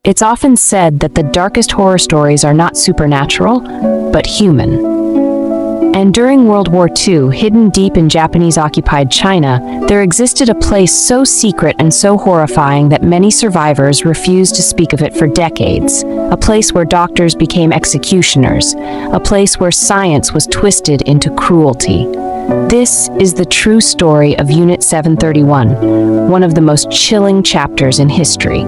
It's often said that the darkest horror stories are not supernatural, but human. And during World War II, hidden deep in Japanese-occupied China, there existed a place so secret and so horrifying that many survivors refused to speak of it for decades. A place where doctors became executioners. A place where science was twisted into cruelty. This is the true story of Unit 731, one of the most chilling chapters in history.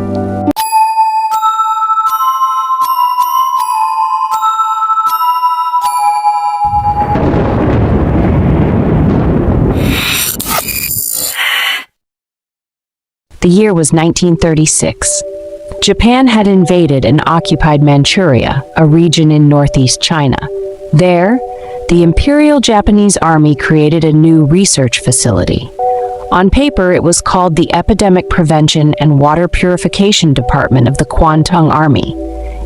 The year was 1936. Japan had invaded and occupied Manchuria, a region in northeast China. There, the Imperial Japanese Army created a new research facility. On paper, it was called the Epidemic Prevention and Water Purification Department of the Kwantung Army.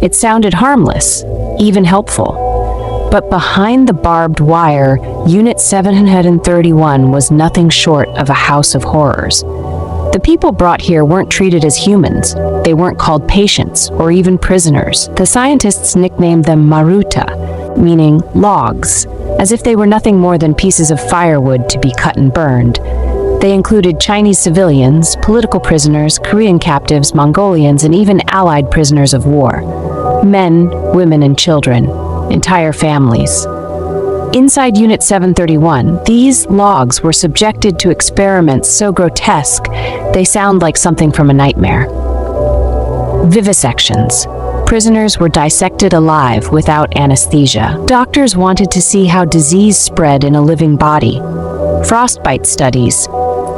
It sounded harmless, even helpful. But behind the barbed wire, Unit 731 was nothing short of a house of horrors. The people brought here weren't treated as humans. They weren't called patients or even prisoners. The scientists nicknamed them Maruta, meaning logs, as if they were nothing more than pieces of firewood to be cut and burned. They included Chinese civilians, political prisoners, Korean captives, Mongolians, and even Allied prisoners of war. Men, women, and children, entire families. Inside Unit 731, these logs were subjected to experiments so grotesque, they sound like something from a nightmare. Vivisections. Prisoners were dissected alive without anesthesia. Doctors wanted to see how disease spread in a living body. Frostbite studies.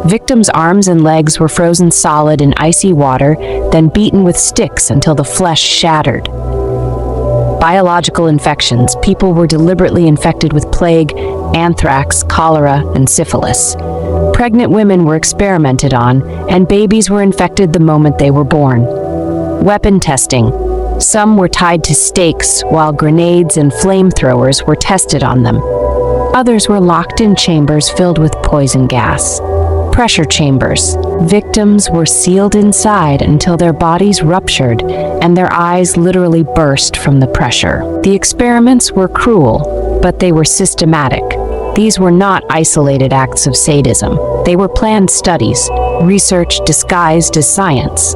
Victims' arms and legs were frozen solid in icy water, then beaten with sticks until the flesh shattered. Biological infections. People were deliberately infected with plague, anthrax, cholera, and syphilis. Pregnant women were experimented on, and babies were infected the moment they were born. Weapon testing. Some were tied to stakes, while grenades and flamethrowers were tested on them. Others were locked in chambers filled with poison gas. Pressure chambers. Victims were sealed inside until their bodies ruptured and their eyes literally burst from the pressure. The experiments were cruel, but they were systematic. These were not isolated acts of sadism. They were planned studies, research disguised as science.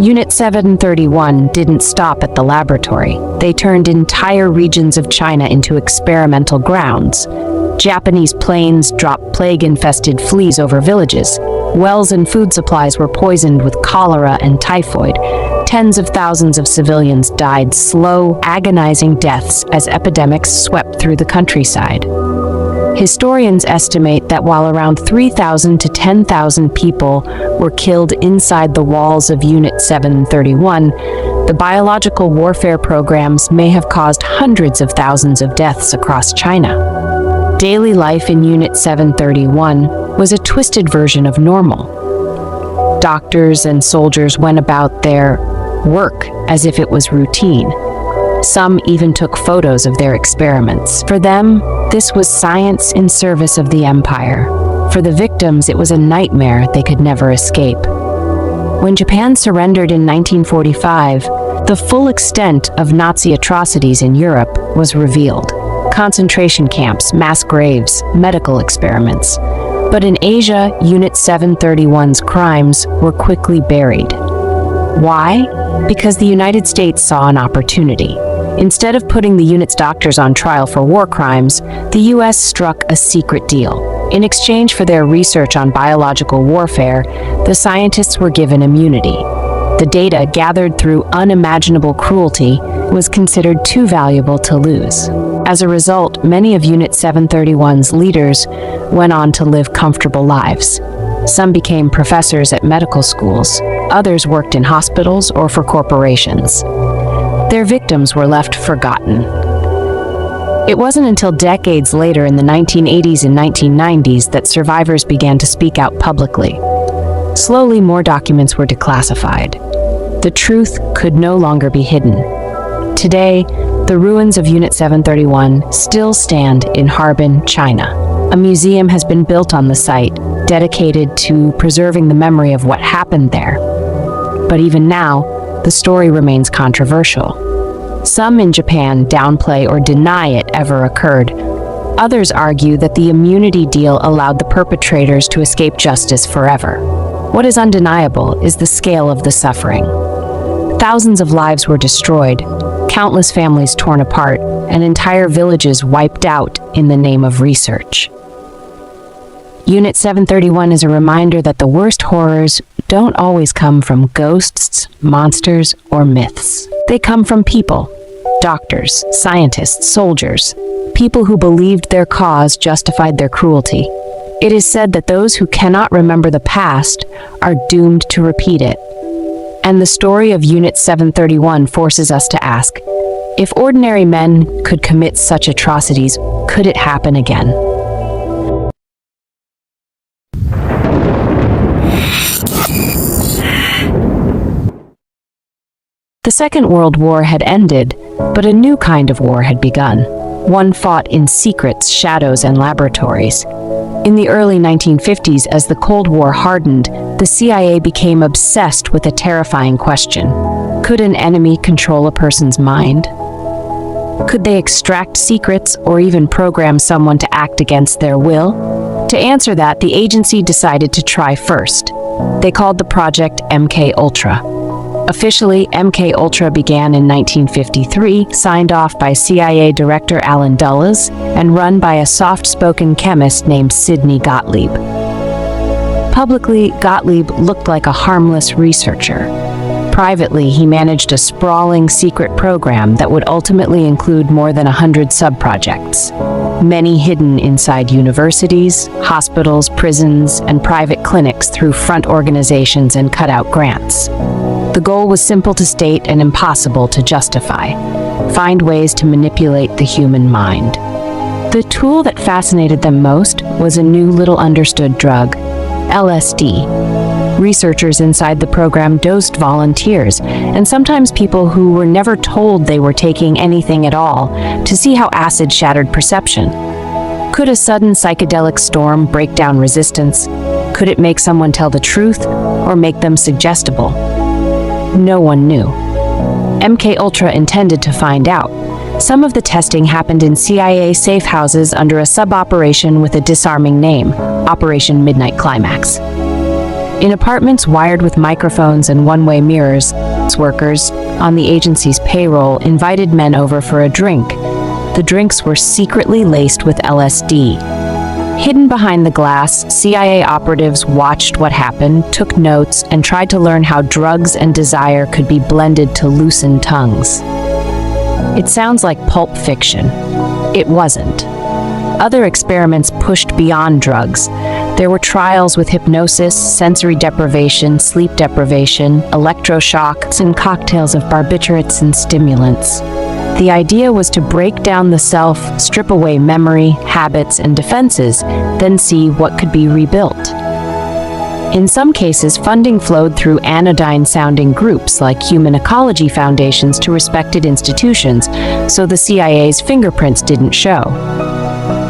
Unit 731 didn't stop at the laboratory. They turned entire regions of China into experimental grounds. Japanese planes dropped plague-infested fleas over villages. Wells and food supplies were poisoned with cholera and typhoid. Tens of thousands of civilians died slow, agonizing deaths as epidemics swept through the countryside. Historians estimate that while around 3,000 to 10,000 people were killed inside the walls of Unit 731, the biological warfare programs may have caused hundreds of thousands of deaths across China. Daily life in Unit 731 was a twisted version of normal. Doctors and soldiers went about their work as if it was routine. Some even took photos of their experiments. For them, this was science in service of the empire. For the victims, it was a nightmare they could never escape. When Japan surrendered in 1945, the full extent of Nazi atrocities in Europe was revealed. Concentration camps, mass graves, medical experiments. But in Asia, Unit 731's crimes were quickly buried. Why? Because the United States saw an opportunity. Instead of putting the unit's doctors on trial for war crimes, the U.S. struck a secret deal. In exchange for their research on biological warfare, the scientists were given immunity. The data gathered through unimaginable cruelty was considered too valuable to lose. As a result, many of Unit 731's leaders went on to live comfortable lives. Some became professors at medical schools, others worked in hospitals or for corporations. Their victims were left forgotten. It wasn't until decades later in the 1980s and 1990s that survivors began to speak out publicly. Slowly, more documents were declassified. The truth could no longer be hidden. Today, the ruins of Unit 731 still stand in Harbin, China. A museum has been built on the site, dedicated to preserving the memory of what happened there. But even now, the story remains controversial. Some in Japan downplay or deny it ever occurred. Others argue that the immunity deal allowed the perpetrators to escape justice forever. What is undeniable is the scale of the suffering. Thousands of lives were destroyed, countless families torn apart, and entire villages wiped out in the name of research. Unit 731 is a reminder that the worst horrors don't always come from ghosts, monsters, or myths. They come from people, doctors, scientists, soldiers, people who believed their cause justified their cruelty. It is said that those who cannot remember the past are doomed to repeat it. And the story of Unit 731 forces us to ask, if ordinary men could commit such atrocities, could it happen again? The Second World War had ended, but a new kind of war had begun. One fought in secrets, shadows, and laboratories. In the early 1950s, as the Cold War hardened, the CIA became obsessed with a terrifying question. Could an enemy control a person's mind? Could they extract secrets or even program someone to act against their will? To answer that, the agency decided to try first. They called the project MK-Ultra. Officially, MK-Ultra began in 1953, signed off by CIA Director Allen Dulles, and run by a soft-spoken chemist named Sidney Gottlieb. Publicly, Gottlieb looked like a harmless researcher. Privately, he managed a sprawling secret program that would ultimately include more than 100 sub-projects, many hidden inside universities, hospitals, prisons, and private clinics through front organizations and cutout grants. The goal was simple to state and impossible to justify: find ways to manipulate the human mind. The tool that fascinated them most was a new little understood drug, LSD. Researchers inside the program dosed volunteers, and sometimes people who were never told they were taking anything at all, to see how acid shattered perception. Could a sudden psychedelic storm break down resistance? Could it make someone tell the truth or make them suggestible? No one knew. MK-Ultra intended to find out. Some of the testing happened in CIA safe houses under a sub-operation with a disarming name, Operation Midnight Climax. In apartments wired with microphones and one-way mirrors, workers on the agency's payroll invited men over for a drink. The drinks were secretly laced with LSD. Hidden behind the glass, CIA operatives watched what happened, took notes, and tried to learn how drugs and desire could be blended to loosen tongues. It sounds like pulp fiction. It wasn't. Other experiments pushed beyond drugs. There were trials with hypnosis, sensory deprivation, sleep deprivation, electroshocks, and cocktails of barbiturates and stimulants. The idea was to break down the self, strip away memory, habits, and defenses, then see what could be rebuilt. In some cases, funding flowed through anodyne-sounding groups like human ecology foundations to respected institutions, so the CIA's fingerprints didn't show.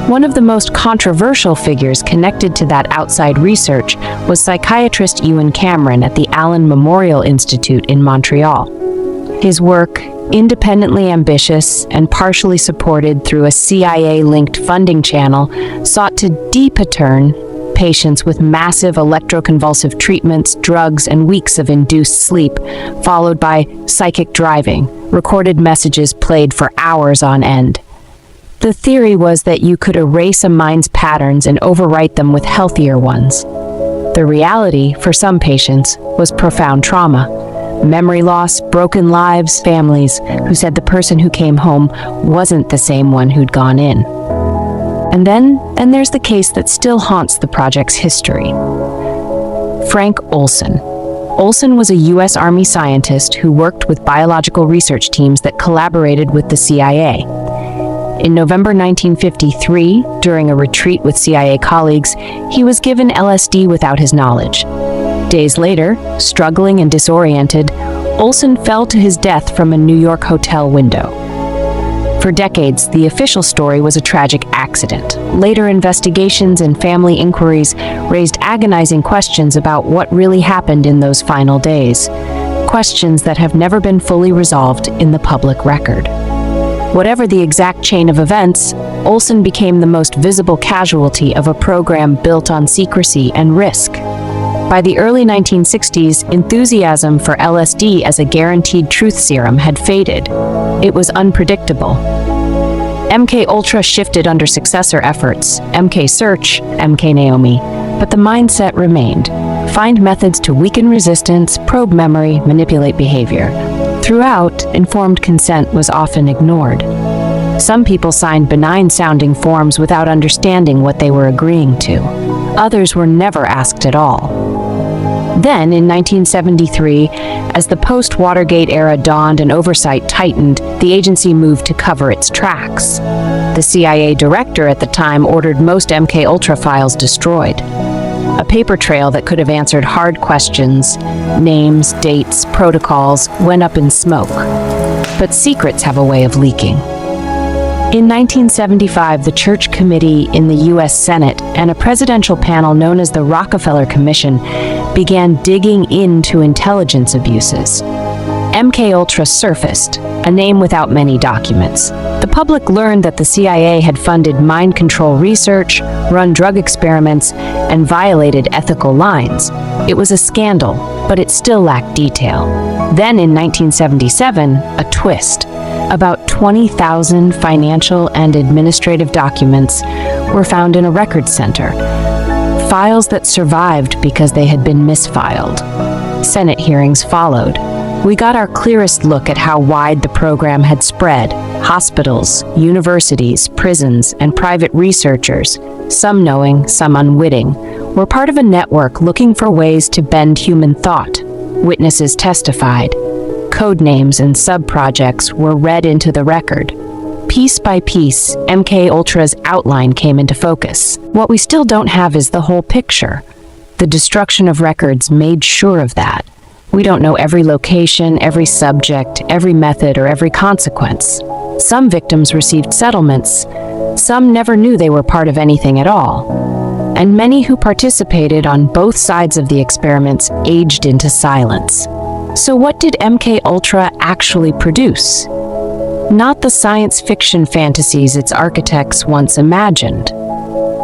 One of the most controversial figures connected to that outside research was psychiatrist Ewan Cameron at the Allen Memorial Institute in Montreal. His work, independently ambitious and partially supported through a CIA-linked funding channel, sought to depattern patients with massive electroconvulsive treatments, drugs, and weeks of induced sleep, followed by psychic driving, recorded messages played for hours on end. The theory was that you could erase a mind's patterns and overwrite them with healthier ones. The reality, for some patients, was profound trauma. Memory loss, broken lives, families who said the person who came home wasn't the same one who'd gone in. And then there's the case that still haunts the project's history. Frank Olson. Olson was a U.S. Army scientist who worked with biological research teams that collaborated with the CIA. In November 1953, during a retreat with CIA colleagues, he was given LSD without his knowledge. Days later, struggling and disoriented, Olson fell to his death from a New York hotel window. For decades, the official story was a tragic accident. Later investigations and family inquiries raised agonizing questions about what really happened in those final days. questions that have never been fully resolved in the public record. Whatever the exact chain of events, Olson became the most visible casualty of a program built on secrecy and risk. By the early 1960s, enthusiasm for LSD as a guaranteed truth serum had faded. It was unpredictable. MK Ultra shifted under successor efforts, MK Search, MK Naomi, but the mindset remained. Find methods to weaken resistance, probe memory, manipulate behavior. Throughout, informed consent was often ignored. Some people signed benign-sounding forms without understanding what they were agreeing to. Others were never asked at all. Then, in 1973, as the post-Watergate era dawned and oversight tightened, the agency moved to cover its tracks. The CIA director at the time ordered most MK Ultra files destroyed. A paper trail that could have answered hard questions, names, dates, protocols, went up in smoke. But secrets have a way of leaking. In 1975, the Church Committee in the U.S. Senate and a presidential panel known as the Rockefeller Commission began digging into intelligence abuses. MK Ultra surfaced, a name without many documents. The public learned that the CIA had funded mind control research, run drug experiments, and violated ethical lines. It was a scandal, but it still lacked detail. Then in 1977, a twist. About 20,000 financial and administrative documents were found in a records center. Files that survived because they had been misfiled. Senate hearings followed. We got our clearest look at how wide the program had spread. Hospitals, universities, prisons, and private researchers, some knowing, some unwitting, were part of a network looking for ways to bend human thought. Witnesses testified. Code names and sub-projects were read into the record. Piece by piece, MK Ultra's outline came into focus. What we still don't have is the whole picture. The destruction of records made sure of that. We don't know every location, every subject, every method, or every consequence. Some victims received settlements. Some never knew they were part of anything at all. And many who participated on both sides of the experiments aged into silence. So what did MK Ultra actually produce? Not the science fiction fantasies its architects once imagined.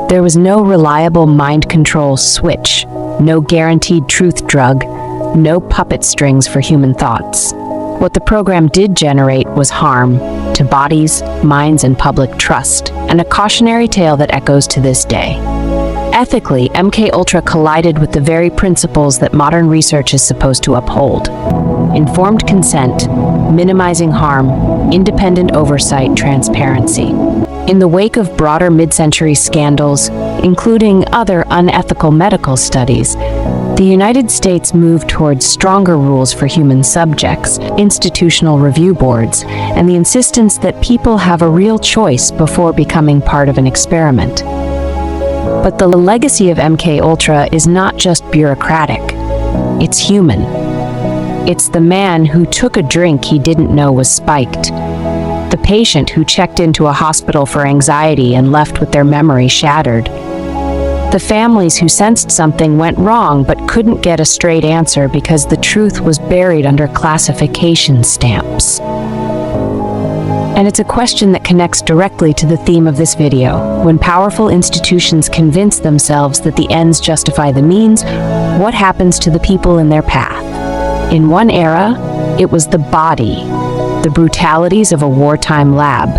There was no reliable mind control switch, no guaranteed truth drug, no puppet strings for human thoughts. What the program did generate was harm to bodies, minds, and public trust, and a cautionary tale that echoes to this day. Ethically, MK Ultra collided with the very principles that modern research is supposed to uphold. Informed consent, minimizing harm, independent oversight, transparency. In the wake of broader mid-century scandals, including other unethical medical studies, the United States moved towards stronger rules for human subjects, institutional review boards, and the insistence that people have a real choice before becoming part of an experiment. But the legacy of MK Ultra is not just bureaucratic, it's human. It's the man who took a drink he didn't know was spiked, the patient who checked into a hospital for anxiety and left with their memory shattered, the families who sensed something went wrong but couldn't get a straight answer because the truth was buried under classification stamps. And it's a question that connects directly to the theme of this video. When powerful institutions convince themselves that the ends justify the means, what happens to the people in their path? In one era, it was the body, the brutalities of a wartime lab.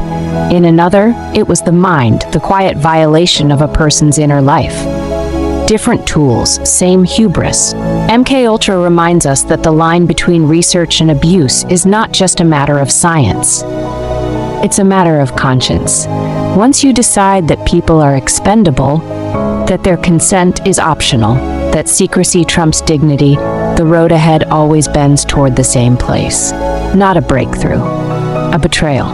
In another, it was the mind, the quiet violation of a person's inner life. Different tools, same hubris. MK Ultra reminds us that the line between research and abuse is not just a matter of science. It's a matter of conscience. Once you decide that people are expendable, that their consent is optional, that secrecy trumps dignity, the road ahead always bends toward the same place. Not a breakthrough, a betrayal.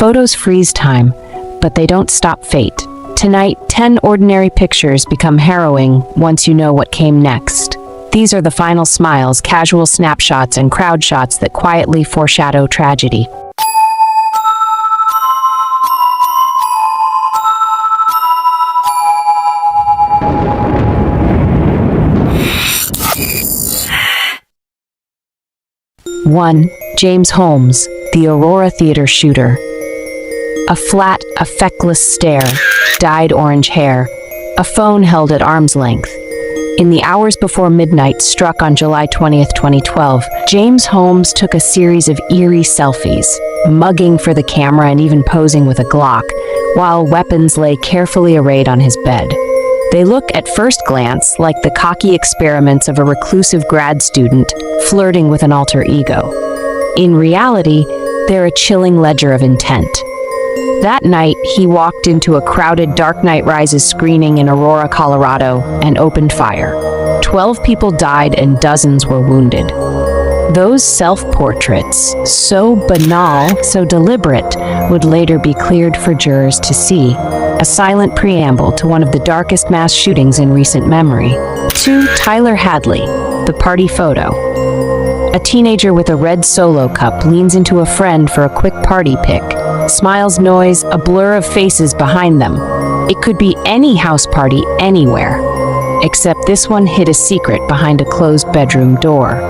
Photos freeze time, but they don't stop fate. Tonight, 10 ordinary pictures become harrowing once you know what came next. These are the final smiles, casual snapshots, and crowd shots that quietly foreshadow tragedy. 1. James Holmes, the Aurora Theater shooter. A flat, affectless stare, dyed orange hair, a phone held at arm's length. In the hours before midnight struck on July 20th, 2012, James Holmes took a series of eerie selfies, mugging for the camera and even posing with a Glock, while weapons lay carefully arrayed on his bed. They look at first glance like the cocky experiments of a reclusive grad student flirting with an alter ego. In reality, they're a chilling ledger of intent. That night, he walked into a crowded Dark Knight Rises screening in Aurora, Colorado, and opened fire. 12 people died and dozens were wounded. Those self-portraits, so banal, so deliberate, would later be cleared for jurors to see, a silent preamble to one of the darkest mass shootings in recent memory. 2. Tyler Hadley, the party photo. A teenager with a red Solo cup leans into a friend for a quick party pic. Smiles, noise, a blur of faces behind them. It could be any house party anywhere, except this one hid a secret behind a closed bedroom door.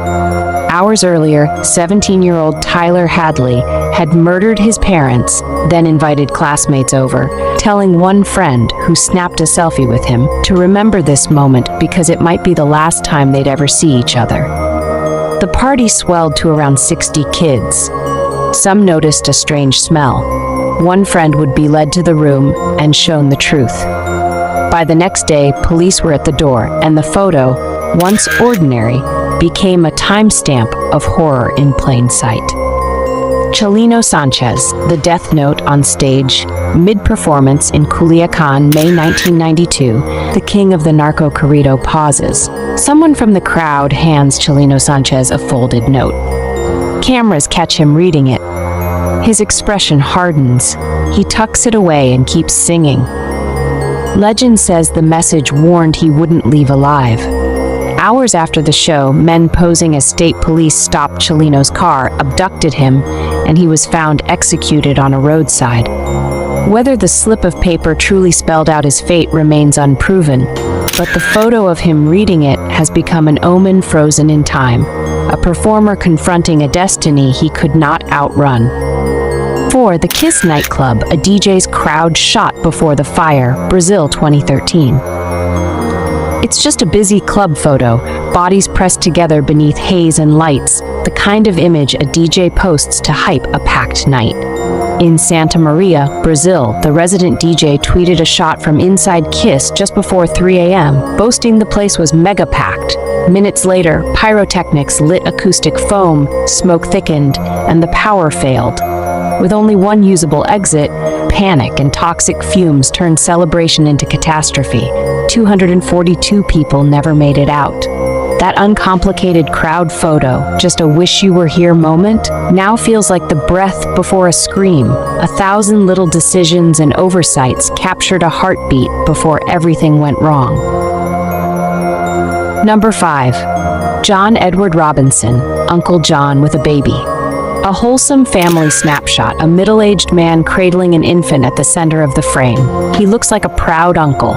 Hours earlier, 17-year-old Tyler Hadley had murdered his parents, then invited classmates over, telling one friend, who snapped a selfie with him, to remember this moment because it might be the last time they'd ever see each other. The party swelled to around 60 kids. Some noticed a strange smell. One friend would be led to the room and shown the truth. By the next day, police were at the door, and the photo, once ordinary, became a timestamp of horror in plain sight. Chelino Sanchez, the death note on stage, mid-performance in Culiacan, May 1992, the king of the narco corrido pauses. Someone from the crowd hands Chelino Sanchez a folded note. Cameras catch him reading it. His expression hardens. He tucks it away and keeps singing. Legend says the message warned he wouldn't leave alive. Hours after the show, men posing as state police stopped Chelino's car, abducted him, and he was found executed on a roadside. Whether the slip of paper truly spelled out his fate remains unproven, but the photo of him reading it has become an omen frozen in time, a performer confronting a destiny he could not outrun. 4. The Kiss nightclub, a DJ's crowd shot before the fire, Brazil 2013. It's just a busy club photo, bodies pressed together beneath haze and lights, the kind of image a DJ posts to hype a packed night. In Santa Maria, Brazil, the resident DJ tweeted a shot from inside Kiss just before 3 a.m., boasting the place was mega-packed. Minutes later, pyrotechnics lit acoustic foam, smoke thickened, and the power failed. With only one usable exit, panic and toxic fumes turned celebration into catastrophe. 242 people never made it out. That uncomplicated crowd photo, just a wish-you-were-here moment, now feels like the breath before a scream. 1,000 little decisions and oversights captured a heartbeat before everything went wrong. Number 5. John Edward Robinson, Uncle John with a baby. A wholesome family snapshot, a middle-aged man cradling an infant at the center of the frame. He looks like a proud uncle.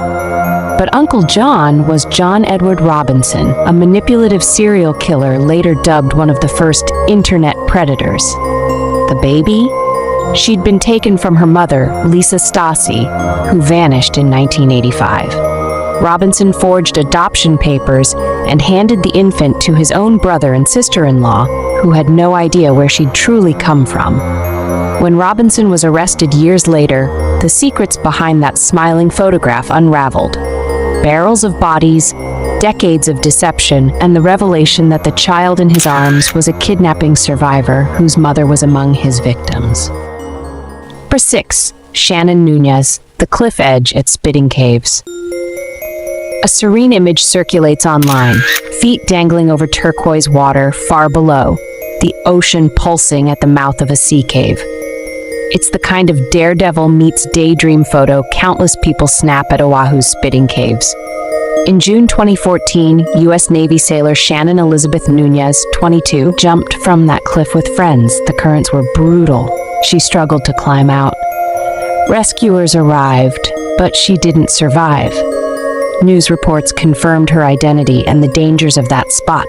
But Uncle John was John Edward Robinson, a manipulative serial killer later dubbed one of the first internet predators. The baby? She'd been taken from her mother, Lisa Stasi, who vanished in 1985. Robinson forged adoption papers and handed the infant to his own brother and sister-in-law, who had no idea where she'd truly come from. When Robinson was arrested years later, the secrets behind that smiling photograph unraveled. Barrels of bodies, decades of deception, and the revelation that the child in his arms was a kidnapping survivor whose mother was among his victims. Number 6. Shannon Nunez, the cliff edge at Spitting Caves. A serene image circulates online, feet dangling over turquoise water far below, the ocean pulsing at the mouth of a sea cave. It's the kind of daredevil meets daydream photo countless people snap at Oahu's Spitting Caves. In June 2014, U.S. Navy sailor Shannon Elizabeth Nunez, 22, jumped from that cliff with friends. The currents were brutal. She struggled to climb out. Rescuers arrived, but she didn't survive. News reports confirmed her identity and the dangers of that spot.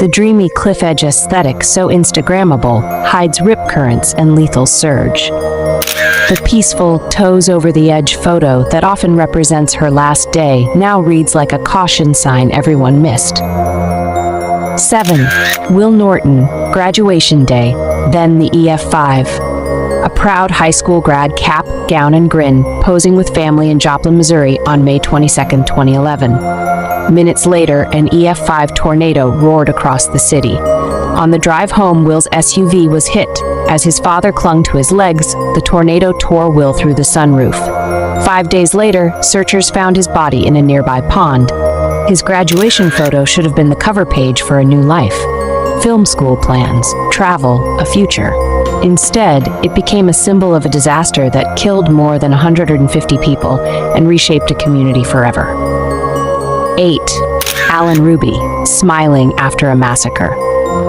The The dreamy cliff-edge aesthetic, so Instagrammable, hides rip currents and lethal surge. The peaceful, toes-over-the-edge photo that often represents her last day now reads like a caution sign everyone missed. 7. Will Norton, graduation day, then the EF5. A proud high school grad, cap, gown, and grin, posing with family in Joplin, Missouri on May 22, 2011. Minutes later, an EF5 tornado roared across the city. On the drive home, Will's SUV was hit. As his father clung to his legs, the tornado tore Will through the sunroof. 5 days later, searchers found his body in a nearby pond. His graduation photo should have been the cover page for A New Life. Film school plans, travel, a future. Instead, it became a symbol of a disaster that killed more than 150 people and reshaped a community forever. 8. Alan Ruby, smiling after a massacre.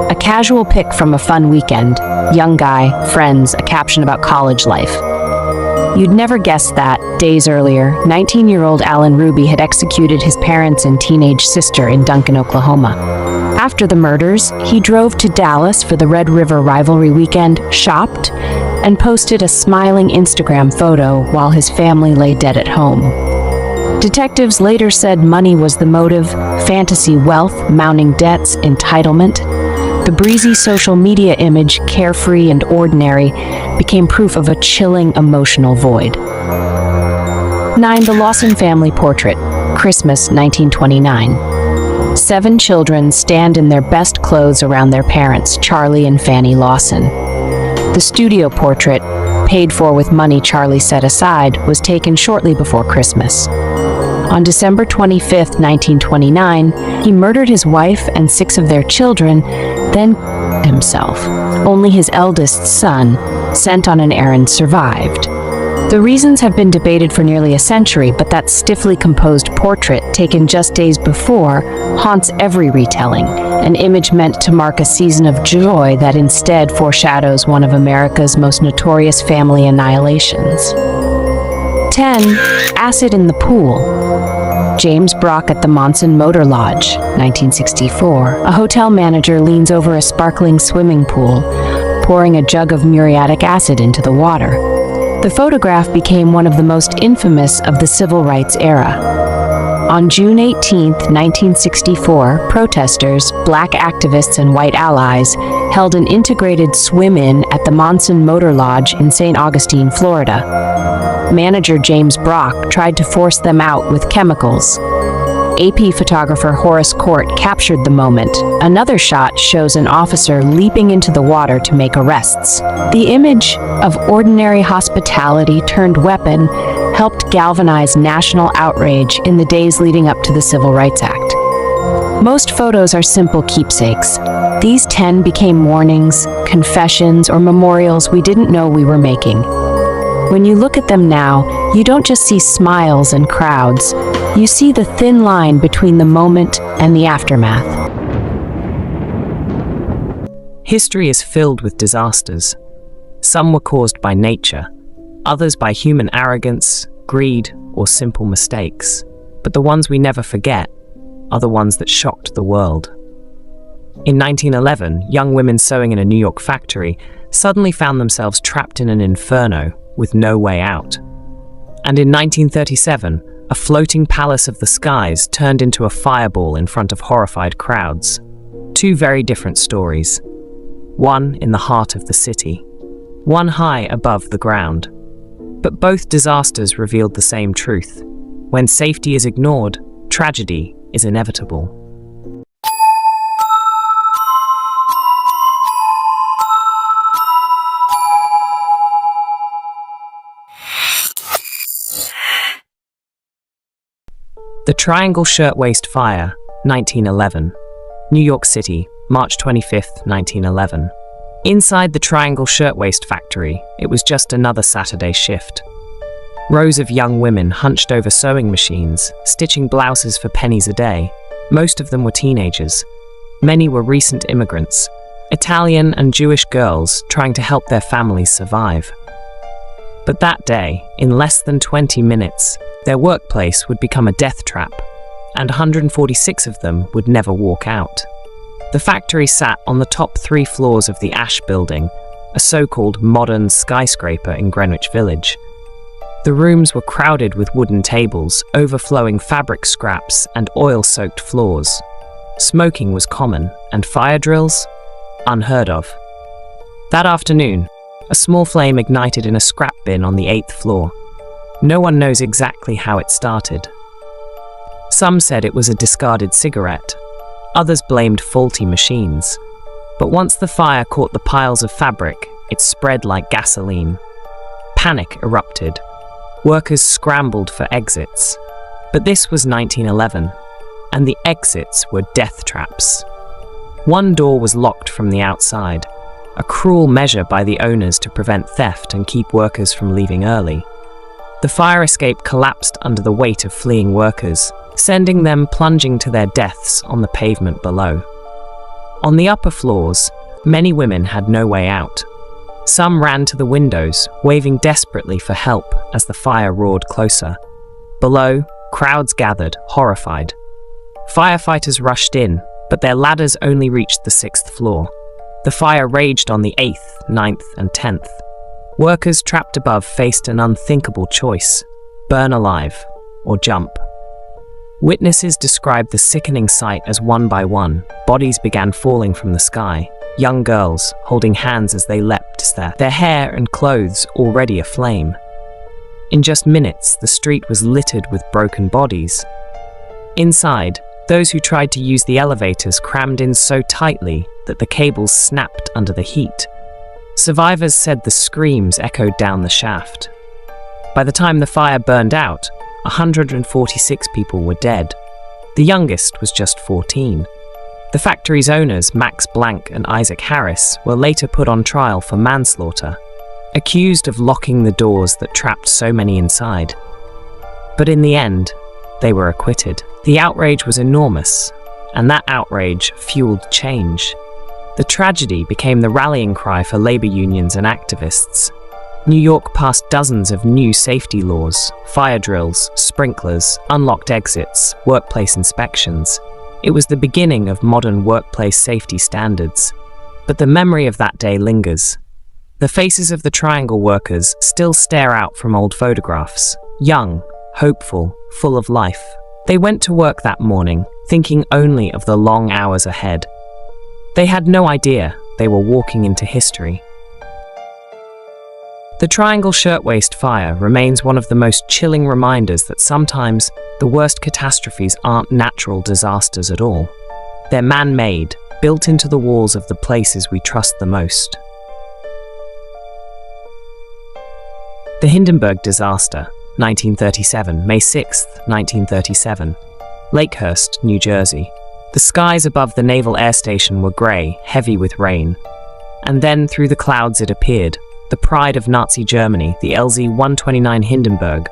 A casual pic from a fun weekend. Young guy, friends, a caption about college life. You'd never guess that, days earlier, 19-year-old Alan Ruby had executed his parents and teenage sister in Duncan, Oklahoma. After the murders, he drove to Dallas for the Red River rivalry weekend, shopped, and posted a smiling Instagram photo while his family lay dead at home. Detectives later said money was the motive, fantasy wealth, mounting debts, entitlement. The breezy social media image, carefree and ordinary, became proof of a chilling emotional void. 9. The Lawson family portrait, Christmas 1929. 7 children stand in their best clothes around their parents, Charlie and Fanny Lawson. The studio portrait, paid for with money Charlie set aside, was taken shortly before Christmas. On December 25, 1929, he murdered his wife and 6 of their children, then himself. Only his eldest son, sent on an errand, survived. The reasons have been debated for nearly a century, but that stiffly composed portrait, taken just days before, haunts every retelling, an image meant to mark a season of joy that instead foreshadows one of America's most notorious family annihilations. 10. Acid in the Pool. James Brock at the Monson Motor Lodge, 1964. A hotel manager leans over a sparkling swimming pool, pouring a jug of muriatic acid into the water. The photograph became one of the most infamous of the civil rights era. On June 18, 1964, protesters, black activists and white allies held an integrated swim-in at the Monson Motor Lodge in St. Augustine, Florida. Manager James Brock tried to force them out with chemicals. AP photographer Horace Court captured the moment. Another shot shows an officer leaping into the water to make arrests. The image of ordinary hospitality turned weapon helped galvanize national outrage in the days leading up to the Civil Rights Act. Most photos are simple keepsakes. These 10 became warnings, confessions, or memorials we didn't know we were making. When you look at them now, you don't just see smiles and crowds. You see the thin line between the moment and the aftermath. History is filled with disasters. Some were caused by nature, others by human arrogance, greed, or simple mistakes. But the ones we never forget are the ones that shocked the world. In 1911, young women sewing in a New York factory suddenly found themselves trapped in an inferno with no way out. And in 1937, a floating palace of the skies turned into a fireball in front of horrified crowds. 2 very different stories. One in the heart of the city, one high above the ground. But both disasters revealed the same truth. When safety is ignored, tragedy is inevitable. The Triangle Shirtwaist Fire, 1911. New York City, March 25, 1911. Inside the Triangle Shirtwaist Factory, it was just another Saturday shift. Rows of young women hunched over sewing machines, stitching blouses for pennies a day. Most of them were teenagers. Many were recent immigrants, Italian and Jewish girls trying to help their families survive. But that day, in less than 20 minutes, their workplace would become a death trap, and 146 of them would never walk out. The factory sat on the top 3 floors of the Ash Building, a so-called modern skyscraper in Greenwich Village. The rooms were crowded with wooden tables, overflowing fabric scraps, and oil-soaked floors. Smoking was common, and fire drills? Unheard of. That afternoon, a small flame ignited in a scrap bin on the 8th floor. No one knows exactly how it started. Some said it was a discarded cigarette. Others blamed faulty machines. But once the fire caught the piles of fabric, it spread like gasoline. Panic erupted. Workers scrambled for exits. But this was 1911, and the exits were death traps. One door was locked from the outside, a cruel measure by the owners to prevent theft and keep workers from leaving early. The fire escape collapsed under the weight of fleeing workers, sending them plunging to their deaths on the pavement below. On the upper floors, many women had no way out. Some ran to the windows, waving desperately for help as the fire roared closer. Below, crowds gathered, horrified. Firefighters rushed in, but their ladders only reached the 6th floor. The fire raged on the 8th, 9th, and 10th. Workers trapped above faced an unthinkable choice: burn alive or jump. Witnesses described the sickening sight as one by one, bodies began falling from the sky. Young girls, holding hands as they leapt, their hair and clothes already aflame. In just minutes, the street was littered with broken bodies. Inside, those who tried to use the elevators crammed in so tightly that the cables snapped under the heat. Survivors said the screams echoed down the shaft. By the time the fire burned out, 146 people were dead. The youngest was just 14. The factory's owners, Max Blank and Isaac Harris, were later put on trial for manslaughter, accused of locking the doors that trapped so many inside. But in the end, they were acquitted. The outrage was enormous, and that outrage fueled change. The tragedy became the rallying cry for labor unions and activists. New York passed dozens of new safety laws: fire drills, sprinklers, unlocked exits, workplace inspections. It was the beginning of modern workplace safety standards. But the memory of that day lingers. The faces of the Triangle workers still stare out from old photographs, young, hopeful, full of life. They went to work that morning, thinking only of the long hours ahead. They had no idea they were walking into history. The Triangle Shirtwaist Fire remains one of the most chilling reminders that sometimes the worst catastrophes aren't natural disasters at all. They're man-made, built into the walls of the places we trust the most. The Hindenburg Disaster, 1937, May 6, 1937. Lakehurst, New Jersey. The skies above the Naval Air Station were grey, heavy with rain. And then through the clouds it appeared, the pride of Nazi Germany, the LZ-129 Hindenburg,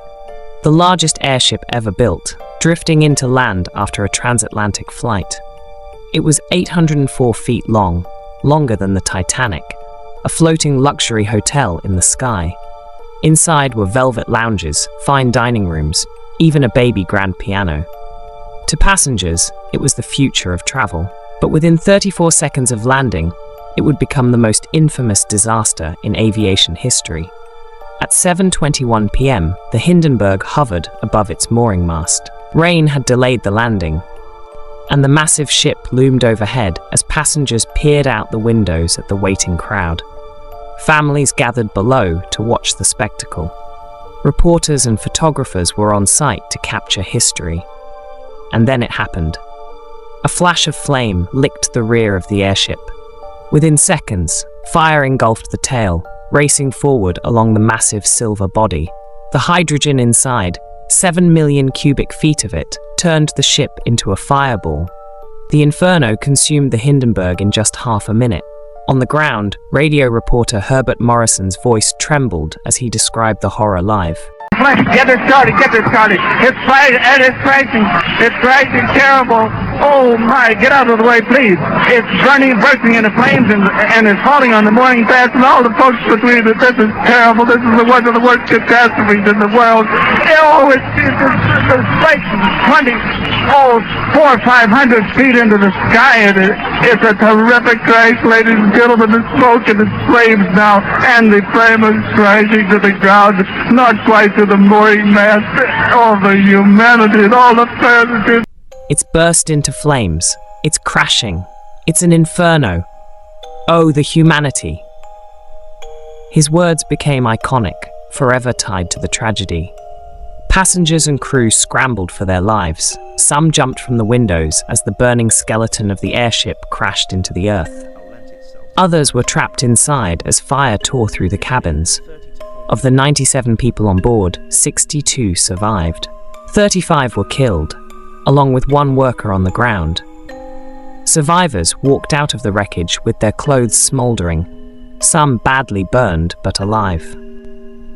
the largest airship ever built, drifting into land after a transatlantic flight. It was 804 feet long, longer than the Titanic, a floating luxury hotel in the sky. Inside were velvet lounges, fine dining rooms, even a baby grand piano. To passengers, it was the future of travel. But within 34 seconds of landing, it would become the most infamous disaster in aviation history. At 7:21 p.m., the Hindenburg hovered above its mooring mast. Rain had delayed the landing, and the massive ship loomed overhead as passengers peered out the windows at the waiting crowd. Families gathered below to watch the spectacle. Reporters and photographers were on site to capture history. And then it happened. A flash of flame licked the rear of the airship. Within seconds, fire engulfed the tail, racing forward along the massive silver body. The hydrogen inside, 7 million cubic feet of it, turned the ship into a fireball. The inferno consumed the Hindenburg in just half a minute. On the ground, radio reporter Herbert Morrison's voice trembled as he described the horror live. Get it started, get it started. It's crashing terrible. Oh my, get out of the way, please. It's burning, bursting into flames, and it's falling on the morning fast, and all the folks between it. This is terrible. This is one of the worst catastrophes in the world. Oh, it's like 400 or 500 feet into the sky, and it's a terrific crash, ladies and gentlemen. The smoke and the flames now, and the flame is crashing to the ground, not quite to the mooring mast. All the humanity and all the furniture. It's burst into flames. It's crashing. It's an inferno. Oh, the humanity. His words became iconic, forever tied to the tragedy. Passengers and crew scrambled for their lives. Some jumped from the windows as the burning skeleton of the airship crashed into the earth. Others were trapped inside as fire tore through the cabins. Of the 97 people on board, 62 survived. 35 were killed, along with one worker on the ground. Survivors walked out of the wreckage with their clothes smoldering, some badly burned but alive.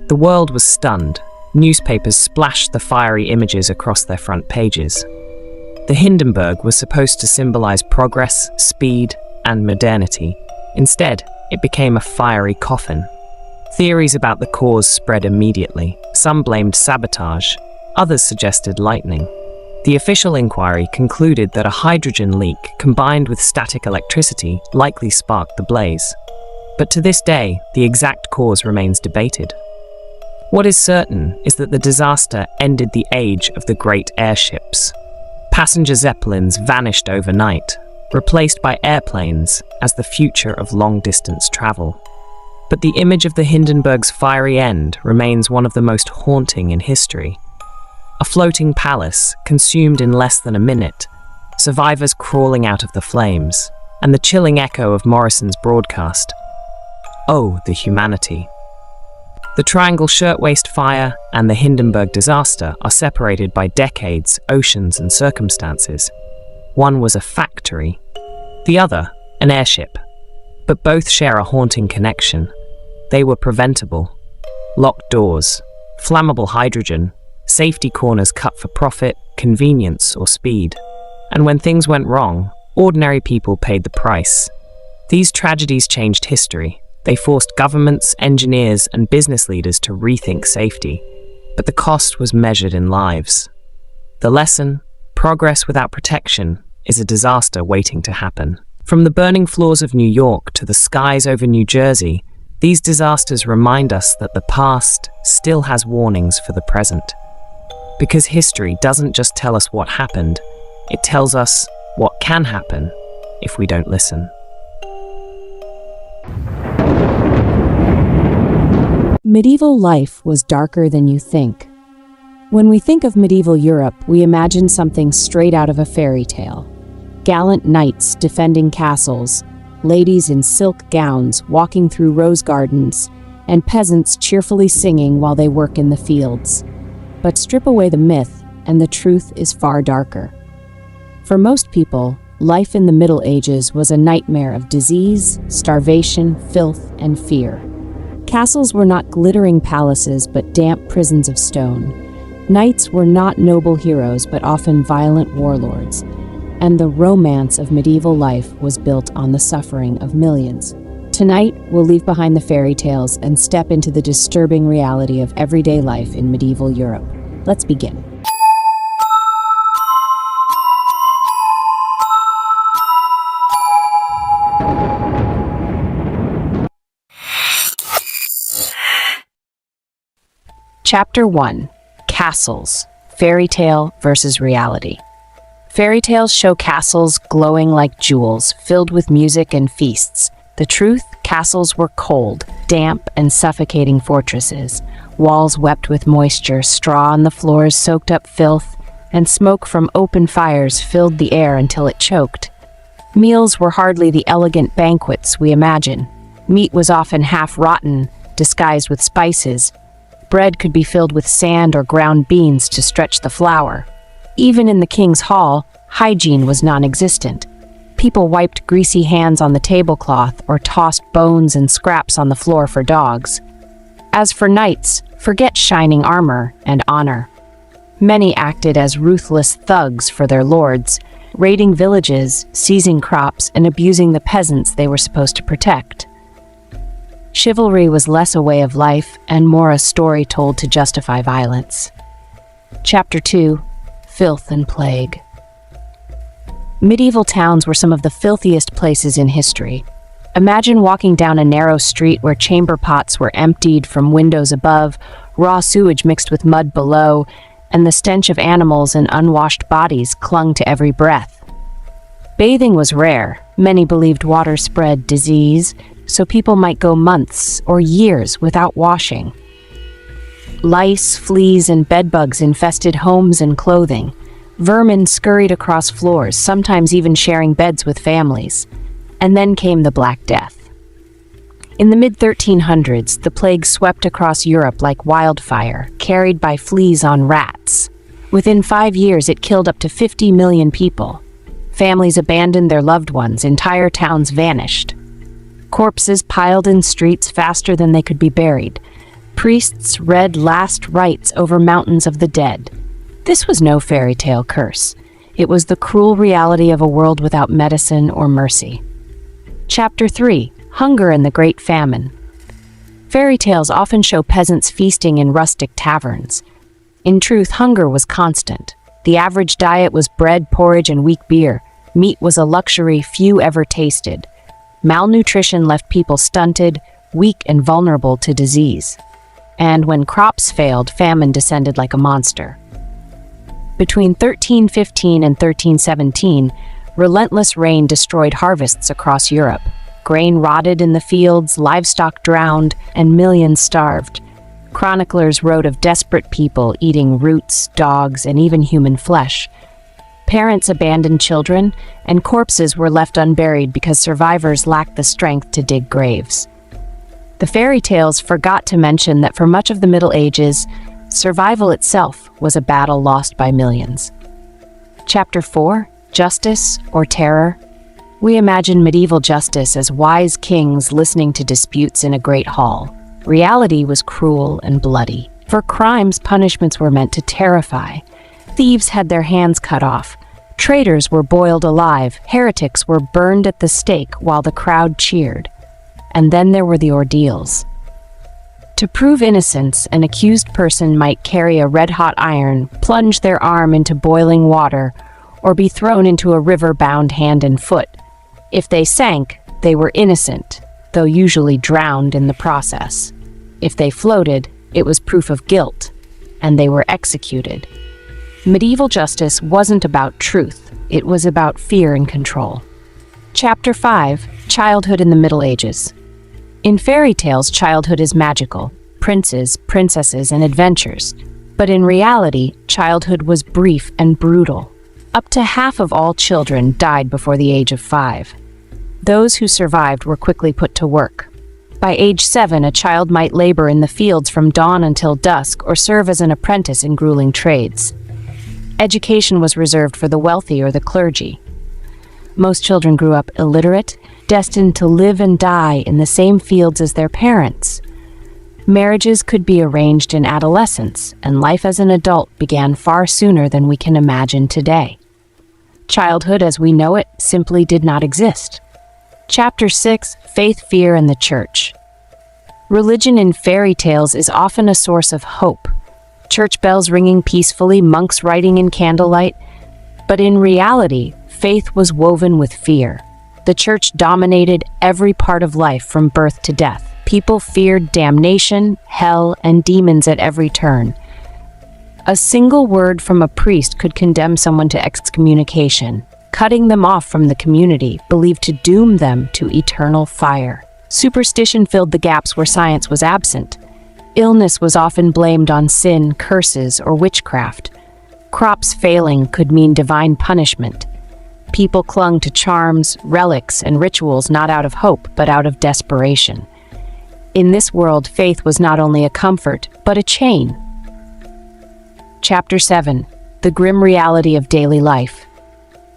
The world was stunned. Newspapers splashed the fiery images across their front pages. The Hindenburg was supposed to symbolize progress, speed, and modernity. Instead, it became a fiery coffin. Theories about the cause spread immediately. Some blamed sabotage, others suggested lightning. The official inquiry concluded that a hydrogen leak combined with static electricity likely sparked the blaze. But to this day, the exact cause remains debated. What is certain is that the disaster ended the age of the great airships. Passenger zeppelins vanished overnight, replaced by airplanes as the future of long-distance travel. But the image of the Hindenburg's fiery end remains one of the most haunting in history. A floating palace consumed in less than a minute, survivors crawling out of the flames, and the chilling echo of Morrison's broadcast. Oh, the humanity. The Triangle Shirtwaist Fire and the Hindenburg disaster are separated by decades, oceans, and circumstances. One was a factory, the other an airship. But both share a haunting connection. They were preventable. Locked doors, flammable hydrogen, safety corners cut for profit, convenience, or speed. And when things went wrong, ordinary people paid the price. These tragedies changed history. They forced governments, engineers, and business leaders to rethink safety. But the cost was measured in lives. The lesson: progress without protection is a disaster waiting to happen. From the burning floors of New York to the skies over New Jersey, these disasters remind us that the past still has warnings for the present. Because history doesn't just tell us what happened, it tells us what can happen if we don't listen. Medieval life was darker than you think. When we think of medieval Europe, we imagine something straight out of a fairy tale. Gallant knights defending castles, ladies in silk gowns walking through rose gardens, and peasants cheerfully singing while they work in the fields. But strip away the myth, and the truth is far darker. For most people, life in the Middle Ages was a nightmare of disease, starvation, filth, and fear. Castles were not glittering palaces, but damp prisons of stone. Knights were not noble heroes, but often violent warlords. And the romance of medieval life was built on the suffering of millions. Tonight, we'll leave behind the fairy tales and step into the disturbing reality of everyday life in medieval Europe. Let's begin. Chapter 1: Castles, Fairy Tale versus Reality. Fairy tales show castles glowing like jewels, filled with music and feasts. The truth, castles were cold, damp, and suffocating fortresses. Walls wept with moisture, straw on the floors soaked up filth, and smoke from open fires filled the air until it choked. Meals were hardly the elegant banquets we imagine. Meat was often half rotten, disguised with spices. Bread could be filled with sand or ground beans to stretch the flour. Even in the king's hall, hygiene was non-existent. People wiped greasy hands on the tablecloth or tossed bones and scraps on the floor for dogs. As for knights, forget shining armor and honor. Many acted as ruthless thugs for their lords, raiding villages, seizing crops, and abusing the peasants they were supposed to protect. Chivalry was less a way of life and more a story told to justify violence. Chapter 2: Filth and Plague. Medieval towns were some of the filthiest places in history. Imagine walking down a narrow street where chamber pots were emptied from windows above, raw sewage mixed with mud below, and the stench of animals and unwashed bodies clung to every breath. Bathing was rare. Many believed water spread disease, so people might go months or years without washing. Lice, fleas, and bedbugs infested homes and clothing. Vermin scurried across floors, sometimes even sharing beds with families. And then came the Black Death. In the mid-1300s, the plague swept across Europe like wildfire, carried by fleas on rats. Within 5 years, it killed up to 50 million people. Families abandoned their loved ones, entire towns vanished. Corpses piled in streets faster than they could be buried. Priests read last rites over mountains of the dead. This was no fairy tale curse. It was the cruel reality of a world without medicine or mercy. Chapter 3: Hunger and the Great Famine. Fairy tales often show peasants feasting in rustic taverns. In truth, hunger was constant. The average diet was bread, porridge, and weak beer. Meat was a luxury few ever tasted. Malnutrition left people stunted, weak, and vulnerable to disease. And when crops failed, famine descended like a monster. Between 1315 and 1317, relentless rain destroyed harvests across Europe. Grain rotted in the fields, livestock drowned, and millions starved. Chroniclers wrote of desperate people eating roots, dogs, and even human flesh. Parents abandoned children, and corpses were left unburied because survivors lacked the strength to dig graves. The fairy tales forgot to mention that for much of the Middle Ages, survival itself was a battle lost by millions. Chapter 4: Justice or Terror. We imagine medieval justice as wise kings listening to disputes in a great hall. Reality was cruel and bloody. For crimes, punishments were meant to terrify. Thieves had their hands cut off. Traitors were boiled alive. Heretics were burned at the stake while the crowd cheered. And then there were the ordeals. To prove innocence, an accused person might carry a red-hot iron, plunge their arm into boiling water, or be thrown into a river bound hand and foot. If they sank, they were innocent, though usually drowned in the process. If they floated, it was proof of guilt, and they were executed. Medieval justice wasn't about truth, it was about fear and control. Chapter 5: Childhood in the Middle Ages. In fairy tales, childhood is magical, princes, princesses, and adventures. But in reality, childhood was brief and brutal. Up to half of all children died before the age of 5. Those who survived were quickly put to work. By age 7, a child might labor in the fields from dawn until dusk or serve as an apprentice in grueling trades. Education was reserved for the wealthy or the clergy. Most children grew up illiterate, destined to live and die in the same fields as their parents. Marriages could be arranged in adolescence, and life as an adult began far sooner than we can imagine today. Childhood as we know it simply did not exist. Chapter 6: Faith, Fear, and the Church. Religion in fairy tales is often a source of hope. Church bells ringing peacefully, monks writing in candlelight. But in reality, faith was woven with fear. The church dominated every part of life from birth to death. People feared damnation, hell, and demons at every turn. A single word from a priest could condemn someone to excommunication, cutting them off from the community, believed to doom them to eternal fire. Superstition filled the gaps where science was absent. Illness was often blamed on sin, curses, or witchcraft. Crops failing could mean divine punishment. People clung to charms, relics, and rituals not out of hope, but out of desperation. In this world, faith was not only a comfort, but a chain. Chapter 7: The Grim Reality of Daily Life.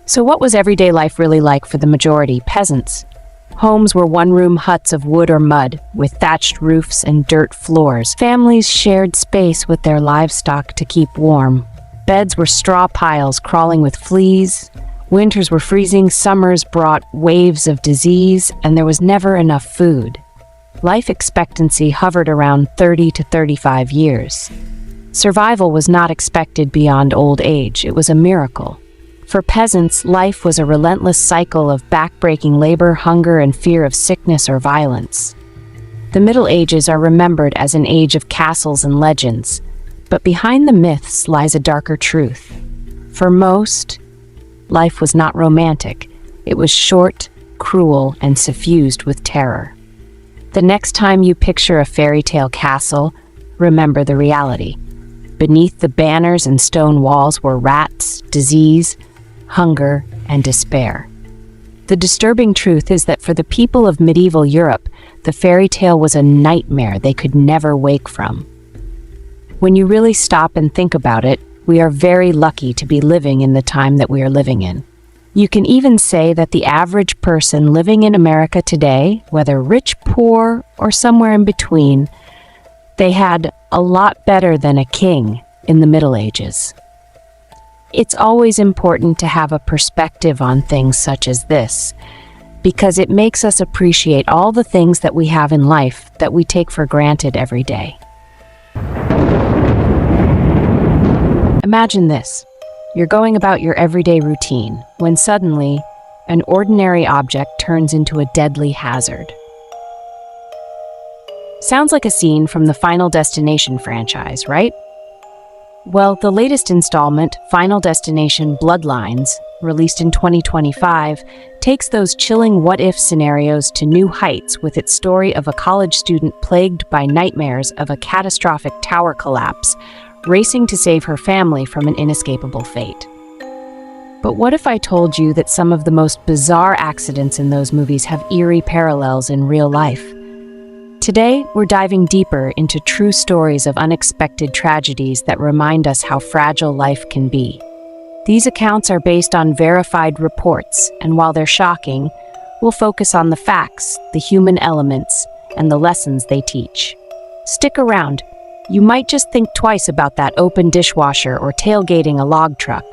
So what was everyday life really like for the majority, peasants? Homes were one-room huts of wood or mud, with thatched roofs and dirt floors. Families shared space with their livestock to keep warm. Beds were straw piles crawling with fleas, Winters were freezing, summers brought waves of disease, and there was never enough food. Life expectancy hovered around 30 to 35 years. Survival was not expected beyond old age. It was a miracle. For peasants, life was a relentless cycle of backbreaking labor, hunger, and fear of sickness or violence. The Middle Ages are remembered as an age of castles and legends, but behind the myths lies a darker truth. For most, life was not romantic. It was short, cruel, and suffused with terror. The next time you picture a fairy tale castle, remember the reality. Beneath the banners and stone walls were rats, disease, hunger, and despair. The disturbing truth is that for the people of medieval Europe, the fairy tale was a nightmare they could never wake from. When you really stop and think about it, we are very lucky to be living in the time that we are living in. You can even say that the average person living in America today, whether rich, poor, or somewhere in between, they had a lot better than a king in the Middle Ages. It's always important to have a perspective on things such as this, because it makes us appreciate all the things that we have in life that we take for granted every day. Imagine this. You're going about your everyday routine when suddenly an ordinary object turns into a deadly hazard. Sounds like a scene from the Final Destination franchise, right? Well, the latest installment, Final Destination Bloodlines, released in 2025, takes those chilling what-if scenarios to new heights with its story of a college student plagued by nightmares of a catastrophic tower collapse, racing to save her family from an inescapable fate. But what if I told you that some of the most bizarre accidents in those movies have eerie parallels in real life? Today, we're diving deeper into true stories of unexpected tragedies that remind us how fragile life can be. These accounts are based on verified reports, and while they're shocking, we'll focus on the facts, the human elements, and the lessons they teach. Stick around. You might just think twice about that open dishwasher or tailgating a log truck.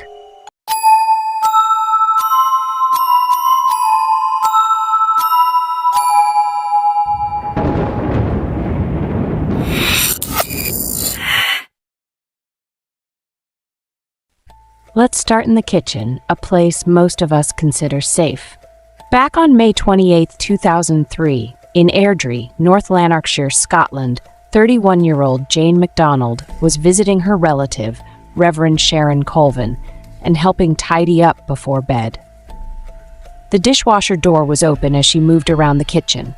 Let's start in the kitchen, a place most of us consider safe. Back on May 28, 2003, in Airdrie, North Lanarkshire, Scotland, 31-year-old Jane MacDonald was visiting her relative, Reverend Sharon Colvin, and helping tidy up before bed. The dishwasher door was open as she moved around the kitchen.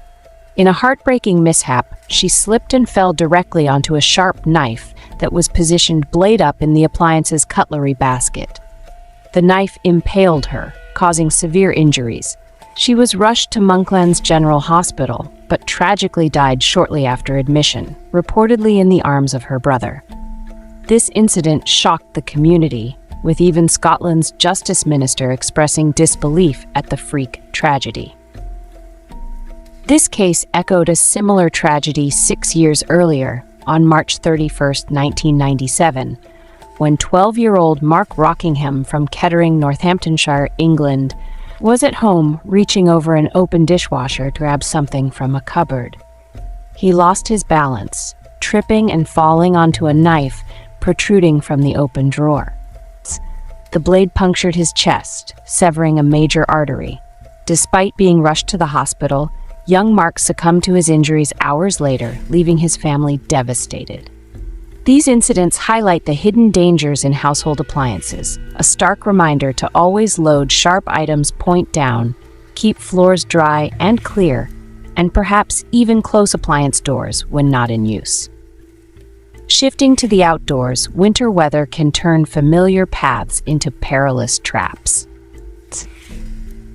In a heartbreaking mishap, she slipped and fell directly onto a sharp knife that was positioned blade up in the appliance's cutlery basket. The knife impaled her, causing severe injuries. She was rushed to Monklands General Hospital, but tragically died shortly after admission, reportedly in the arms of her brother. This incident shocked the community, with even Scotland's Justice Minister expressing disbelief at the freak tragedy. This case echoed a similar tragedy 6 years earlier, on March 31, 1997, when 12-year-old Mark Rockingham from Kettering, Northamptonshire, England, was at home reaching over an open dishwasher to grab something from a cupboard. He lost his balance, tripping and falling onto a knife protruding from the open drawer. The blade punctured his chest, severing a major artery. Despite being rushed to the hospital, young Mark succumbed to his injuries hours later, leaving his family devastated. These incidents highlight the hidden dangers in household appliances, a stark reminder to always load sharp items point down, keep floors dry and clear, and perhaps even close appliance doors when not in use. Shifting to the outdoors, winter weather can turn familiar paths into perilous traps.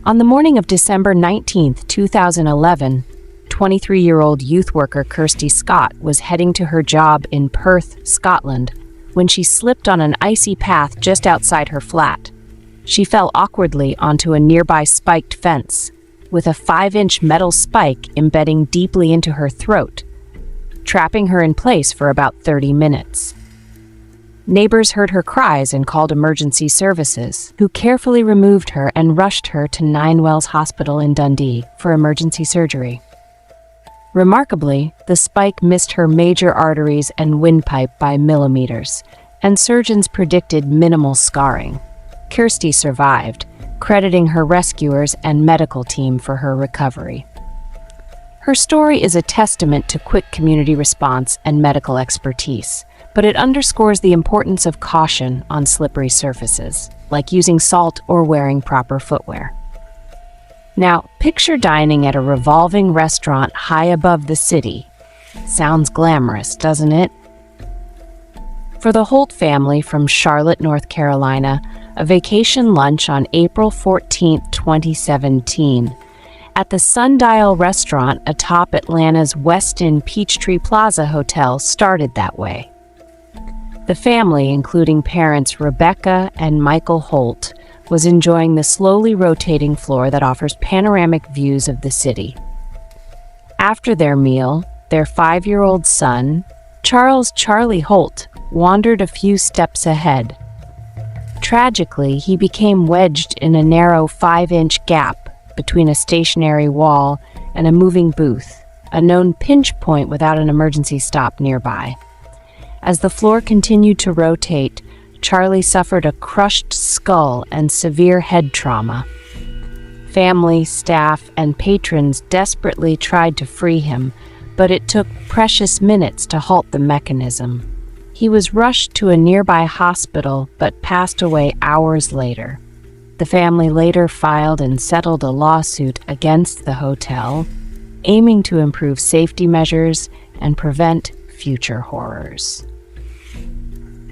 On the morning of December 19, 2011, 23-year-old youth worker Kirsty Scott was heading to her job in Perth, Scotland, when she slipped on an icy path just outside her flat. She fell awkwardly onto a nearby spiked fence, with a 5-inch metal spike embedding deeply into her throat, trapping her in place for about 30 minutes. Neighbors heard her cries and called emergency services, who carefully removed her and rushed her to Ninewells Hospital in Dundee for emergency surgery. Remarkably, the spike missed her major arteries and windpipe by millimeters, and surgeons predicted minimal scarring. Kirsty survived, crediting her rescuers and medical team for her recovery. Her story is a testament to quick community response and medical expertise, but it underscores the importance of caution on slippery surfaces, like using salt or wearing proper footwear. Now, picture dining at a revolving restaurant high above the city. Sounds glamorous, doesn't it? For the Holt family from Charlotte, North Carolina, a vacation lunch on April 14, 2017, at the Sundial restaurant atop Atlanta's Westin Peachtree Plaza Hotel started that way. The family, including parents Rebecca and Michael Holt, was enjoying the slowly rotating floor that offers panoramic views of the city. After their meal, their 5-year-old son, Charles Charlie Holt, wandered a few steps ahead. Tragically, he became wedged in a narrow 5-inch gap between a stationary wall and a moving booth, a known pinch point without an emergency stop nearby. As the floor continued to rotate, Charlie suffered a crushed skull and severe head trauma. Family, staff, and patrons desperately tried to free him, but it took precious minutes to halt the mechanism. He was rushed to a nearby hospital but passed away hours later. The family later filed and settled a lawsuit against the hotel, aiming to improve safety measures and prevent future horrors.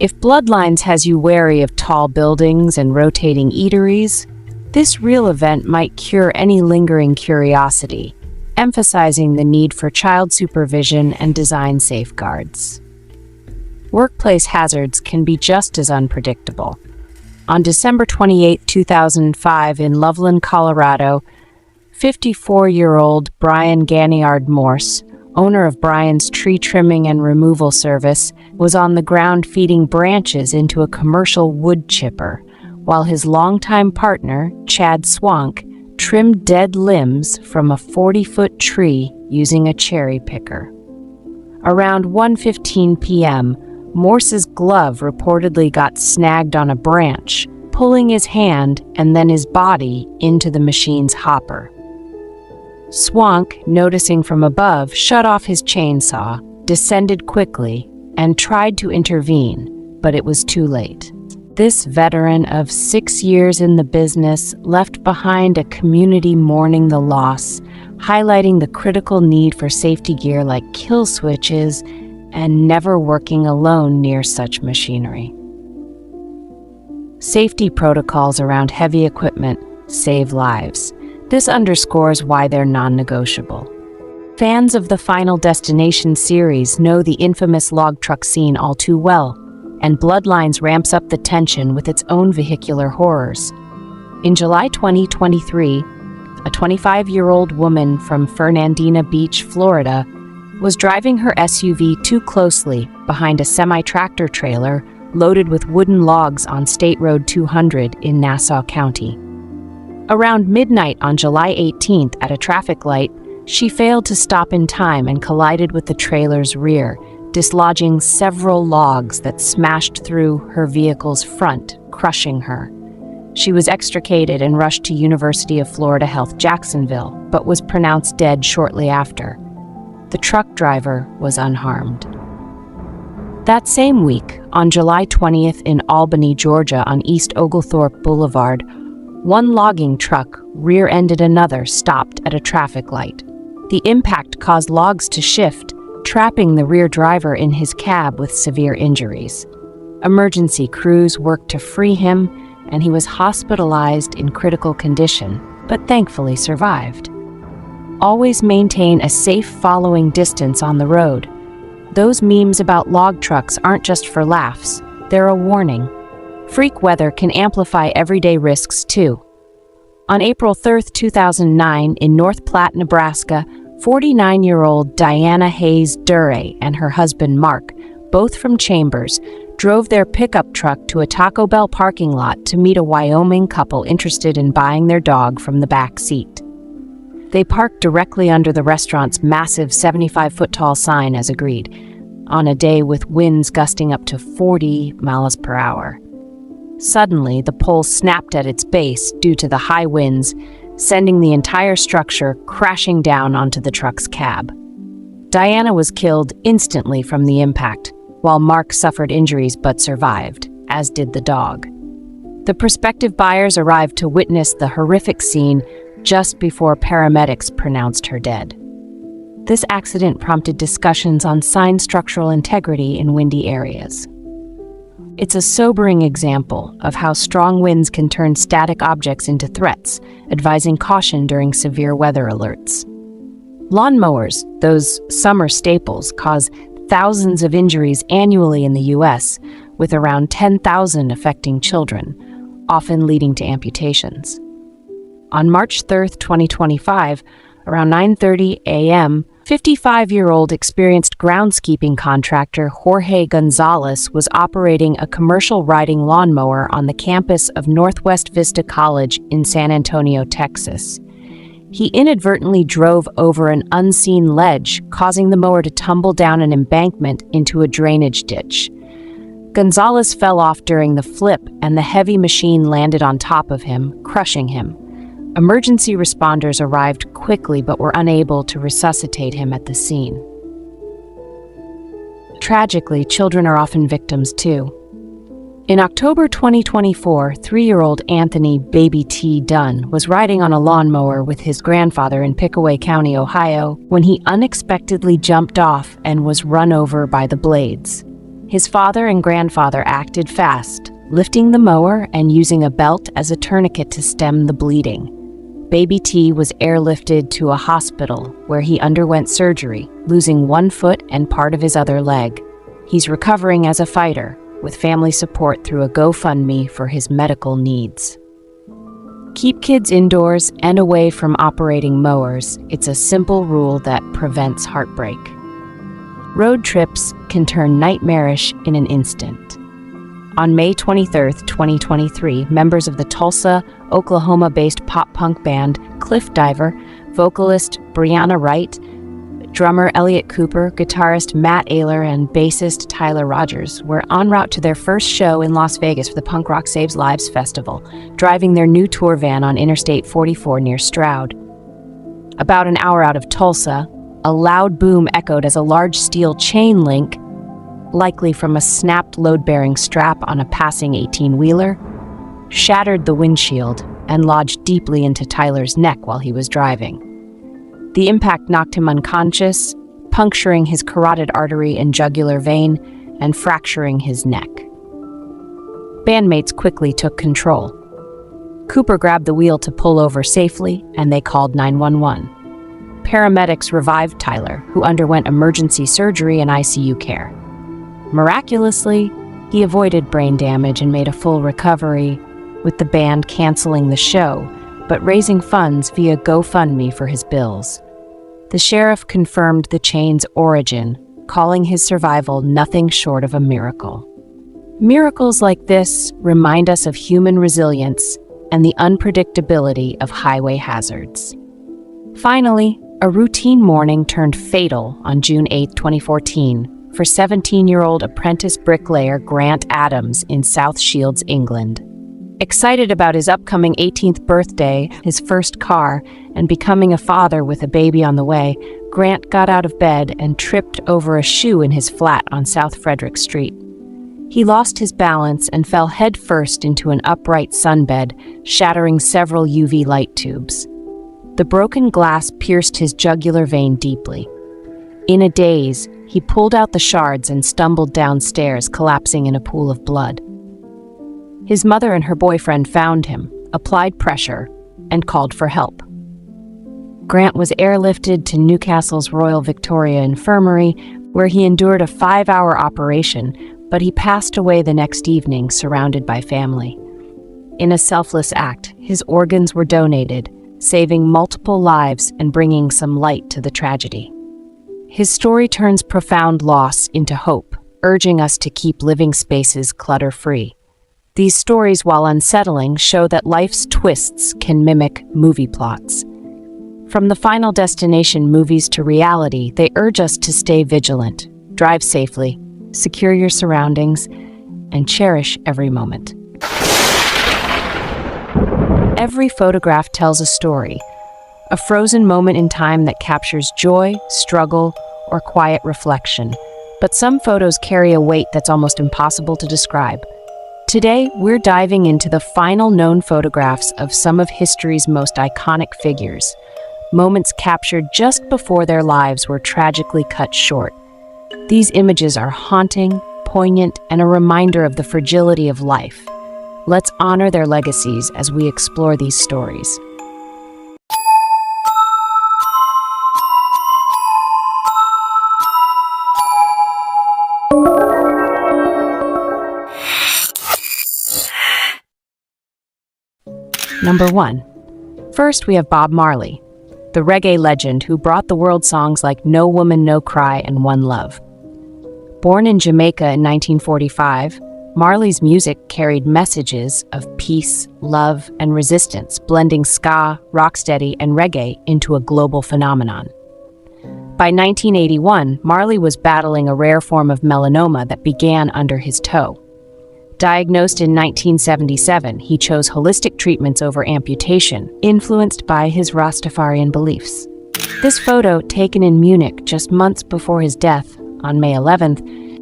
If Bloodlines has you wary of tall buildings and rotating eateries, this real event might cure any lingering curiosity, emphasizing the need for child supervision and design safeguards. Workplace hazards can be just as unpredictable. On December 28, 2005, in Loveland, Colorado, 54-year-old Brian Ganyard Morse, owner of Brian's Tree Trimming and Removal Service, was on the ground feeding branches into a commercial wood chipper, while his longtime partner, Chad Swank, trimmed dead limbs from a 40-foot tree using a cherry picker. Around 1:15 p.m., Morse's glove reportedly got snagged on a branch, pulling his hand and then his body into the machine's hopper. Swank, noticing from above, shut off his chainsaw, descended quickly, and tried to intervene, but it was too late. This veteran of 6 years in the business left behind a community mourning the loss, highlighting the critical need for safety gear like kill switches and never working alone near such machinery. Safety protocols around heavy equipment save lives. This underscores why they're non-negotiable. Fans of the Final Destination series know the infamous log truck scene all too well, and Bloodlines ramps up the tension with its own vehicular horrors. In July 2023, a 25-year-old woman from Fernandina Beach, Florida, was driving her SUV too closely behind a semi-tractor trailer loaded with wooden logs on State Road 200 in Nassau County. Around midnight on July 18th at a traffic light, she failed to stop in time and collided with the trailer's rear, dislodging several logs that smashed through her vehicle's front, crushing her. She was extricated and rushed to University of Florida Health Jacksonville, but was pronounced dead shortly after. The truck driver was unharmed. That same week, on July 20th in Albany, Georgia on East Oglethorpe Boulevard, one logging truck rear-ended another stopped at a traffic light. The impact caused logs to shift, trapping the rear driver in his cab with severe injuries. Emergency crews worked to free him, and he was hospitalized in critical condition, but thankfully survived. Always maintain a safe following distance on the road. Those memes about log trucks aren't just for laughs, they're a warning. Freak weather can amplify everyday risks too. On April 3, 2009, in North Platte, Nebraska, 49-year-old Diana Hayes Duray and her husband Mark, both from Chambers, drove their pickup truck to a Taco Bell parking lot to meet a Wyoming couple interested in buying their dog from the back seat. They parked directly under the restaurant's massive 75-foot-tall sign as agreed, on a day with winds gusting up to 40 miles per hour. Suddenly, the pole snapped at its base due to the high winds, sending the entire structure crashing down onto the truck's cab. Diana was killed instantly from the impact, while Mark suffered injuries but survived, as did the dog. The prospective buyers arrived to witness the horrific scene just before paramedics pronounced her dead. This accident prompted discussions on sign structural integrity in windy areas. It's a sobering example of how strong winds can turn static objects into threats, advising caution during severe weather alerts. Lawnmowers, those summer staples, cause thousands of injuries annually in the U.S., with around 10,000 affecting children, often leading to amputations. On March 3, 2025, around 9:30 a.m., 55-year-old experienced groundskeeping contractor Jorge Gonzalez was operating a commercial riding lawnmower on the campus of Northwest Vista College in San Antonio, Texas. He inadvertently drove over an unseen ledge, causing the mower to tumble down an embankment into a drainage ditch. Gonzalez fell off during the flip, and the heavy machine landed on top of him, crushing him. Emergency responders arrived quickly but were unable to resuscitate him at the scene. Tragically, children are often victims too. In October 2024, 3-year-old Anthony "Baby T" Dunn was riding on a lawnmower with his grandfather in Pickaway County, Ohio, when he unexpectedly jumped off and was run over by the blades. His father and grandfather acted fast, lifting the mower and using a belt as a tourniquet to stem the bleeding. Baby T was airlifted to a hospital where he underwent surgery, losing one foot and part of his other leg. He's recovering as a fighter, with family support through a GoFundMe for his medical needs. Keep kids indoors and away from operating mowers. It's a simple rule that prevents heartbreak. Road trips can turn nightmarish in an instant. On May 23, 2023, members of the Tulsa, Oklahoma-based pop-punk band Cliff Diver, vocalist Brianna Wright, drummer Elliot Cooper, guitarist Matt Ayler, and bassist Tyler Rogers were en route to their first show in Las Vegas for the Punk Rock Saves Lives Festival, driving their new tour van on Interstate 44 near Stroud. About an hour out of Tulsa, a loud boom echoed as a large steel chain link, likely from a snapped load-bearing strap on a passing 18-wheeler, shattered the windshield and lodged deeply into Tyler's neck while he was driving. The impact knocked him unconscious, puncturing his carotid artery and jugular vein and fracturing his neck. Bandmates quickly took control. Cooper grabbed the wheel to pull over safely, and they called 911. Paramedics revived Tyler, who underwent emergency surgery and ICU care. Miraculously, he avoided brain damage and made a full recovery, with the band canceling the show, but raising funds via GoFundMe for his bills. The sheriff confirmed the chain's origin, calling his survival nothing short of a miracle. Miracles like this remind us of human resilience and the unpredictability of highway hazards. Finally, a routine morning turned fatal on June 8, 2014, for 17-year-old apprentice bricklayer Grant Adams in South Shields, England. Excited about his upcoming 18th birthday, his first car, and becoming a father with a baby on the way, Grant got out of bed and tripped over a shoe in his flat on South Frederick Street. He lost his balance and fell headfirst into an upright sunbed, shattering several UV light tubes. The broken glass pierced his jugular vein deeply. In a daze, he pulled out the shards and stumbled downstairs, collapsing in a pool of blood. His mother and her boyfriend found him, applied pressure, and called for help. Grant was airlifted to Newcastle's Royal Victoria Infirmary, where he endured a 5-hour operation, but he passed away the next evening, surrounded by family. In a selfless act, his organs were donated, saving multiple lives and bringing some light to the tragedy. His story turns profound loss into hope, urging us to keep living spaces clutter-free. These stories, while unsettling, show that life's twists can mimic movie plots. From the Final Destination movies to reality, they urge us to stay vigilant, drive safely, secure your surroundings, and cherish every moment. Every photograph tells a story, a frozen moment in time that captures joy, struggle, or quiet reflection. But some photos carry a weight that's almost impossible to describe. Today, we're diving into the final known photographs of some of history's most iconic figures, moments captured just before their lives were tragically cut short. These images are haunting, poignant, and a reminder of the fragility of life. Let's honor their legacies as we explore these stories. Number 1. First, we have Bob Marley, the reggae legend who brought the world songs like No Woman, No Cry and One Love. Born in Jamaica in 1945, Marley's music carried messages of peace, love, and resistance, blending ska, rocksteady, and reggae into a global phenomenon. By 1981, Marley was battling a rare form of melanoma that began under his toe. Diagnosed in 1977, he chose holistic treatments over amputation, influenced by his Rastafarian beliefs. This photo, taken in Munich just months before his death, on May 11,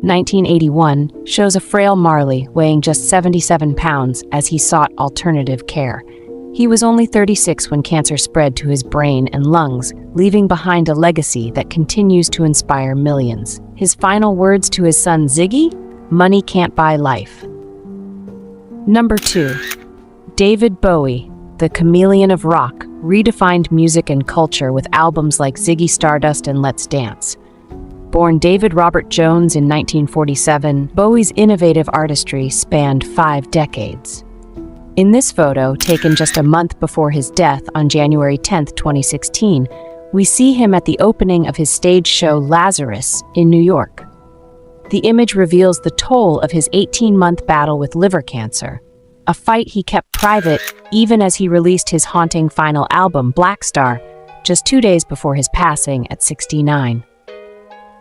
1981, shows a frail Marley weighing just 77 pounds as he sought alternative care. He was only 36 when cancer spread to his brain and lungs, leaving behind a legacy that continues to inspire millions. His final words to his son Ziggy? Money can't buy life. Number 2. David Bowie, the chameleon of rock, redefined music and culture with albums like Ziggy Stardust and Let's Dance. Born David Robert Jones in 1947, Bowie's innovative artistry spanned 5 decades. In this photo, taken just a month before his death on January 10, 2016, we see him at the opening of his stage show Lazarus in New York. The image reveals the toll of his 18-month battle with liver cancer, a fight he kept private even as he released his haunting final album, Black Star, just 2 days before his passing at 69.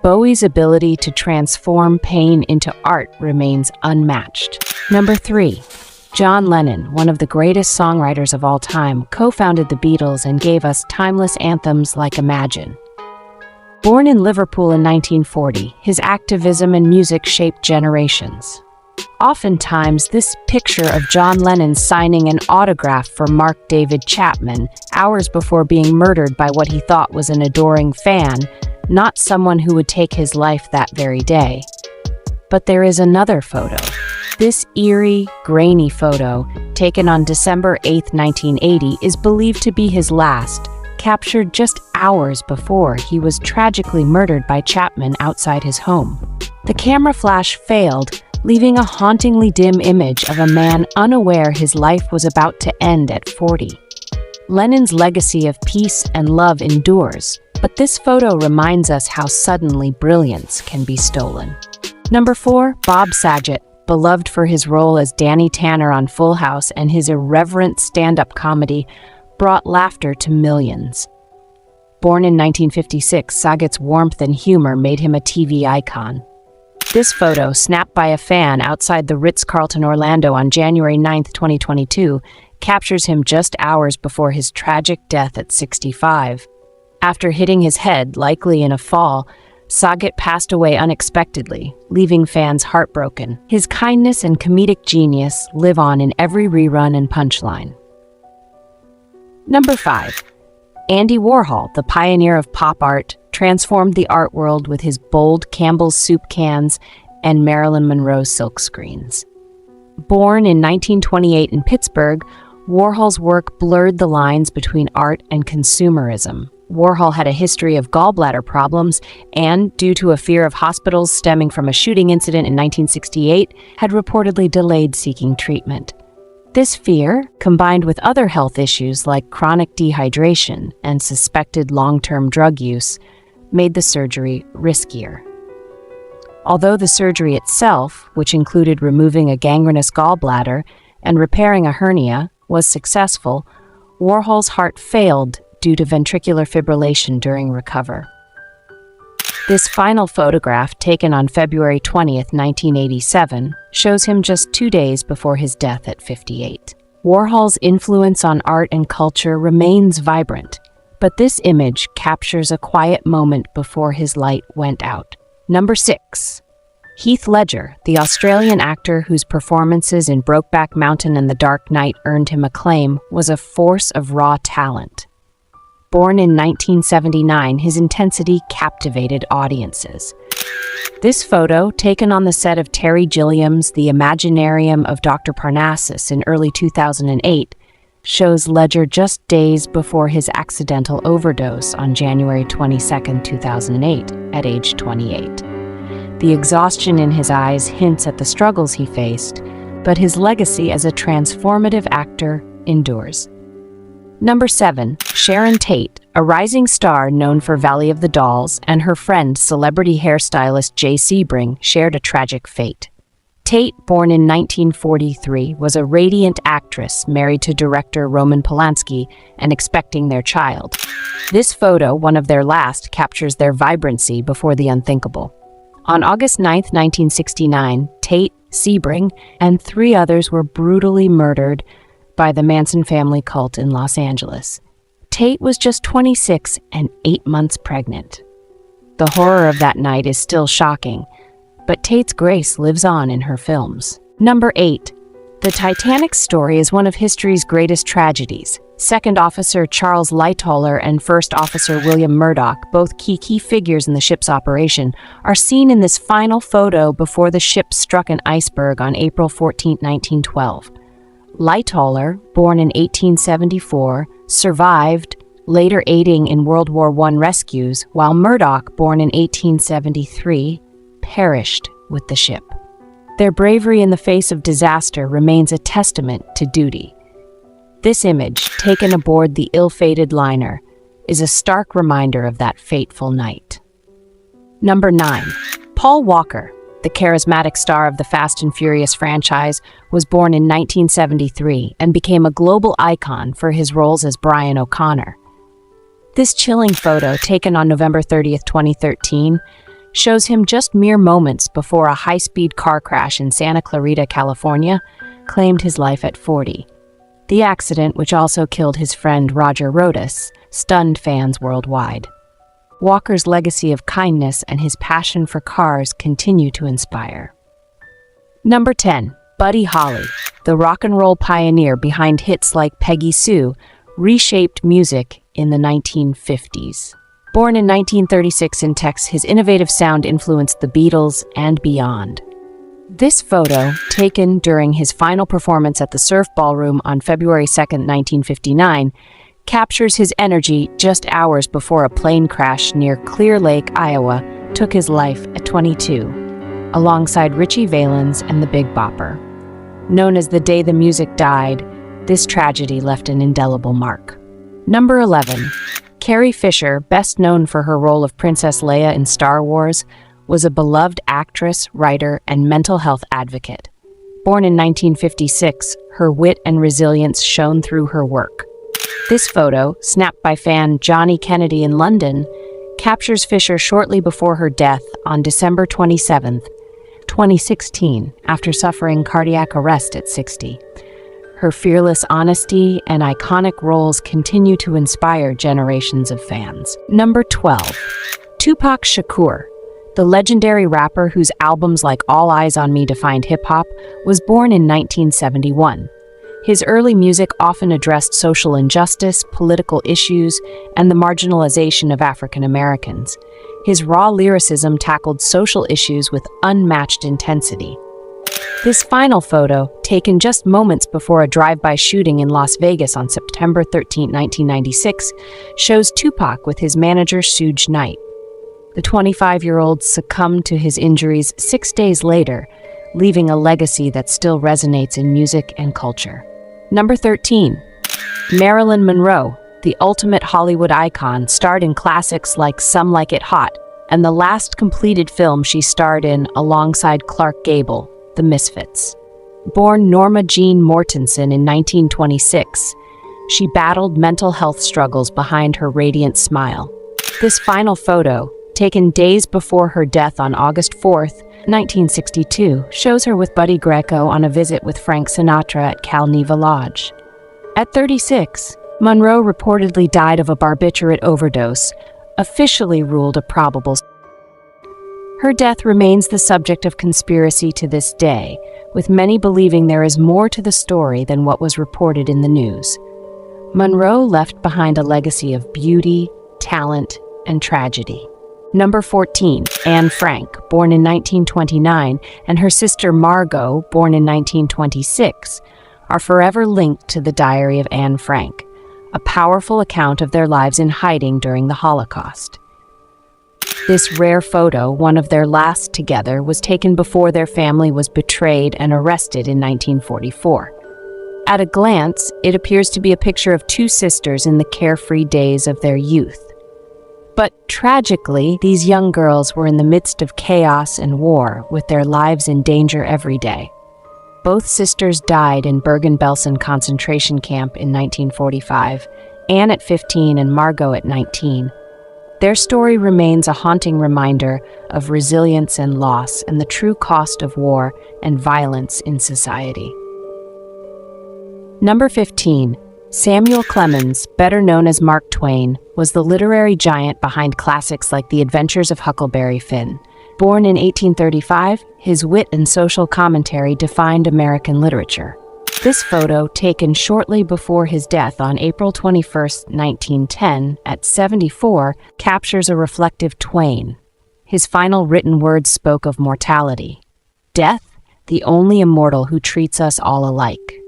Bowie's ability to transform pain into art remains unmatched. Number 3. John Lennon, one of the greatest songwriters of all time, co-founded the Beatles and gave us timeless anthems like Imagine. Born in Liverpool in 1940, his activism and music shaped generations. Oftentimes, this picture of John Lennon signing an autograph for Mark David Chapman hours before being murdered by what he thought was an adoring fan, not someone who would take his life that very day. But there is another photo. This eerie, grainy photo, taken on December 8, 1980, is believed to be his last, captured just hours before he was tragically murdered by Chapman outside his home. The camera flash failed, leaving a hauntingly dim image of a man unaware his life was about to end at 40. Lennon's legacy of peace and love endures, but this photo reminds us how suddenly brilliance can be stolen. Number 4. Bob Saget, beloved for his role as Danny Tanner on Full House and his irreverent stand-up comedy, brought laughter to millions. Born in 1956, Saget's warmth and humor made him a TV icon. This photo, snapped by a fan outside the Ritz-Carlton Orlando on January 9, 2022, captures him just hours before his tragic death at 65. After hitting his head, likely in a fall, Saget passed away unexpectedly, leaving fans heartbroken. His kindness and comedic genius live on in every rerun and punchline. Number 5. Andy Warhol, the pioneer of pop art, transformed the art world with his bold Campbell's soup cans and Marilyn Monroe silkscreens. Born in 1928 in Pittsburgh, Warhol's work blurred the lines between art and consumerism. Warhol had a history of gallbladder problems and, due to a fear of hospitals stemming from a shooting incident in 1968, had reportedly delayed seeking treatment. This fear, combined with other health issues like chronic dehydration and suspected long-term drug use, made the surgery riskier. Although the surgery itself, which included removing a gangrenous gallbladder and repairing a hernia, was successful, Warhol's heart failed due to ventricular fibrillation during recovery. This final photograph, taken on February 20th, 1987, shows him just 2 days before his death at 58. Warhol's influence on art and culture remains vibrant, but this image captures a quiet moment before his light went out. Number 6. Heath Ledger, the Australian actor whose performances in Brokeback Mountain and The Dark Knight earned him acclaim, was a force of raw talent. Born in 1979, his intensity captivated audiences. This photo, taken on the set of Terry Gilliam's The Imaginarium of Dr. Parnassus in early 2008, shows Ledger just days before his accidental overdose on January 22, 2008, at age 28. The exhaustion in his eyes hints at the struggles he faced, but his legacy as a transformative actor endures. Number 7. Sharon Tate, a rising star known for Valley of the Dolls, and her friend, celebrity hairstylist Jay Sebring, shared a tragic fate. Tate, born in 1943, was a radiant actress married to director Roman Polanski and expecting their child. This photo, one of their last, captures their vibrancy before the unthinkable. On August 9, 1969, Tate, Sebring, and 3 others were brutally murdered by the Manson family cult in Los Angeles. Tate was just 26 and 8 months pregnant. The horror of that night is still shocking, but Tate's grace lives on in her films. Number 8. The Titanic story is one of history's greatest tragedies. Second Officer Charles Lightoller and First Officer William Murdoch, both key figures in the ship's operation, are seen in this final photo before the ship struck an iceberg on April 14, 1912. Lightoller, born in 1874, survived, later aiding in World War I rescues, while Murdoch, born in 1873, perished with the ship. Their bravery in the face of disaster remains a testament to duty. This image, taken aboard the ill-fated liner, is a stark reminder of that fateful night. Number 9. Paul Walker, the charismatic star of the Fast and Furious franchise, was born in 1973 and became a global icon for his roles as Brian O'Connor. This chilling photo, taken on November 30, 2013, shows him just mere moments before a high-speed car crash in Santa Clarita, California, claimed his life at 40. The accident, which also killed his friend Roger Rodas, stunned fans worldwide. Walker's legacy of kindness and his passion for cars continue to inspire. Number 10. Buddy Holly, the rock and roll pioneer behind hits like Peggy Sue, reshaped music in the 1950s. Born in 1936 in Texas, his innovative sound influenced the Beatles and beyond. This photo, taken during his final performance at the Surf Ballroom on February 2, 1959, captures his energy just hours before a plane crash near Clear Lake, Iowa, took his life at 22, alongside Richie Valens and the Big Bopper. Known as the day the music died, this tragedy left an indelible mark. Number 11. Carrie Fisher, best known for her role of Princess Leia in Star Wars, was a beloved actress, writer, and mental health advocate. Born in 1956, her wit and resilience shone through her work. This photo, snapped by fan Johnny Kennedy in London, captures Fisher shortly before her death on December 27, 2016, after suffering cardiac arrest at 60. Her fearless honesty and iconic roles continue to inspire generations of fans. Number 12. Tupac Shakur, the legendary rapper whose albums like All Eyes on Me defined hip-hop, was born in 1971. His early music often addressed social injustice, political issues, and the marginalization of African Americans. His raw lyricism tackled social issues with unmatched intensity. This final photo, taken just moments before a drive-by shooting in Las Vegas on September 13, 1996, shows Tupac with his manager Suge Knight. The 25-year-old succumbed to his injuries 6 days later, leaving a legacy that still resonates in music and culture. Number 13. Marilyn Monroe, the ultimate Hollywood icon, starred in classics like Some Like It Hot, and the last completed film she starred in alongside Clark Gable, The Misfits. Born Norma Jean Mortensen in 1926, she battled mental health struggles behind her radiant smile. This final photo, taken days before her death on August 4, 1962, shows her with Buddy Greco on a visit with Frank Sinatra at Cal Neva Lodge. At 36, Monroe reportedly died of a barbiturate overdose, officially ruled a probable. Her death remains the subject of conspiracy to this day, with many believing there is more to the story than what was reported in the news. Monroe left behind a legacy of beauty, talent, and tragedy. Number 14, Anne Frank, born in 1929, and her sister Margot, born in 1926, are forever linked to the Diary of Anne Frank, a powerful account of their lives in hiding during the Holocaust. This rare photo, one of their last together, was taken before their family was betrayed and arrested in 1944. At a glance, it appears to be a picture of two sisters in the carefree days of their youth. But tragically, these young girls were in the midst of chaos and war, with their lives in danger every day. Both sisters died in Bergen-Belsen concentration camp in 1945, Anne at 15 and Margot at 19. Their story remains a haunting reminder of resilience and loss and the true cost of war and violence in society. Number 15. Samuel Clemens, better known as Mark Twain, was the literary giant behind classics like The Adventures of Huckleberry Finn. Born in 1835, his wit and social commentary defined American literature. This photo, taken shortly before his death on April 21, 1910, at 74, captures a reflective Twain. His final written words spoke of mortality. Death, the only immortal who treats us all alike.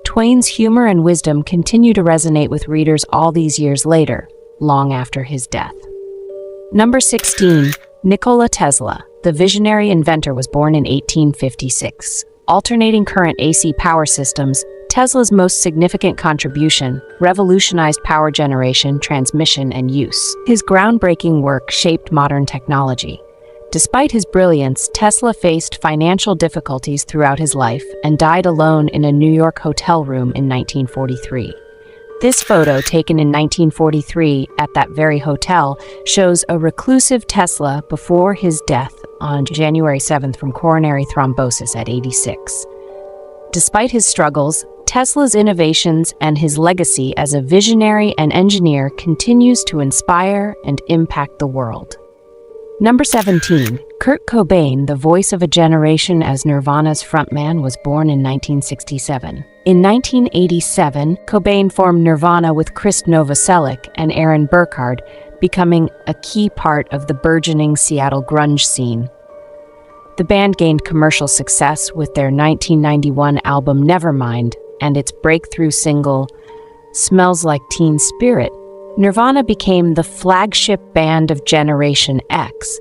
Twain's humor and wisdom continue to resonate with readers all these years later, long after his death. Number 16. Nikola Tesla, the visionary inventor, was born in 1856. Alternating current AC power systems, Tesla's most significant contribution, revolutionized power generation, transmission, and use. His groundbreaking work shaped modern technology. Despite his brilliance, Tesla faced financial difficulties throughout his life and died alone in a New York hotel room in 1943. This photo, taken in 1943 at that very hotel, shows a reclusive Tesla before his death on January 7th from coronary thrombosis at 86. Despite his struggles, Tesla's innovations and his legacy as a visionary and engineer continues to inspire and impact the world. Number 17. Kurt Cobain, the voice of a generation as Nirvana's frontman, was born in 1967. In 1987, Cobain formed Nirvana with Chris Novoselic and Aaron Burkhardt, becoming a key part of the burgeoning Seattle grunge scene. The band gained commercial success with their 1991 album Nevermind and its breakthrough single, Smells Like Teen Spirit. Nirvana became the flagship band of Generation X,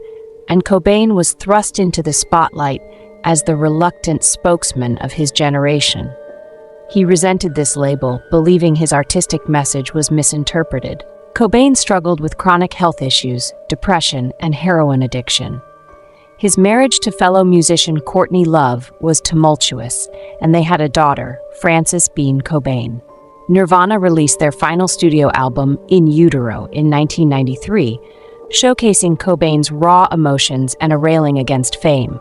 and Cobain was thrust into the spotlight as the reluctant spokesman of his generation. He resented this label, believing his artistic message was misinterpreted. Cobain struggled with chronic health issues, depression, and heroin addiction. His marriage to fellow musician Courtney Love was tumultuous, and they had a daughter, Frances Bean Cobain. Nirvana released their final studio album, In Utero, in 1993, showcasing Cobain's raw emotions and a railing against fame.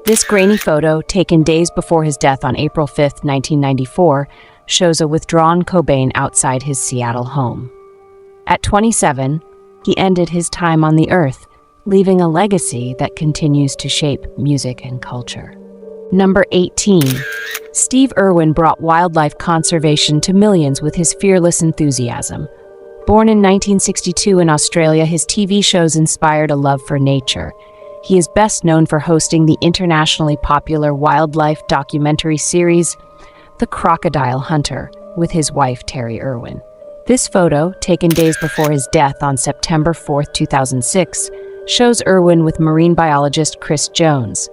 This grainy photo, taken days before his death on April 5, 1994, shows a withdrawn Cobain outside his Seattle home. At 27, he ended his time on the earth, leaving a legacy that continues to shape music and culture. Number 18. Steve Irwin brought wildlife conservation to millions with his fearless enthusiasm. Born in 1962 in Australia, his TV shows inspired a love for nature. He is best known for hosting the internationally popular wildlife documentary series, The Crocodile Hunter, with his wife Terry Irwin. This photo, taken days before his death on September 4, 2006, shows Irwin with marine biologist Chris Jones.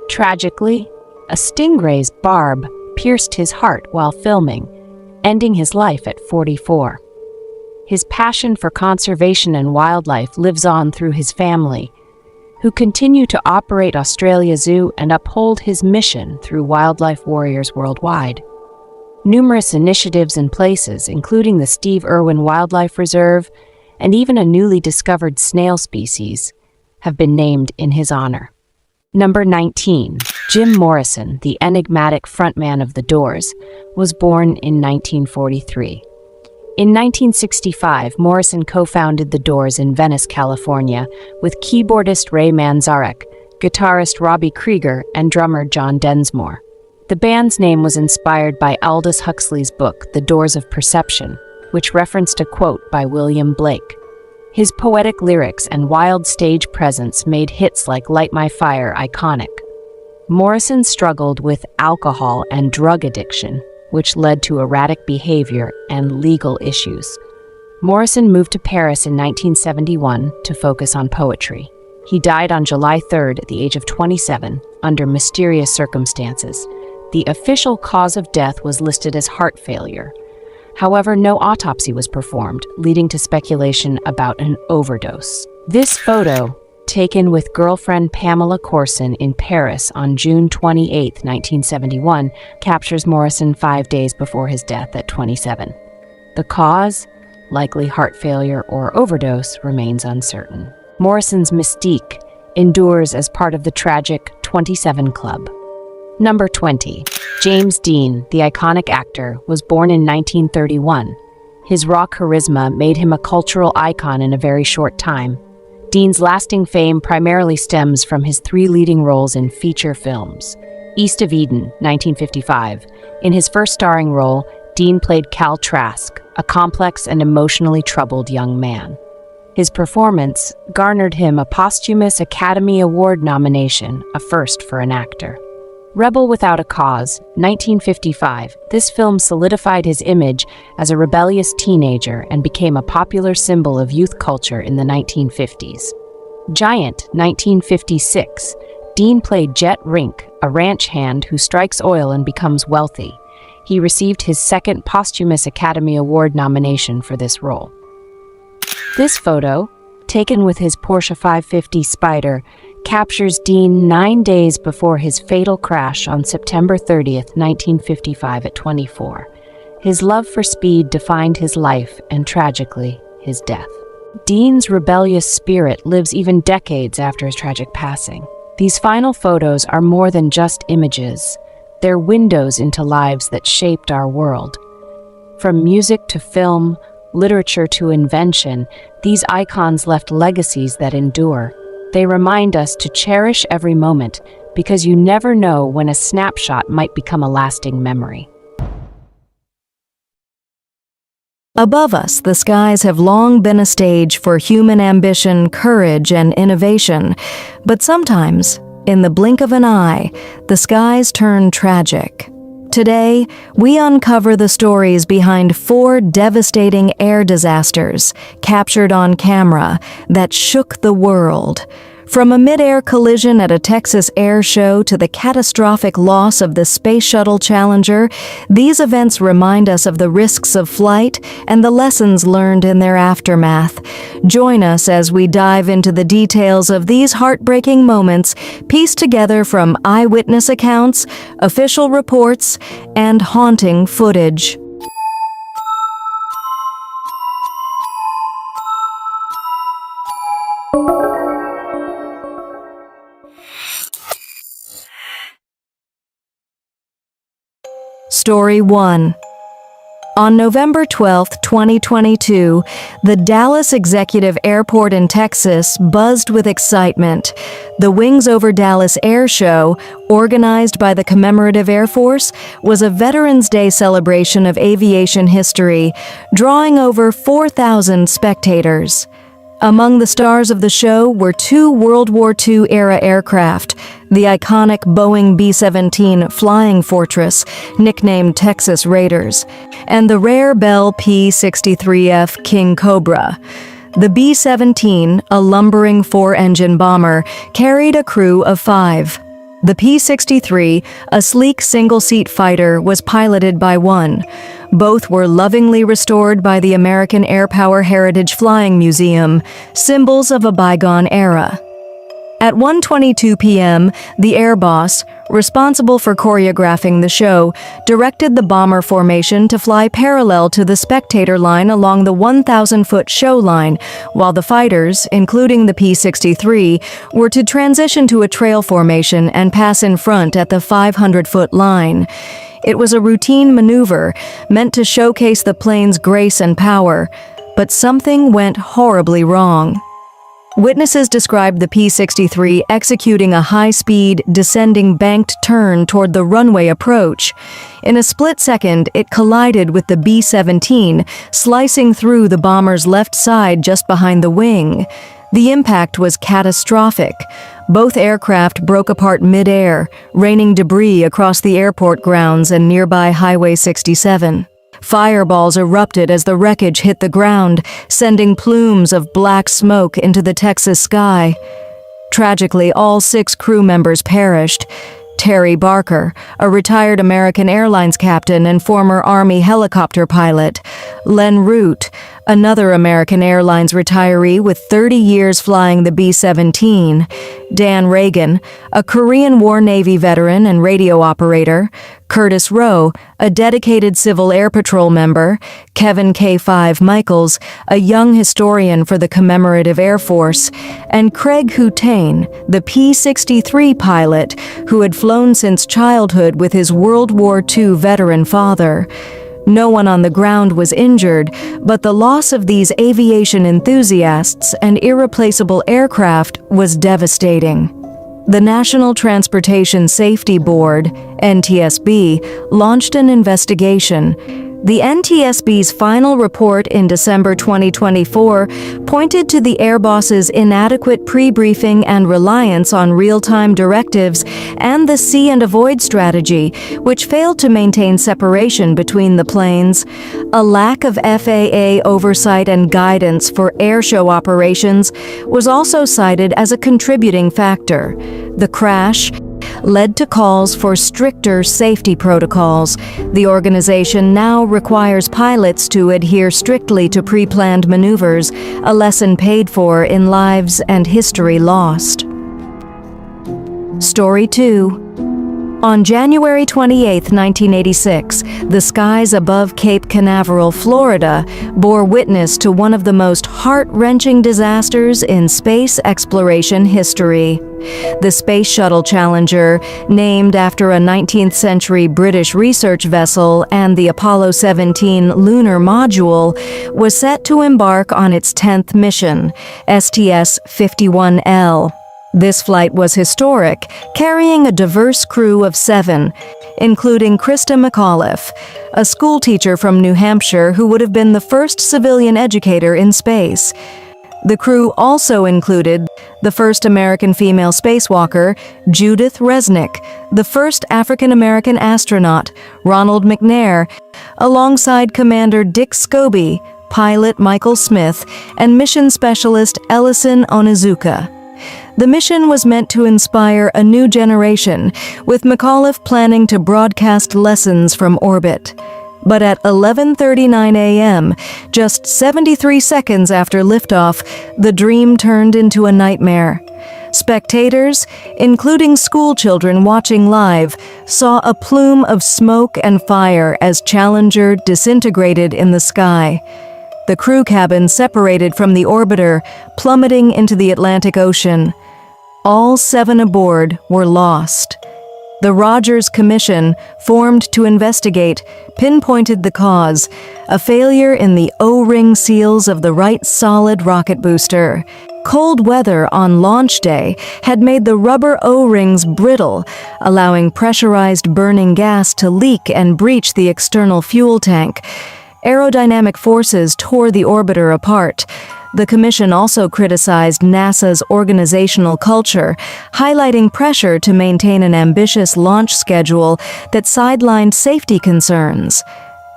Tragically, a stingray's barb pierced his heart while filming, ending his life at 44. his passion for conservation and wildlife lives on through his family, who continue to operate Australia Zoo and uphold his mission through wildlife warriors worldwide. Numerous initiatives in places, including the Steve Irwin Wildlife Reserve and even a newly discovered snail species, have been named in his honor. Number 19. Jim Morrison, the enigmatic frontman of The Doors, was born in 1943. In 1965, Morrison co-founded The Doors in Venice, California, with keyboardist Ray Manzarek, guitarist Robbie Krieger, and drummer John Densmore. The band's name was inspired by Aldous Huxley's book, The Doors of Perception, which referenced a quote by William Blake. His poetic lyrics and wild stage presence made hits like Light My Fire iconic. Morrison struggled with alcohol and drug addiction, which led to erratic behavior and legal issues. Morrison moved to Paris in 1971 to focus on poetry. He died on July 3rd at the age of 27, under mysterious circumstances. The official cause of death was listed as heart failure. However, no autopsy was performed, leading to speculation about an overdose. This photo, taken with girlfriend Pamela Courson in Paris on June 28, 1971, captures Morrison 5 days before his death at 27. The cause, likely heart failure or overdose, remains uncertain. Morrison's mystique endures as part of the tragic 27 Club. Number 20. James Dean, the iconic actor, was born in 1931. His raw charisma made him a cultural icon in a very short time. Dean's lasting fame primarily stems from his 3 leading roles in feature films. East of Eden, 1955. In his first starring role, Dean played Cal Trask, a complex and emotionally troubled young man. His performance garnered him a posthumous Academy Award nomination, a first for an actor. Rebel Without a Cause, 1955. This film solidified his image as a rebellious teenager and became a popular symbol of youth culture in the 1950s. Giant, 1956. Dean played Jet Rink, a ranch hand who strikes oil and becomes wealthy. He received his second posthumous Academy Award nomination for this role. This photo, taken with his Porsche 550 Spyder, captures Dean 9 days before his fatal crash on September 30th, 1955 at 24. His love for speed defined his life and, tragically, his death. Dean's rebellious spirit lives even decades after his tragic passing. These final photos are more than just images. They're windows into lives that shaped our world. From music to film, literature to invention, these icons left legacies that endure. They remind us to cherish every moment, because you never know when a snapshot might become a lasting memory. Above us, the skies have long been a stage for human ambition, courage, and innovation. But sometimes, in the blink of an eye, the skies turn tragic. Today, we uncover the stories behind 4 devastating air disasters captured on camera that shook the world. From a mid-air collision at a Texas air show to the catastrophic loss of the Space Shuttle Challenger, these events remind us of the risks of flight and the lessons learned in their aftermath. Join us as we dive into the details of these heartbreaking moments, pieced together from eyewitness accounts, official reports, and haunting footage. Story 1. On November 12, 2022, the Dallas Executive Airport in Texas buzzed with excitement. The Wings Over Dallas Air Show, organized by the Commemorative Air Force, was a Veterans Day celebration of aviation history, drawing over 4,000 spectators. Among the stars of the show were 2 World War II-era aircraft, the iconic Boeing B-17 Flying Fortress, nicknamed Texas Raiders, and the rare Bell P-63F King Cobra. The B-17, a lumbering 4-engine bomber, carried a crew of 5. The P-63, a sleek single-seat fighter, was piloted by 1. Both were lovingly restored by the American Air Power Heritage Flying Museum, symbols of a bygone era. At 1:22 p.m., the Air Boss, responsible for choreographing the show, directed the bomber formation to fly parallel to the spectator line along the 1,000-foot show line, while the fighters, including the P-63, were to transition to a trail formation and pass in front at the 500-foot line. It was a routine maneuver meant to showcase the plane's grace and power, but something went horribly wrong. Witnesses described the P-63 executing a high-speed, descending banked turn toward the runway approach. In a split second, it collided with the B-17, slicing through the bomber's left side just behind the wing. The impact was catastrophic. Both aircraft broke apart mid-air, raining debris across the airport grounds and nearby Highway 67. Fireballs erupted as the wreckage hit the ground, sending plumes of black smoke into the Texas sky. Tragically, all 6 crew members perished. Terry Barker, a retired American Airlines captain and former Army helicopter pilot. Len Root, another American Airlines retiree with 30 years flying the B-17. Dan Reagan, a Korean War Navy veteran and radio operator. Curtis Rowe, a dedicated Civil Air Patrol member. Kevin K. 5 Michaels, a young historian for the Commemorative Air Force. And Craig Hutain, the P-63 pilot who had flown since childhood with his World War II veteran father. No one on the ground was injured, but the loss of these aviation enthusiasts and irreplaceable aircraft was devastating. The National Transportation Safety Board, NTSB, launched an investigation. The NTSB's final report in December 2024 pointed to the Airboss's inadequate pre-briefing and reliance on real-time directives and the see and avoid strategy, which failed to maintain separation between the planes. A lack of FAA oversight and guidance for airshow operations was also cited as a contributing factor. The crash led to calls for stricter safety protocols. The organization now requires pilots to adhere strictly to pre-planned maneuvers, a lesson paid for in lives and history lost. Story 2. On January 28, 1986, the skies above Cape Canaveral, Florida, bore witness to one of the most heart-wrenching disasters in space exploration history. The Space Shuttle Challenger, named after a 19th-century British research vessel and the Apollo 17 lunar module, was set to embark on its 10th mission, STS-51L. This flight was historic, carrying a diverse crew of 7, including Krista McAuliffe, a schoolteacher from New Hampshire who would have been the first civilian educator in space. The crew also included the first American female spacewalker, Judith Resnick, the first African-American astronaut, Ronald McNair, alongside Commander Dick Scobie, pilot Michael Smith, and mission specialist Ellison Onizuka. The mission was meant to inspire a new generation, with McAuliffe planning to broadcast lessons from orbit. But at 11:39 a.m., just 73 seconds after liftoff, the dream turned into a nightmare. Spectators, including schoolchildren watching live, saw a plume of smoke and fire as Challenger disintegrated in the sky. The crew cabin separated from the orbiter, plummeting into the Atlantic Ocean. All 7 aboard were lost. The Rogers Commission, formed to investigate, pinpointed the cause, a failure in the O-ring seals of the right solid rocket booster. Cold weather on launch day had made the rubber O-rings brittle, allowing pressurized burning gas to leak and breach the external fuel tank. Aerodynamic forces tore the orbiter apart. The commission also criticized NASA's organizational culture, highlighting pressure to maintain an ambitious launch schedule that sidelined safety concerns.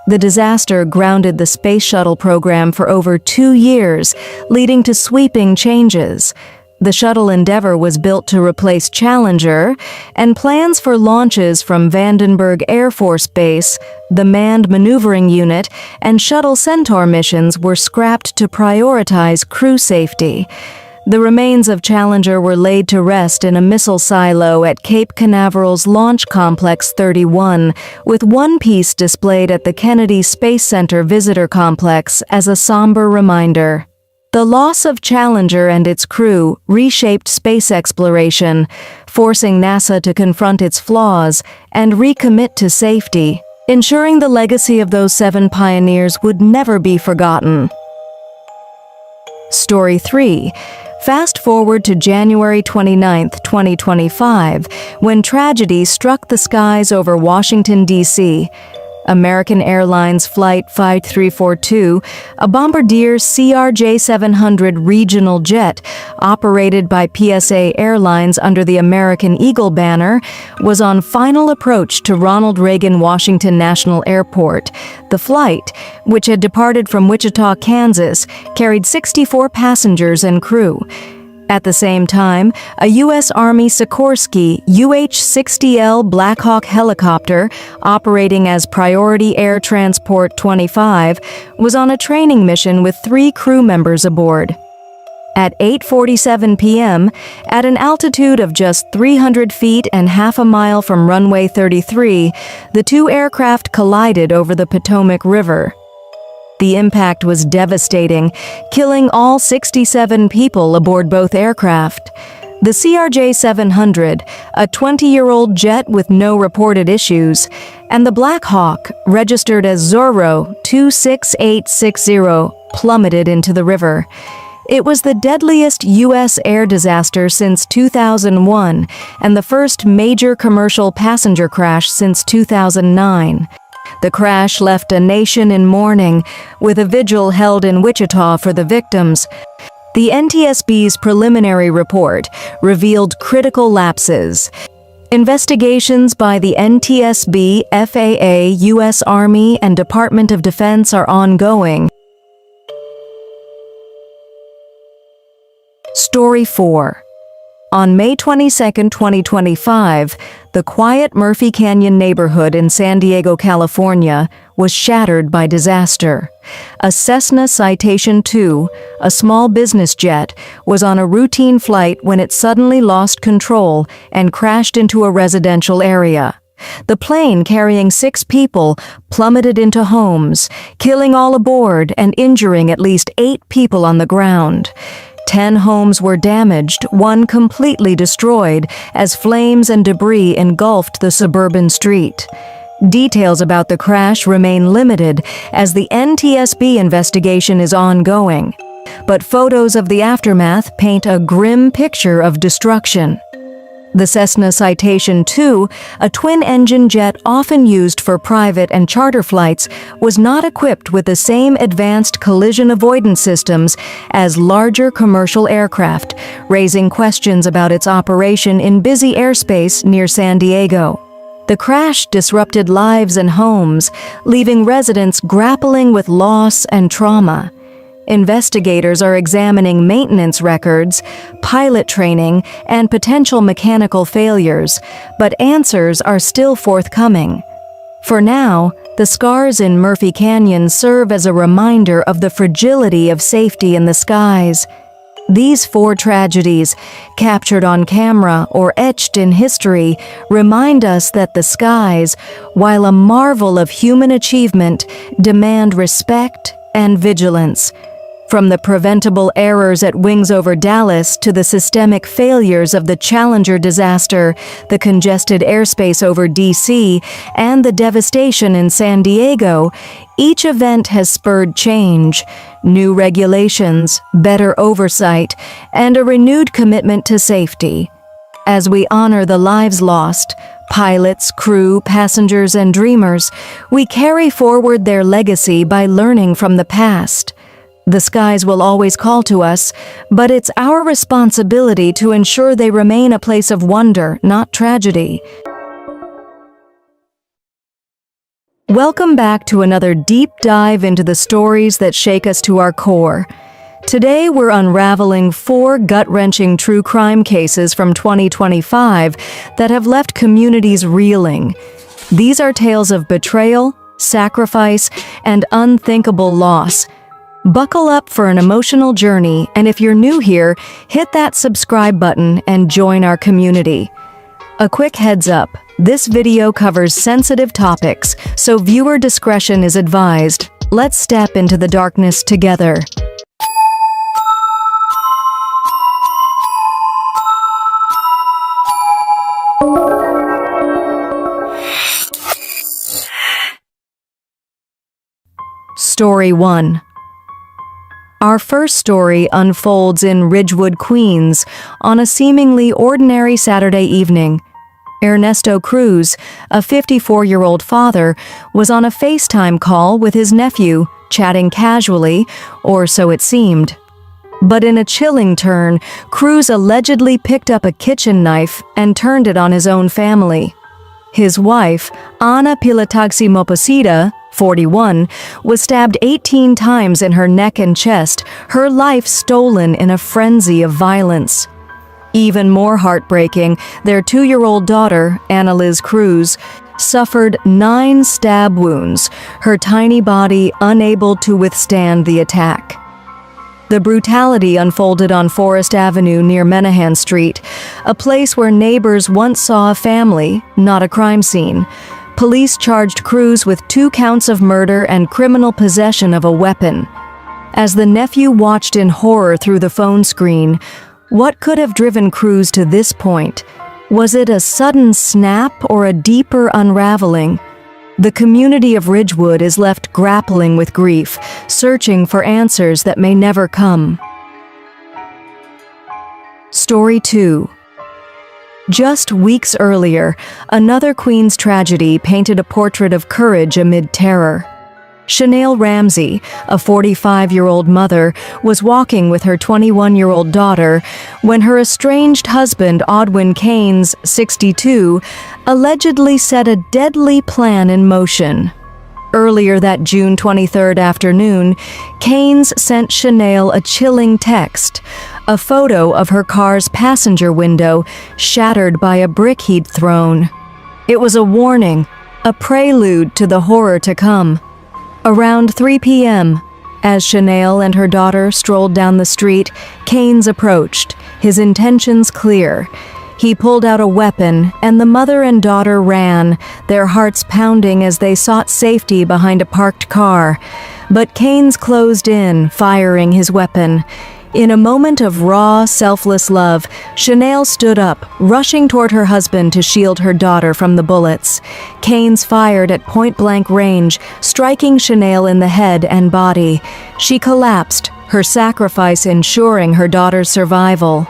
The disaster grounded the Space Shuttle program for over 2 years, leading to sweeping changes. The shuttle Endeavour was built to replace Challenger, and plans for launches from Vandenberg Air Force Base, the Manned Maneuvering Unit, and Shuttle Centaur missions were scrapped to prioritize crew safety. The remains of Challenger were laid to rest in a missile silo at Cape Canaveral's Launch Complex 31, with one piece displayed at the Kennedy Space Center Visitor Complex as a somber reminder. The loss of Challenger and its crew reshaped space exploration, forcing NASA to confront its flaws and recommit to safety, ensuring the legacy of those 7 pioneers would never be forgotten. Story 3. Fast forward to January 29, 2025, when tragedy struck the skies over Washington, D.C. American Airlines Flight 5342, a Bombardier CRJ-700 regional jet operated by PSA Airlines under the American Eagle banner, was on final approach to Ronald Reagan Washington National Airport. The flight, which had departed from Wichita, Kansas, carried 64 passengers and crew. At the same time, a U.S. Army Sikorsky UH-60L Black Hawk helicopter, operating as Priority Air Transport 25, was on a training mission with 3 crew members aboard. At 8:47 p.m., at an altitude of just 300 feet and half a mile from runway 33, the 2 aircraft collided over the Potomac River. The impact was devastating, killing all 67 people aboard both aircraft. The CRJ-700, a 20-year-old jet with no reported issues, and the Black Hawk, registered as Zorro 26860, plummeted into the river. It was the deadliest U.S. air disaster since 2001 and the first major commercial passenger crash since 2009. The crash left a nation in mourning, with a vigil held in Wichita for the victims. The NTSB's preliminary report revealed critical lapses. Investigations by the NTSB, FAA, U.S. Army, and Department of Defense are ongoing. Story 4. On May 22, 2025, the quiet Murphy Canyon neighborhood in San Diego, California, was shattered by disaster. A Cessna Citation II, a small business jet, was on a routine flight when it suddenly lost control and crashed into a residential area. The plane, carrying 6 people, plummeted into homes, killing all aboard and injuring at least 8 people on the ground. 10 homes were damaged, 1 completely destroyed, as flames and debris engulfed the suburban street. Details about the crash remain limited as the NTSB investigation is ongoing, but photos of the aftermath paint a grim picture of destruction. The Cessna Citation II, a twin-engine jet often used for private and charter flights, was not equipped with the same advanced collision avoidance systems as larger commercial aircraft, raising questions about its operation in busy airspace near San Diego. The crash disrupted lives and homes, leaving residents grappling with loss and trauma. Investigators are examining maintenance records, pilot training, and potential mechanical failures, but answers are still forthcoming. For now, the scars in Murphy Canyon serve as a reminder of the fragility of safety in the skies. These 4 tragedies, captured on camera or etched in history, remind us that the skies, while a marvel of human achievement, demand respect and vigilance. From the preventable errors at Wings Over Dallas to the systemic failures of the Challenger disaster, the congested airspace over D.C., and the devastation in San Diego, each event has spurred change, new regulations, better oversight, and a renewed commitment to safety. As we honor the lives lost, pilots, crew, passengers, and dreamers, we carry forward their legacy by learning from the past. The skies will always call to us, but it's our responsibility to ensure they remain a place of wonder, not tragedy. Welcome back to another deep dive into the stories that shake us to our core. Today we're unraveling 4 gut-wrenching true crime cases from 2025 that have left communities reeling. These are tales of betrayal, sacrifice, and unthinkable loss. Buckle up for an emotional journey, and if you're new here, hit that subscribe button and join our community. A quick heads up, this video covers sensitive topics, so viewer discretion is advised. Let's step into the darkness together. Story 1. Our first story unfolds in Ridgewood, Queens, on a seemingly ordinary Saturday evening. Ernesto Cruz, a 54-year-old father, was on a FaceTime call with his nephew, chatting casually, or so it seemed. But in a chilling turn, Cruz allegedly picked up a kitchen knife and turned it on his own family. His wife, Ana Pilatagsi Moposita, 41, was stabbed 18 times in her neck and chest, her life stolen in a frenzy of violence. Even more heartbreaking, their 2-year-old daughter, Ana Liz Cruz, suffered 9 stab wounds, her tiny body unable to withstand the attack. The brutality unfolded on Forest Avenue near Menahan Street, a place where neighbors once saw a family, not a crime scene. Police charged Cruz with 2 counts of murder and criminal possession of a weapon. As the nephew watched in horror through the phone screen, what could have driven Cruz to this point? Was it a sudden snap or a deeper unraveling? The community of Ridgewood is left grappling with grief, searching for answers that may never come. Story 2. Just weeks earlier, another Queens tragedy painted a portrait of courage amid terror. Chanel Ramsey, a 45-year-old mother, was walking with her 21-year-old daughter when her estranged husband, Odwin Keynes, 62, allegedly set a deadly plan in motion. Earlier that June 23rd afternoon, Keynes sent Chanel a chilling text, a photo of her car's passenger window shattered by a brick he'd thrown. It was a warning, a prelude to the horror to come. Around 3 p.m., as Chanel and her daughter strolled down the street, Keynes approached, his intentions clear. He pulled out a weapon, and the mother and daughter ran, their hearts pounding as they sought safety behind a parked car. But Keynes closed in, firing his weapon. In a moment of raw, selfless love, Chanel stood up, rushing toward her husband to shield her daughter from the bullets. Keynes fired at point-blank range, striking Chanel in the head and body. She collapsed, her sacrifice ensuring her daughter's survival.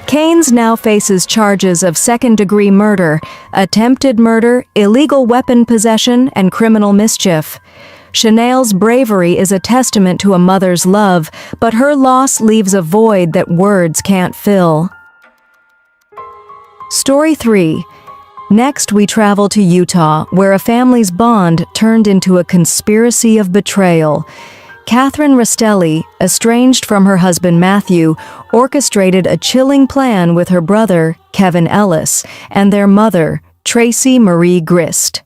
Keynes now faces charges of second-degree murder, attempted murder, illegal weapon possession, and criminal mischief. Chanel's bravery is a testament to a mother's love, but her loss leaves a void that words can't fill. Story 3. Next, we travel to Utah, where a family's bond turned into a conspiracy of betrayal. Catherine Rastelli, estranged from her husband Matthew, orchestrated a chilling plan with her brother, Kevin Ellis, and their mother, Tracy Marie Grist.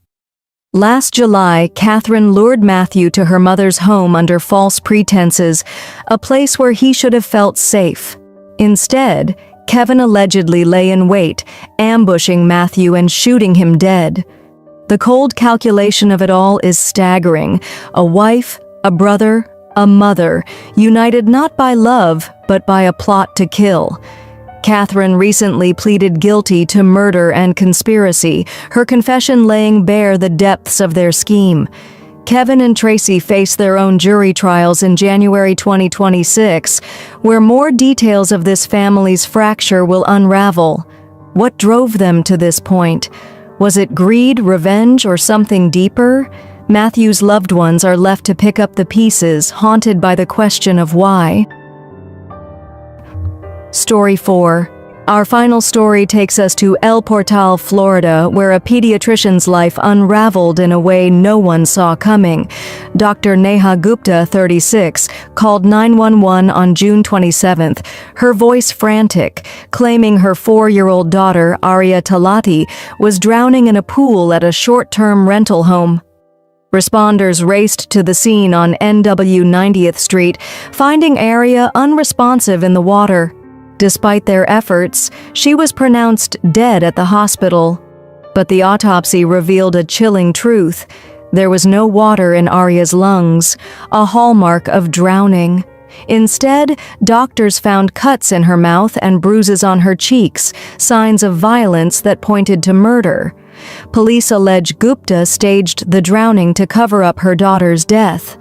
Last July, Catherine lured Matthew to her mother's home under false pretenses, a place where he should have felt safe. Instead, Kevin allegedly lay in wait, ambushing Matthew and shooting him dead. The cold calculation of it all is staggering. A wife, a brother, a mother, united not by love, but by a plot to kill. Catherine recently pleaded guilty to murder and conspiracy, her confession laying bare the depths of their scheme. Kevin and Tracy face their own jury trials in January 2026, where more details of this family's fracture will unravel. What drove them to this point? Was it greed, revenge, or something deeper? Matthew's loved ones are left to pick up the pieces, haunted by the question of why. Story 4. Our final story takes us to El Portal, Florida, where a pediatrician's life unraveled in a way no one saw coming. Dr. Neha Gupta, 36, called 911 on June 27th, her voice frantic, claiming her 4-year-old daughter, Arya Talati, was drowning in a pool at a short-term rental home. Responders raced to the scene on NW 90th Street, finding Arya unresponsive in the water. Despite their efforts, she was pronounced dead at the hospital. But the autopsy revealed a chilling truth. There was no water in Arya's lungs, a hallmark of drowning. Instead, doctors found cuts in her mouth and bruises on her cheeks, signs of violence that pointed to murder. Police allege Gupta staged the drowning to cover up her daughter's death.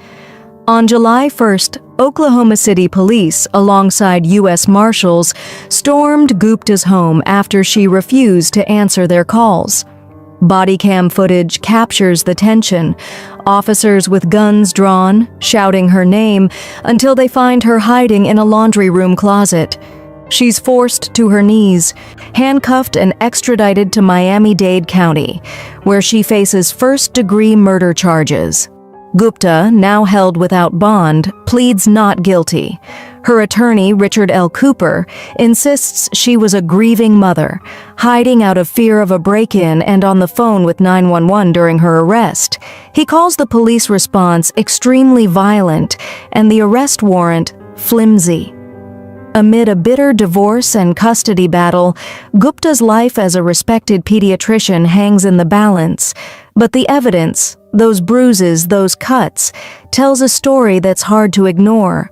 On July 1st, Oklahoma City police, alongside U.S. Marshals, stormed Gupta's home after she refused to answer their calls. Body cam footage captures the tension. Officers with guns drawn, shouting her name, until they find her hiding in a laundry room closet. She's forced to her knees, handcuffed and extradited to Miami-Dade County, where she faces first-degree murder charges. Gupta, now held without bond, pleads not guilty. Her attorney, Richard L. Cooper, insists she was a grieving mother, hiding out of fear of a break-in and on the phone with 911 during her arrest. He calls the police response extremely violent and the arrest warrant flimsy. Amid a bitter divorce and custody battle, Gupta's life as a respected pediatrician hangs in the balance. But the evidence, those bruises, those cuts, tells a story that's hard to ignore.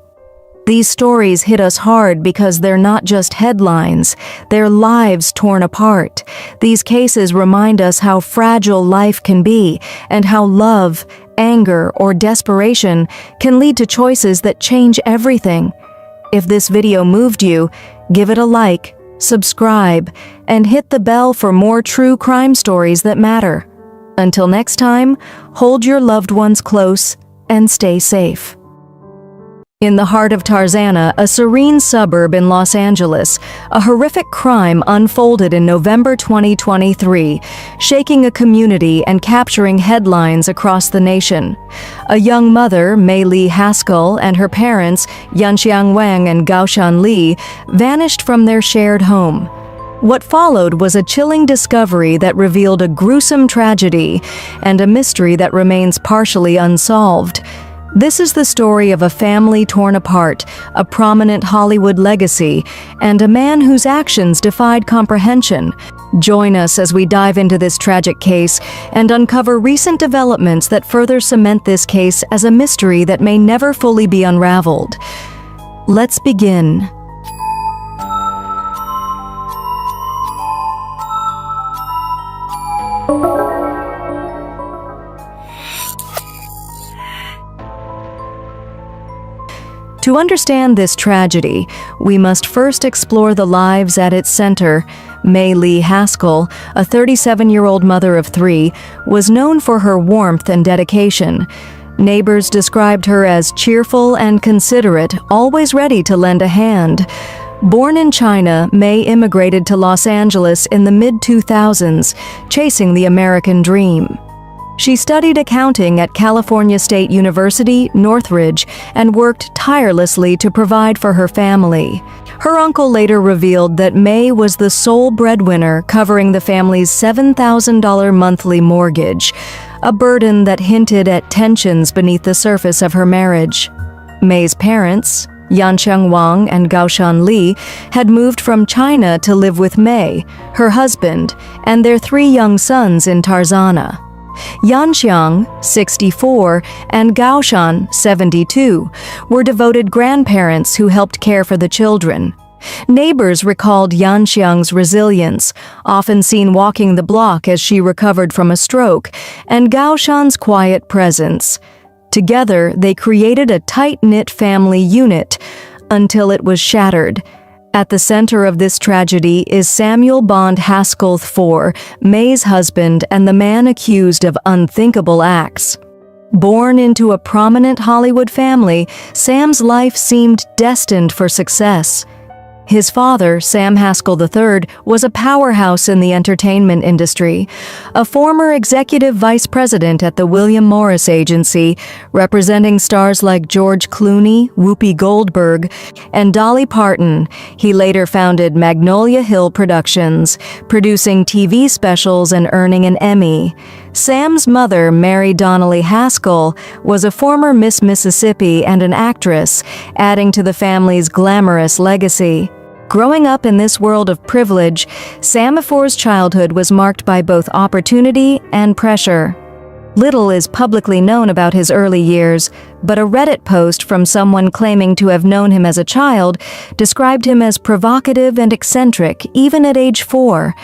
These stories hit us hard because they're not just headlines, they're lives torn apart. These cases remind us how fragile life can be and how love, anger, or desperation can lead to choices that change everything. If this video moved you, give it a like, subscribe, and hit the bell for more true crime stories that matter. Until next time, hold your loved ones close and stay safe. In the heart of Tarzana, a serene suburb in Los Angeles, a horrific crime unfolded in November 2023, shaking a community and capturing headlines across the nation. A young mother, Mei Lee Haskell, and her parents, Yanxiang Wang and Gaoshan Li, vanished from their shared home. What followed was a chilling discovery that revealed a gruesome tragedy and a mystery that remains partially unsolved. This is the story of a family torn apart, a prominent Hollywood legacy, and a man whose actions defied comprehension. Join us as we dive into this tragic case and uncover recent developments that further cement this case as a mystery that may never fully be unraveled. Let's begin. To understand this tragedy, we must first explore the lives at its center. Mei Lee Haskell, a 37-year-old mother of 3, was known for her warmth and dedication. Neighbors described her as cheerful and considerate, always ready to lend a hand. Born in China, Mei immigrated to Los Angeles in the mid-2000s, chasing the American dream. She studied accounting at California State University, Northridge, and worked tirelessly to provide for her family. Her uncle later revealed that Mei was the sole breadwinner, covering the family's $7,000 monthly mortgage, a burden that hinted at tensions beneath the surface of her marriage. Mei's parents, Yanxiang Wang and Gaoshan Li, had moved from China to live with Mei, her husband, and their 3 young sons in Tarzana. Yanxiang, 64, and Gaoshan, 72, were devoted grandparents who helped care for the children. Neighbors recalled Yanxiang's resilience, often seen walking the block as she recovered from a stroke, and Gaoshan's quiet presence. Together, they created a tight-knit family unit until it was shattered. At the center of this tragedy is Samuel Bond Haskell IV, Mei's husband and the man accused of unthinkable acts. Born into a prominent Hollywood family, Sam's life seemed destined for success. His father, Sam Haskell III, was a powerhouse in the entertainment industry, a former executive vice president at the William Morris Agency, representing stars like George Clooney, Whoopi Goldberg, and Dolly Parton. He later founded Magnolia Hill Productions, producing TV specials and earning an Emmy. Sam's mother, Mary Donnelly Haskell, was a former Miss Mississippi and an actress, adding to the family's glamorous legacy. Growing up in this world of privilege, Sam Afour's childhood was marked by both opportunity and pressure. Little is publicly known about his early years, but a Reddit post from someone claiming to have known him as a child described him as provocative and eccentric, even at age 4.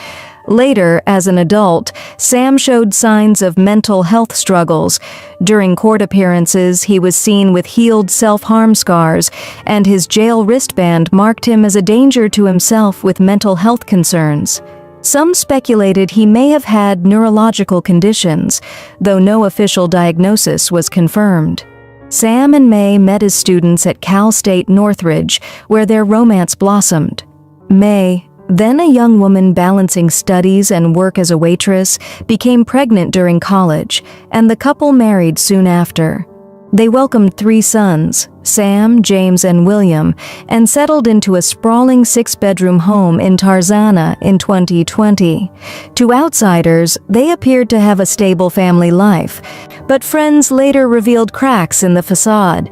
Later, as an adult, Sam showed signs of mental health struggles. During court appearances, he was seen with healed self-harm scars, and his jail wristband marked him as a danger to himself with mental health concerns. Some speculated he may have had neurological conditions, though no official diagnosis was confirmed. Sam and May met as students at Cal State Northridge, where their romance blossomed. May, then a young woman balancing studies and work as a waitress, became pregnant during college, and the couple married soon after. They welcomed 3 sons, Sam, James, and William, and settled into a sprawling 6-bedroom home in Tarzana in 2020. To outsiders, they appeared to have a stable family life, but friends later revealed cracks in the facade.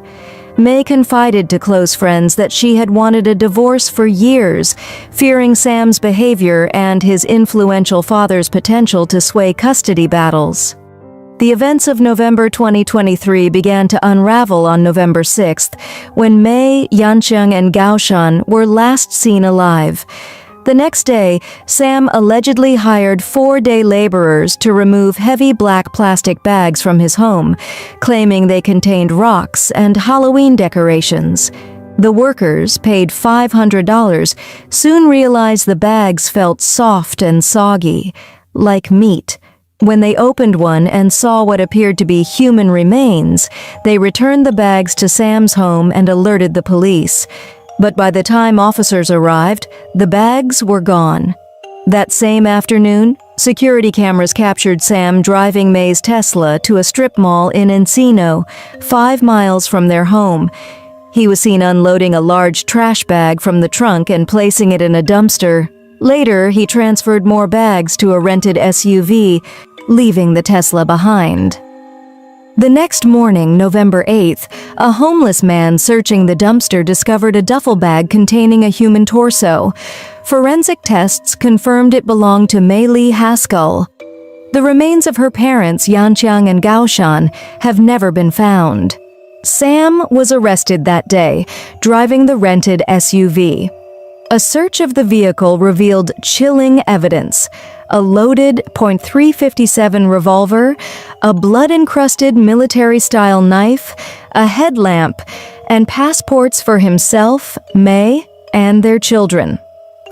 May confided to close friends that she had wanted a divorce for years, fearing Sam's behavior and his influential father's potential to sway custody battles. The events of November 2023 began to unravel on November 6th, when May, Yanqiang, and Gaoshan were last seen alive. The next day, Sam allegedly hired 4 day laborers to remove heavy black plastic bags from his home, claiming they contained rocks and Halloween decorations. The workers, paid $500, soon realized the bags felt soft and soggy, like meat. When they opened one and saw what appeared to be human remains, they returned the bags to Sam's home and alerted the police. But by the time officers arrived, the bags were gone. That same afternoon, security cameras captured Sam driving May's Tesla to a strip mall in Encino, 5 miles from their home. He was seen unloading a large trash bag from the trunk and placing it in a dumpster. Later, he transferred more bags to a rented SUV, leaving the Tesla behind. The next morning, November 8th, a homeless man searching the dumpster discovered a duffel bag containing a human torso. Forensic tests confirmed it belonged to May Lee Haskell. The remains of her parents, Yanqiang and Gaoshan, have never been found. Sam was arrested that day, driving the rented SUV. A search of the vehicle revealed chilling evidence: a loaded .357 revolver, a blood-encrusted military-style knife, a headlamp, and passports for himself, May, and their children.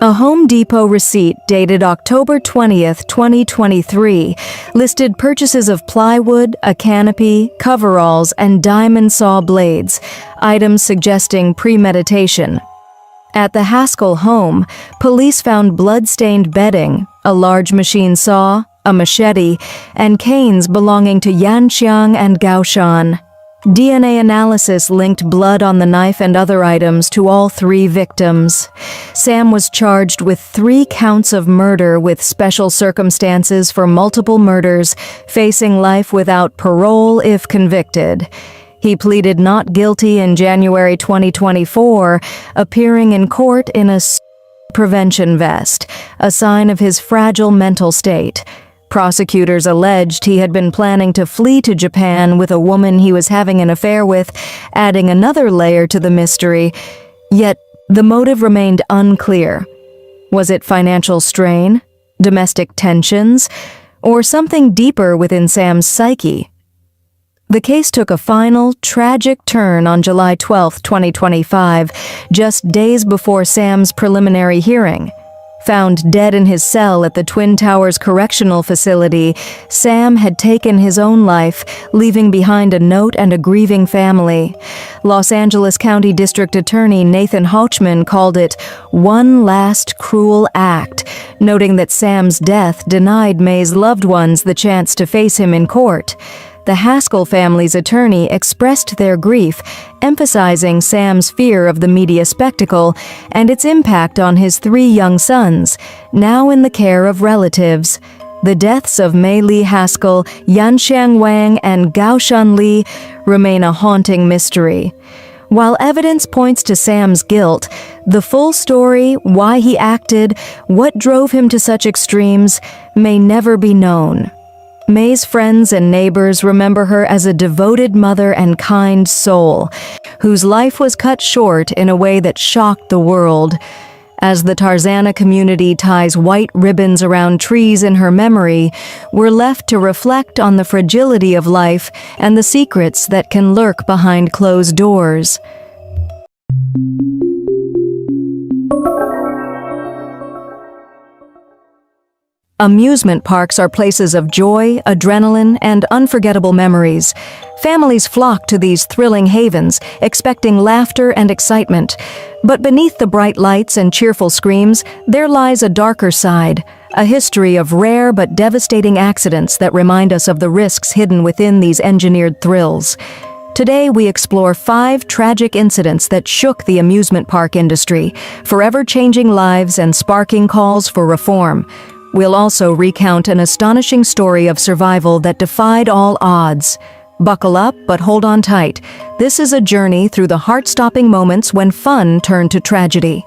A Home Depot receipt dated October 20th, 2023, listed purchases of plywood, a canopy, coveralls, and diamond saw blades, items suggesting premeditation. At the Haskell home, police found blood-stained bedding, a large machine saw, a machete, and canes belonging to Yanqiang and Gaoshan. DNA analysis linked blood on the knife and other items to all 3 victims. Sam was charged with 3 counts of murder with special circumstances for multiple murders, facing life without parole if convicted. He pleaded not guilty in January 2024, appearing in court in a prevention vest, a sign of his fragile mental state. Prosecutors alleged he had been planning to flee to Japan with a woman he was having an affair with, adding another layer to the mystery. Yet, the motive remained unclear. Was it financial strain, domestic tensions, or something deeper within Sam's psyche? The case took a final, tragic turn on July 12, 2025, just days before Sam's preliminary hearing. Found dead in his cell at the Twin Towers Correctional Facility, Sam had taken his own life, leaving behind a note and a grieving family. Los Angeles County District Attorney Nathan Hochman called it one last cruel act, noting that Sam's death denied May's loved ones the chance to face him in court. The Haskell family's attorney expressed their grief, emphasizing Sam's fear of the media spectacle and its impact on his 3 young sons, now in the care of relatives. The deaths of Mei Lee Haskell, Yanxiang Wang, and Gaoshan Li remain a haunting mystery. While evidence points to Sam's guilt, the full story, why he acted, what drove him to such extremes, may never be known. May's friends and neighbors remember her as a devoted mother and kind soul, whose life was cut short in a way that shocked the world. As the Tarzana community ties white ribbons around trees in her memory, we're left to reflect on the fragility of life and the secrets that can lurk behind closed doors. Amusement parks are places of joy, adrenaline, and unforgettable memories. Families flock to these thrilling havens, expecting laughter and excitement. But beneath the bright lights and cheerful screams, there lies a darker side, a history of rare but devastating accidents that remind us of the risks hidden within these engineered thrills. Today, we explore 5 tragic incidents that shook the amusement park industry, forever changing lives and sparking calls for reform. We'll also recount an astonishing story of survival that defied all odds. Buckle up, but hold on tight. This is a journey through the heart-stopping moments when fun turned to tragedy.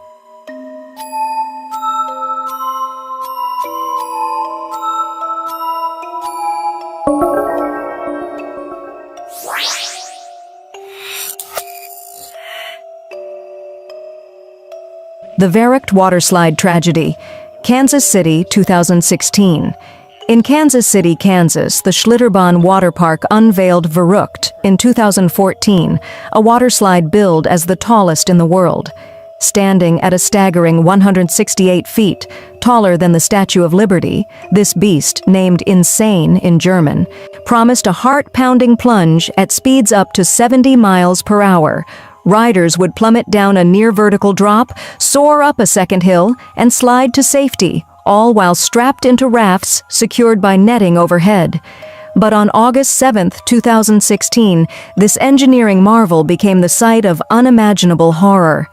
The Verricht Waterslide Tragedy. Kansas City, 2016. In Kansas City, Kansas, the Schlitterbahn Water Park unveiled Verrückt in 2014, a waterslide billed as the tallest in the world. Standing at a staggering 168 feet, taller than the Statue of Liberty, this beast, named Insane in German, promised a heart-pounding plunge at speeds up to 70 miles per hour. Riders would plummet down a near-vertical drop, soar up a second hill, and slide to safety, all while strapped into rafts secured by netting overhead. But on August 7, 2016, this engineering marvel became the site of unimaginable horror.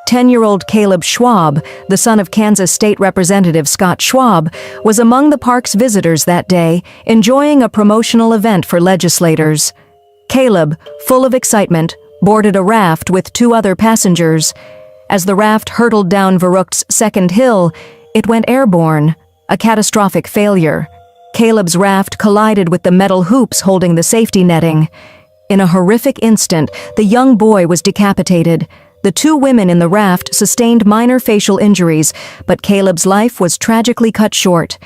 10-year-old Caleb Schwab, the son of Kansas State Representative Scott Schwab, was among the park's visitors that day, enjoying a promotional event for legislators. Caleb, full of excitement, boarded a raft with 2 other passengers. As the raft hurtled down Verrückt's second hill, it went airborne, a catastrophic failure. Caleb's raft collided with the metal hoops holding the safety netting. In a horrific instant, the young boy was decapitated. The 2 women in the raft sustained minor facial injuries, but Caleb's life was tragically cut short.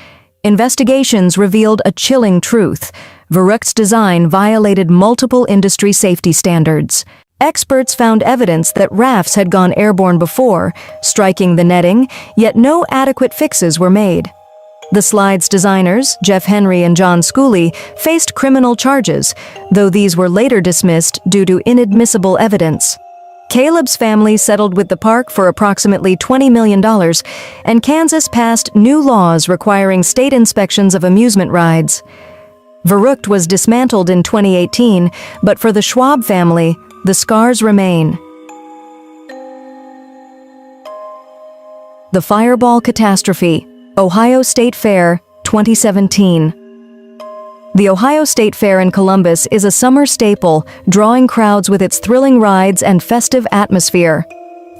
Investigations revealed a chilling truth. Verrückt's design violated multiple industry safety standards. Experts found evidence that rafts had gone airborne before, striking the netting, yet no adequate fixes were made. The slide's designers, Jeff Henry and John Schooley, faced criminal charges, though these were later dismissed due to inadmissible evidence. Caleb's family settled with the park for approximately $20 million, and Kansas passed new laws requiring state inspections of amusement rides. Verrückt was dismantled in 2018, but for the Schwab family, the scars remain. The Fireball Catastrophe, Ohio State Fair, 2017. The Ohio State Fair in Columbus is a summer staple, drawing crowds with its thrilling rides and festive atmosphere.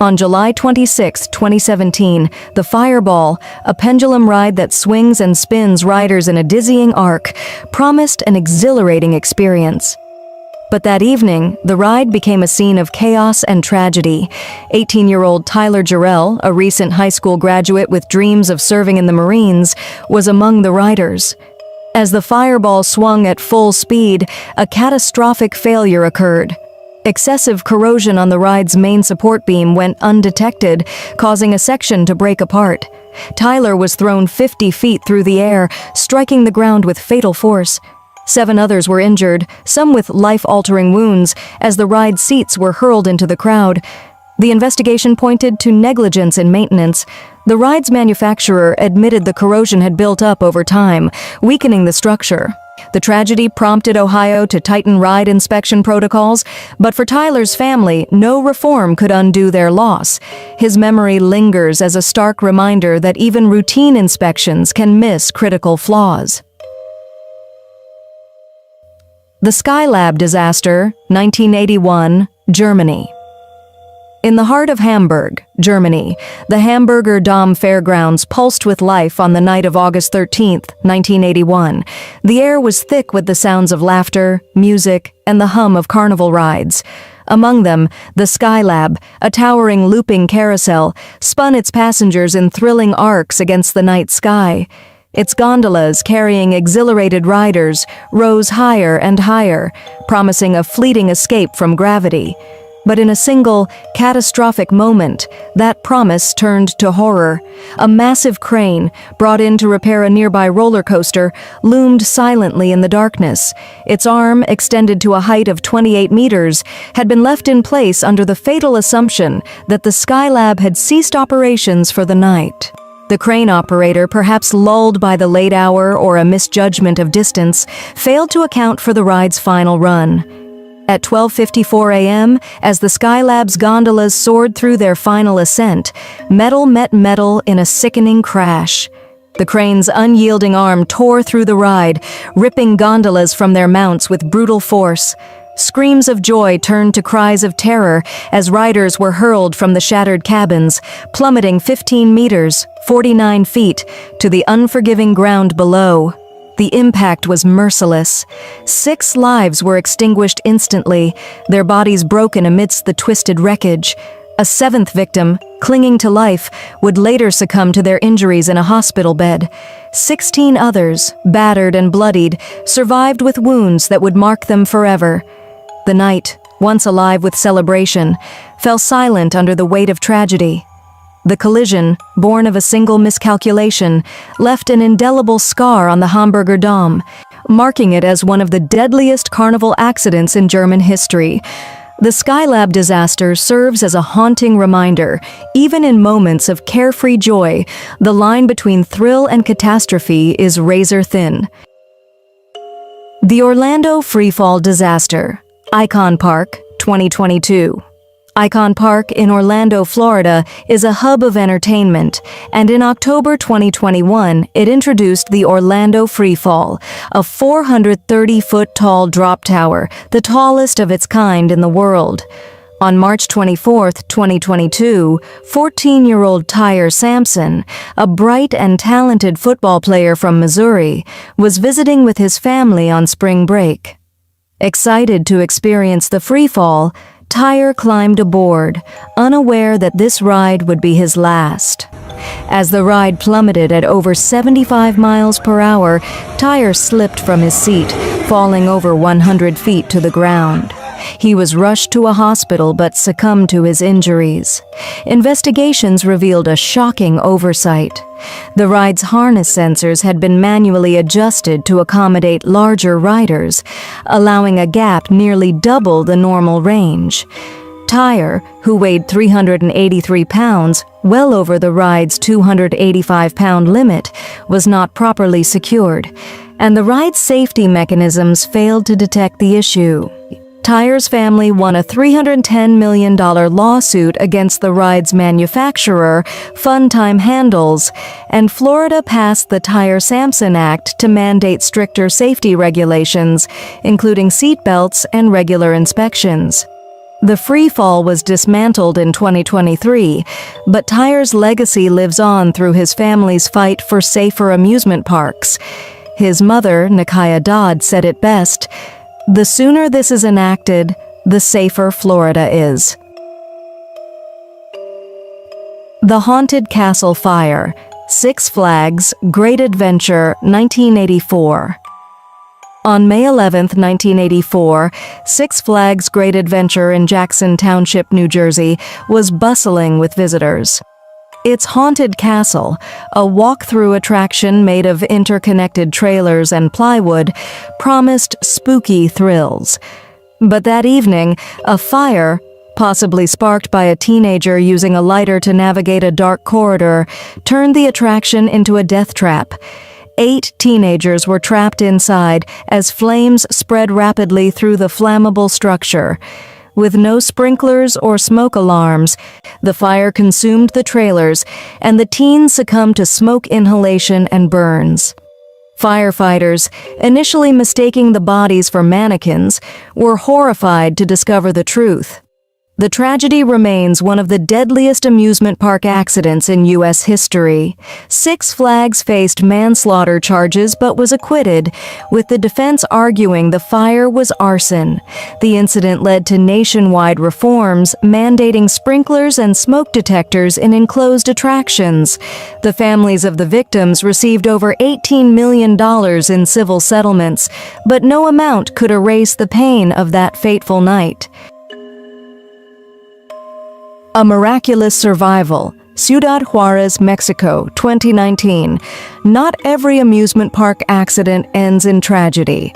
On July 26, 2017, the Fireball, a pendulum ride that swings and spins riders in a dizzying arc, promised an exhilarating experience. But that evening, the ride became a scene of chaos and tragedy. 18-year-old Tyler Jarrell, a recent high school graduate with dreams of serving in the Marines, was among the riders. As the Fireball swung at full speed, a catastrophic failure occurred. Excessive corrosion on the ride's main support beam went undetected, causing a section to break apart. Tyler was thrown 50 feet through the air, striking the ground with fatal force. 7 others were injured, some with life-altering wounds, as the ride seats were hurled into the crowd. The investigation pointed to negligence in maintenance. The ride's manufacturer admitted the corrosion had built up over time, weakening the structure. The tragedy prompted Ohio to tighten ride inspection protocols, but for Tyler's family, no reform could undo their loss. His memory lingers as a stark reminder that even routine inspections can miss critical flaws. The Skylab disaster, 1981, Germany. In the heart of Hamburg, Germany, the Hamburger Dom Fairgrounds pulsed with life on the night of August 13, 1981. The air was thick with the sounds of laughter, music, and the hum of carnival rides. Among them, the Skylab, a towering looping carousel, spun its passengers in thrilling arcs against the night sky. Its gondolas, carrying exhilarated riders, rose higher and higher, promising a fleeting escape from gravity. But in a single, catastrophic moment, that promise turned to horror. A massive crane, brought in to repair a nearby roller coaster, loomed silently in the darkness. Its arm, extended to a height of 28 meters, had been left in place under the fatal assumption that the Skylab had ceased operations for the night. The crane operator, perhaps lulled by the late hour or a misjudgment of distance, failed to account for the ride's final run. At 12:54 a.m., as the Skylab's gondolas soared through their final ascent, metal met metal in a sickening crash. The crane's unyielding arm tore through the ride, ripping gondolas from their mounts with brutal force. Screams of joy turned to cries of terror as riders were hurled from the shattered cabins, plummeting 15 meters, 49 feet, to the unforgiving ground below. The impact was merciless. 6 lives were extinguished instantly, their bodies broken amidst the twisted wreckage. A 7th victim, clinging to life, would later succumb to their injuries in a hospital bed. 16 others, battered and bloodied, survived with wounds that would mark them forever. The night, once alive with celebration, fell silent under the weight of tragedy. The collision, born of a single miscalculation, left an indelible scar on the Hamburger Dom, marking it as one of the deadliest carnival accidents in German history. The Skylab disaster serves as a haunting reminder, even in moments of carefree joy, the line between thrill and catastrophe is razor thin. The Orlando Freefall disaster, Icon Park, 2022. Icon Park in Orlando, Florida, is a hub of entertainment, and in October 2021, it introduced the Orlando Freefall, a 430-foot-tall drop tower, the tallest of its kind in the world. On March 24, 2022, 14-year-old Tyre Sampson, a bright and talented football player from Missouri, was visiting with his family on spring break. Excited to experience the freefall, Tyre climbed aboard, unaware that this ride would be his last. As the ride plummeted at over 75 miles per hour, Tyre slipped from his seat, falling over 100 feet to the ground. He was rushed to a hospital but succumbed to his injuries. Investigations revealed a shocking oversight. The ride's harness sensors had been manually adjusted to accommodate larger riders, allowing a gap nearly double the normal range. Tyre, who weighed 383 pounds, well over the ride's 285-pound limit, was not properly secured, and the ride's safety mechanisms failed to detect the issue. Tyre's family won a $310 million lawsuit against the ride's manufacturer, Funtime Handles, and Florida passed the Tyre-Sampson Act to mandate stricter safety regulations, including seat belts and regular inspections. The freefall was dismantled in 2023, but Tyre's legacy lives on through his family's fight for safer amusement parks. His mother, Nakia Dodd, said it best: "The sooner this is enacted, the safer Florida is." The Haunted Castle Fire, Six Flags Great Adventure, 1984. On May 11, 1984, Six Flags Great Adventure in Jackson Township, New Jersey, was bustling with visitors. Its haunted castle, a walk-through attraction made of interconnected trailers and plywood, promised spooky thrills. But that evening, a fire, possibly sparked by a teenager using a lighter to navigate a dark corridor, turned the attraction into a death trap. 8 teenagers were trapped inside as flames spread rapidly through the flammable structure. With no sprinklers or smoke alarms, the fire consumed the trailers, and the teens succumbed to smoke inhalation and burns. Firefighters, initially mistaking the bodies for mannequins, were horrified to discover the truth. The tragedy remains one of the deadliest amusement park accidents in U.S. history. Six Flags faced manslaughter charges but was acquitted, with the defense arguing the fire was arson. The incident led to nationwide reforms, mandating sprinklers and smoke detectors in enclosed attractions. The families of the victims received over $18 million in civil settlements, but no amount could erase the pain of that fateful night. A Miraculous Survival, Ciudad Juarez, Mexico, 2019. Not every amusement park accident ends in tragedy.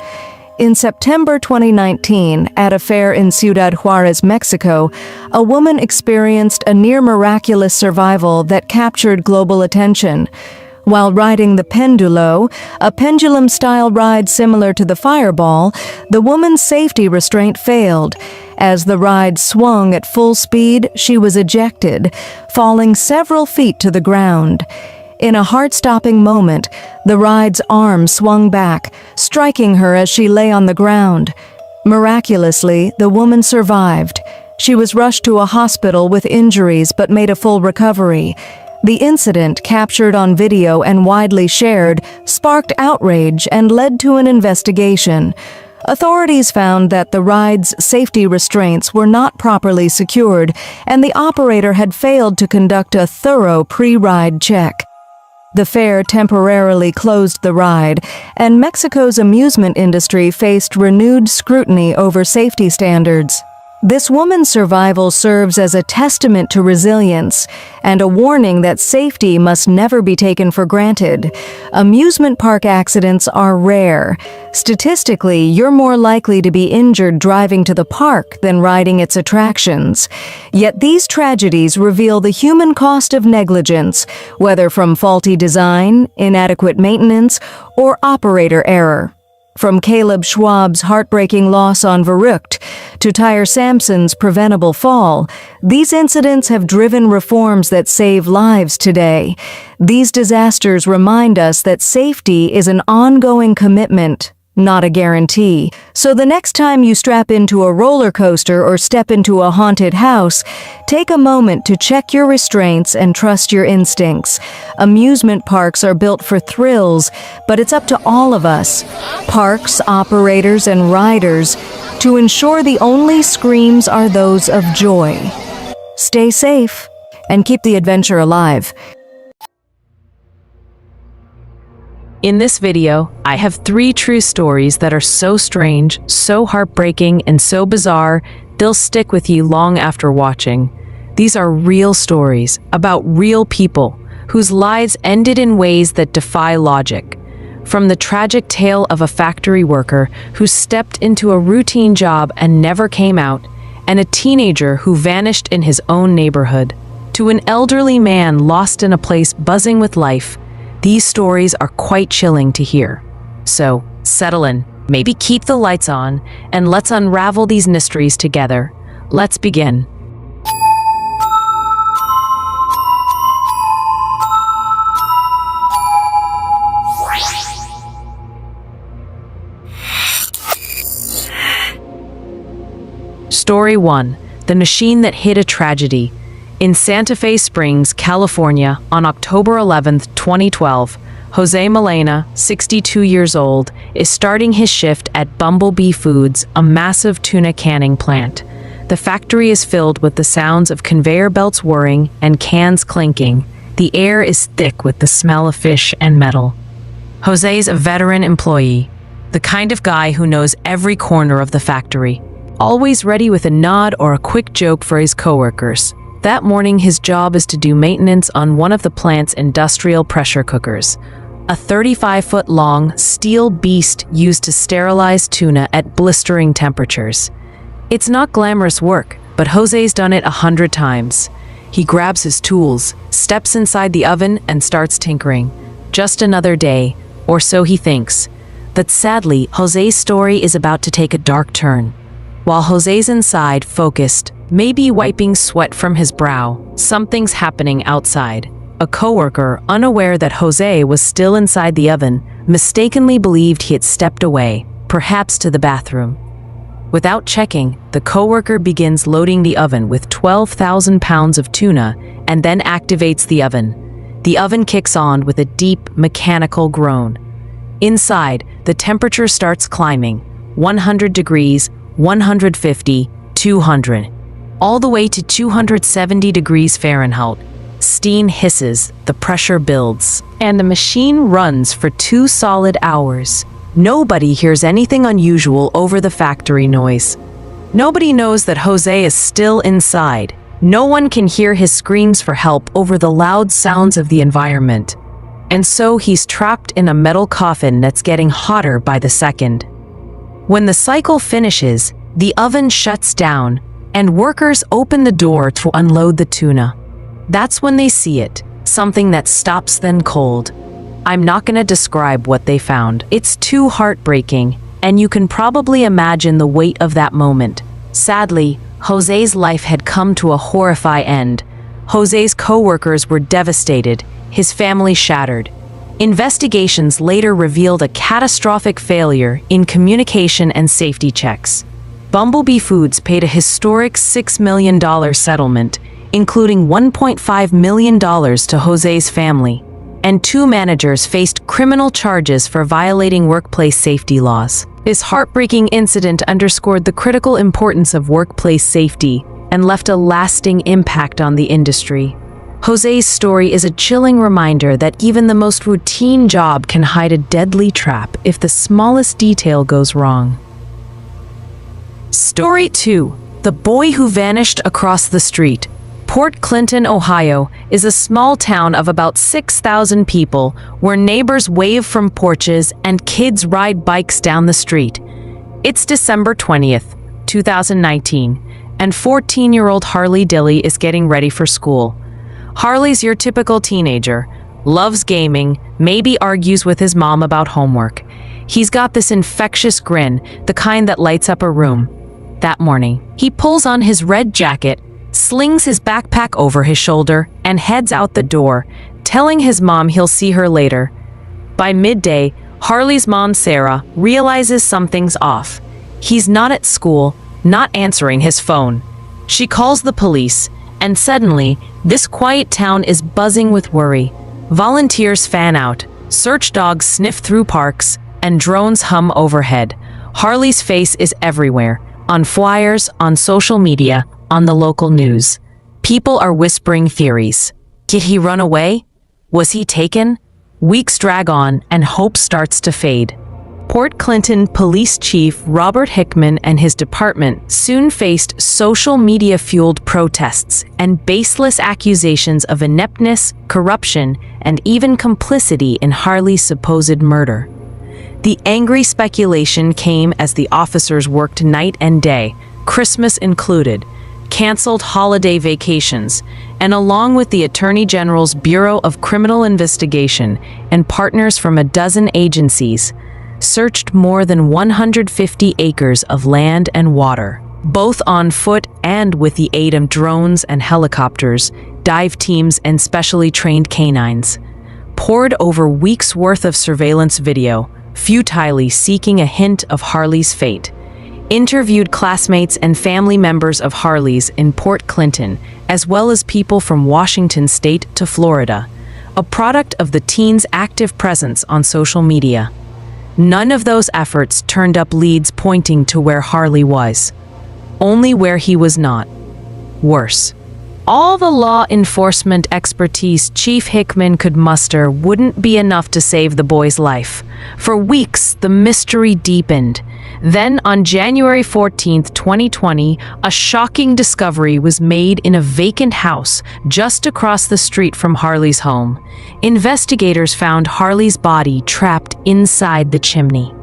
In September 2019, at a fair in Ciudad Juarez, Mexico, a woman experienced a near-miraculous survival that captured global attention. While riding the pendulo, a pendulum-style ride similar to the fireball, the woman's safety restraint failed. As the ride swung at full speed, she was ejected, falling several feet to the ground. In a heart-stopping moment, the ride's arm swung back, striking her as she lay on the ground. Miraculously, the woman survived. She was rushed to a hospital with injuries but made a full recovery. The incident, captured on video and widely shared, sparked outrage and led to an investigation. Authorities found that the ride's safety restraints were not properly secured, and the operator had failed to conduct a thorough pre-ride check. The fair temporarily closed the ride, and Mexico's amusement industry faced renewed scrutiny over safety standards. This woman's survival serves as a testament to resilience and a warning that safety must never be taken for granted. Amusement park accidents are rare. Statistically, you're more likely to be injured driving to the park than riding its attractions. Yet these tragedies reveal the human cost of negligence, whether from faulty design, inadequate maintenance, or operator error. From Caleb Schwab's heartbreaking loss on Verrückt to Tyre Sampson's preventable fall, these incidents have driven reforms that save lives today. These disasters remind us that safety is an ongoing commitment, not a guarantee. So the next time you strap into a roller coaster or step into a haunted house, take a moment to check your restraints and trust your instincts. Amusement parks are built for thrills, but it's up to all of us, parks, operators, and riders, to ensure the only screams are those of joy. Stay safe and keep the adventure alive. In this video, I have 3 true stories that are so strange, so heartbreaking, and so bizarre, they'll stick with you long after watching. These are real stories about real people whose lives ended in ways that defy logic. From the tragic tale of a factory worker who stepped into a routine job and never came out, and a teenager who vanished in his own neighborhood, to an elderly man lost in a place buzzing with life, these stories are quite chilling to hear. So, settle in, maybe keep the lights on, and let's unravel these mysteries together. Let's begin. Story 1. The Machine That Hid a Tragedy. In Santa Fe Springs, California, on October 11, 2012, Jose Melena, 62 years old, is starting his shift at Bumblebee Foods, a massive tuna canning plant. The factory is filled with the sounds of conveyor belts whirring and cans clinking. The air is thick with the smell of fish and metal. Jose's a veteran employee, the kind of guy who knows every corner of the factory, always ready with a nod or a quick joke for his coworkers. That morning, his job is to do maintenance on one of the plant's industrial pressure cookers, a 35-foot-long steel beast used to sterilize tuna at blistering temperatures. It's not glamorous work, but Jose's done it 100 times. He grabs his tools, steps inside the oven, and starts tinkering. Just another day, or so he thinks. But sadly, Jose's story is about to take a dark turn. While Jose's inside, focused, maybe wiping sweat from his brow, something's happening outside. A coworker, unaware that Jose was still inside the oven, mistakenly believed he had stepped away, perhaps to the bathroom. Without checking, the coworker begins loading the oven with 12,000 pounds of tuna and then activates the oven. The oven kicks on with a deep, mechanical groan. Inside, the temperature starts climbing, 100 degrees, 150, 200, all the way to 270 degrees Fahrenheit. Steam hisses, the pressure builds, and the machine runs for 2 solid hours. Nobody hears anything unusual over the factory noise. Nobody knows that Jose is still inside. No one can hear his screams for help over the loud sounds of the environment. And so he's trapped in a metal coffin that's getting hotter by the second. When the cycle finishes, the oven shuts down, and workers open the door to unload the tuna. That's when they see it, something that stops them cold. I'm not going to describe what they found. It's too heartbreaking, and you can probably imagine the weight of that moment. Sadly, Jose's life had come to a horrifying end. Jose's co-workers were devastated, his family shattered. Investigations later revealed a catastrophic failure in communication and safety checks. Bumblebee Foods paid a historic $6 million settlement, including $1.5 million to Jose's family, and 2 managers faced criminal charges for violating workplace safety laws. This heartbreaking incident underscored the critical importance of workplace safety and left a lasting impact on the industry. Jose's story is a chilling reminder that even the most routine job can hide a deadly trap if the smallest detail goes wrong. Story 2. The Boy Who Vanished Across the Street. Port Clinton, Ohio, is a small town of about 6,000 people where neighbors wave from porches and kids ride bikes down the street. It's December 20th, 2019, and 14-year-old Harley Dilly is getting ready for school. Harley's your typical teenager, loves gaming, maybe argues with his mom about homework. He's got this infectious grin, the kind that lights up a room. That morning, he pulls on his red jacket, slings his backpack over his shoulder, and heads out the door, telling his mom he'll see her later. By midday, Harley's mom, Sarah, realizes something's off. He's not at school, not answering his phone. She calls the police, and suddenly, this quiet town is buzzing with worry. Volunteers fan out, search dogs sniff through parks, and drones hum overhead. Harley's face is everywhere, on flyers, on social media, on the local news. People are whispering theories. Did he run away? Was he taken? Weeks drag on, and hope starts to fade. Port Clinton Police Chief Robert Hickman and his department soon faced social media-fueled protests and baseless accusations of ineptness, corruption, and even complicity in Harley's supposed murder. The angry speculation came as the officers worked night and day, Christmas included, canceled holiday vacations, and along with the Attorney General's Bureau of Criminal Investigation and partners from a dozen agencies, searched more than 150 acres of land and water, both on foot and with the aid of drones and helicopters, dive teams, and specially trained canines. Pored over weeks' worth of surveillance video, futilely seeking a hint of Harley's fate. Interviewed classmates and family members of Harley's in Port Clinton, as well as people from Washington State to Florida, a product of the teen's active presence on social media. None of those efforts turned up leads pointing to where Harley was, only where he was not. Worse, All the law enforcement expertise Chief Hickman could muster wouldn't be enough to save the boy's life. For weeks, the mystery deepened. Then, on January 14th, 2020, a shocking discovery was made in a vacant house just across the street from Harley's home. Investigators found Harley's body trapped inside the chimney.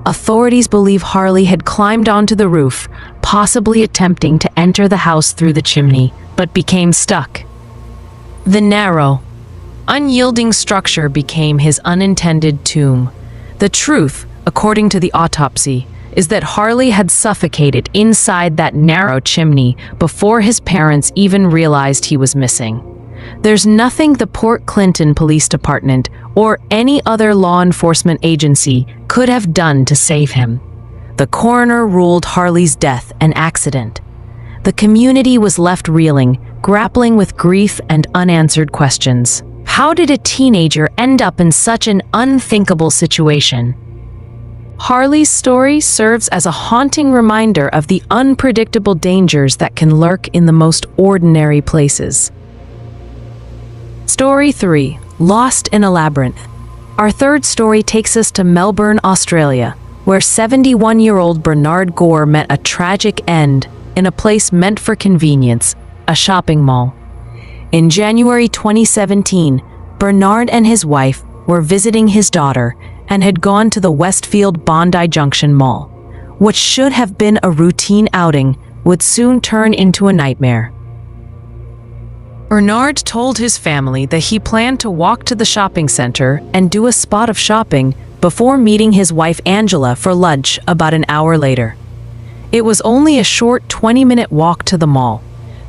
Authorities believe Harley had climbed onto the roof, possibly attempting to enter the house through the chimney, but became stuck. The narrow, unyielding structure became his unintended tomb. The truth, according to the autopsy, is that Harley had suffocated inside that narrow chimney before his parents even realized he was missing. There's nothing the Port Clinton Police Department or any other law enforcement agency could have done to save him. The coroner ruled Harley's death an accident. The community was left reeling, grappling with grief and unanswered questions. How did a teenager end up in such an unthinkable situation? Harley's story serves as a haunting reminder of the unpredictable dangers that can lurk in the most ordinary places. Story 3. Lost in a Labyrinth. Our third story takes us to Melbourne, Australia, where 71-year-old Bernard Gore met a tragic end in a place meant for convenience, a shopping mall. In January 2017, Bernard and his wife were visiting his daughter and had gone to the Westfield Bondi Junction Mall. What should have been a routine outing would soon turn into a nightmare. Bernard told his family that he planned to walk to the shopping center and do a spot of shopping before meeting his wife Angela for lunch about an hour later. It was only a short 20-minute walk to the mall,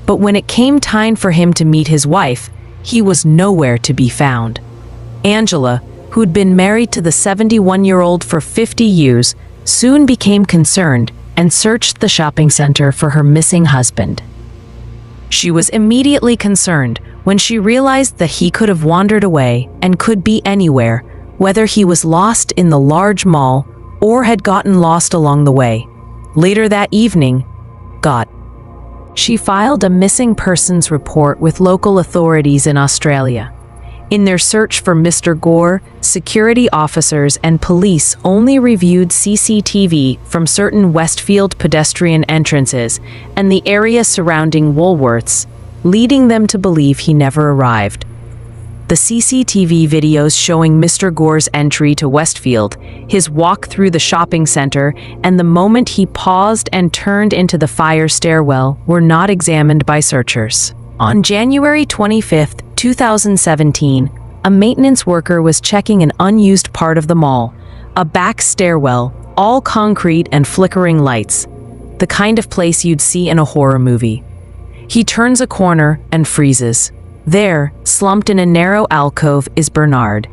but when it came time for him to meet his wife, he was nowhere to be found. Angela, who'd been married to the 71-year-old for 50 years, soon became concerned and searched the shopping center for her missing husband. She was immediately concerned when she realized that he could have wandered away and could be anywhere, whether he was lost in the large mall or had gotten lost along the way. Later that evening, she filed a missing persons report with local authorities in Australia. In their search for Mr. Gore, security officers and police only reviewed CCTV from certain Westfield pedestrian entrances and the area surrounding Woolworths, leading them to believe he never arrived. The CCTV videos showing Mr. Gore's entry to Westfield, his walk through the shopping center, and the moment he paused and turned into the fire stairwell were not examined by searchers. On January 25, 2017, a maintenance worker was checking an unused part of the mall, a back stairwell, all concrete and flickering lights, the kind of place you'd see in a horror movie. He turns a corner and freezes. There, slumped in a narrow alcove, is Bernard.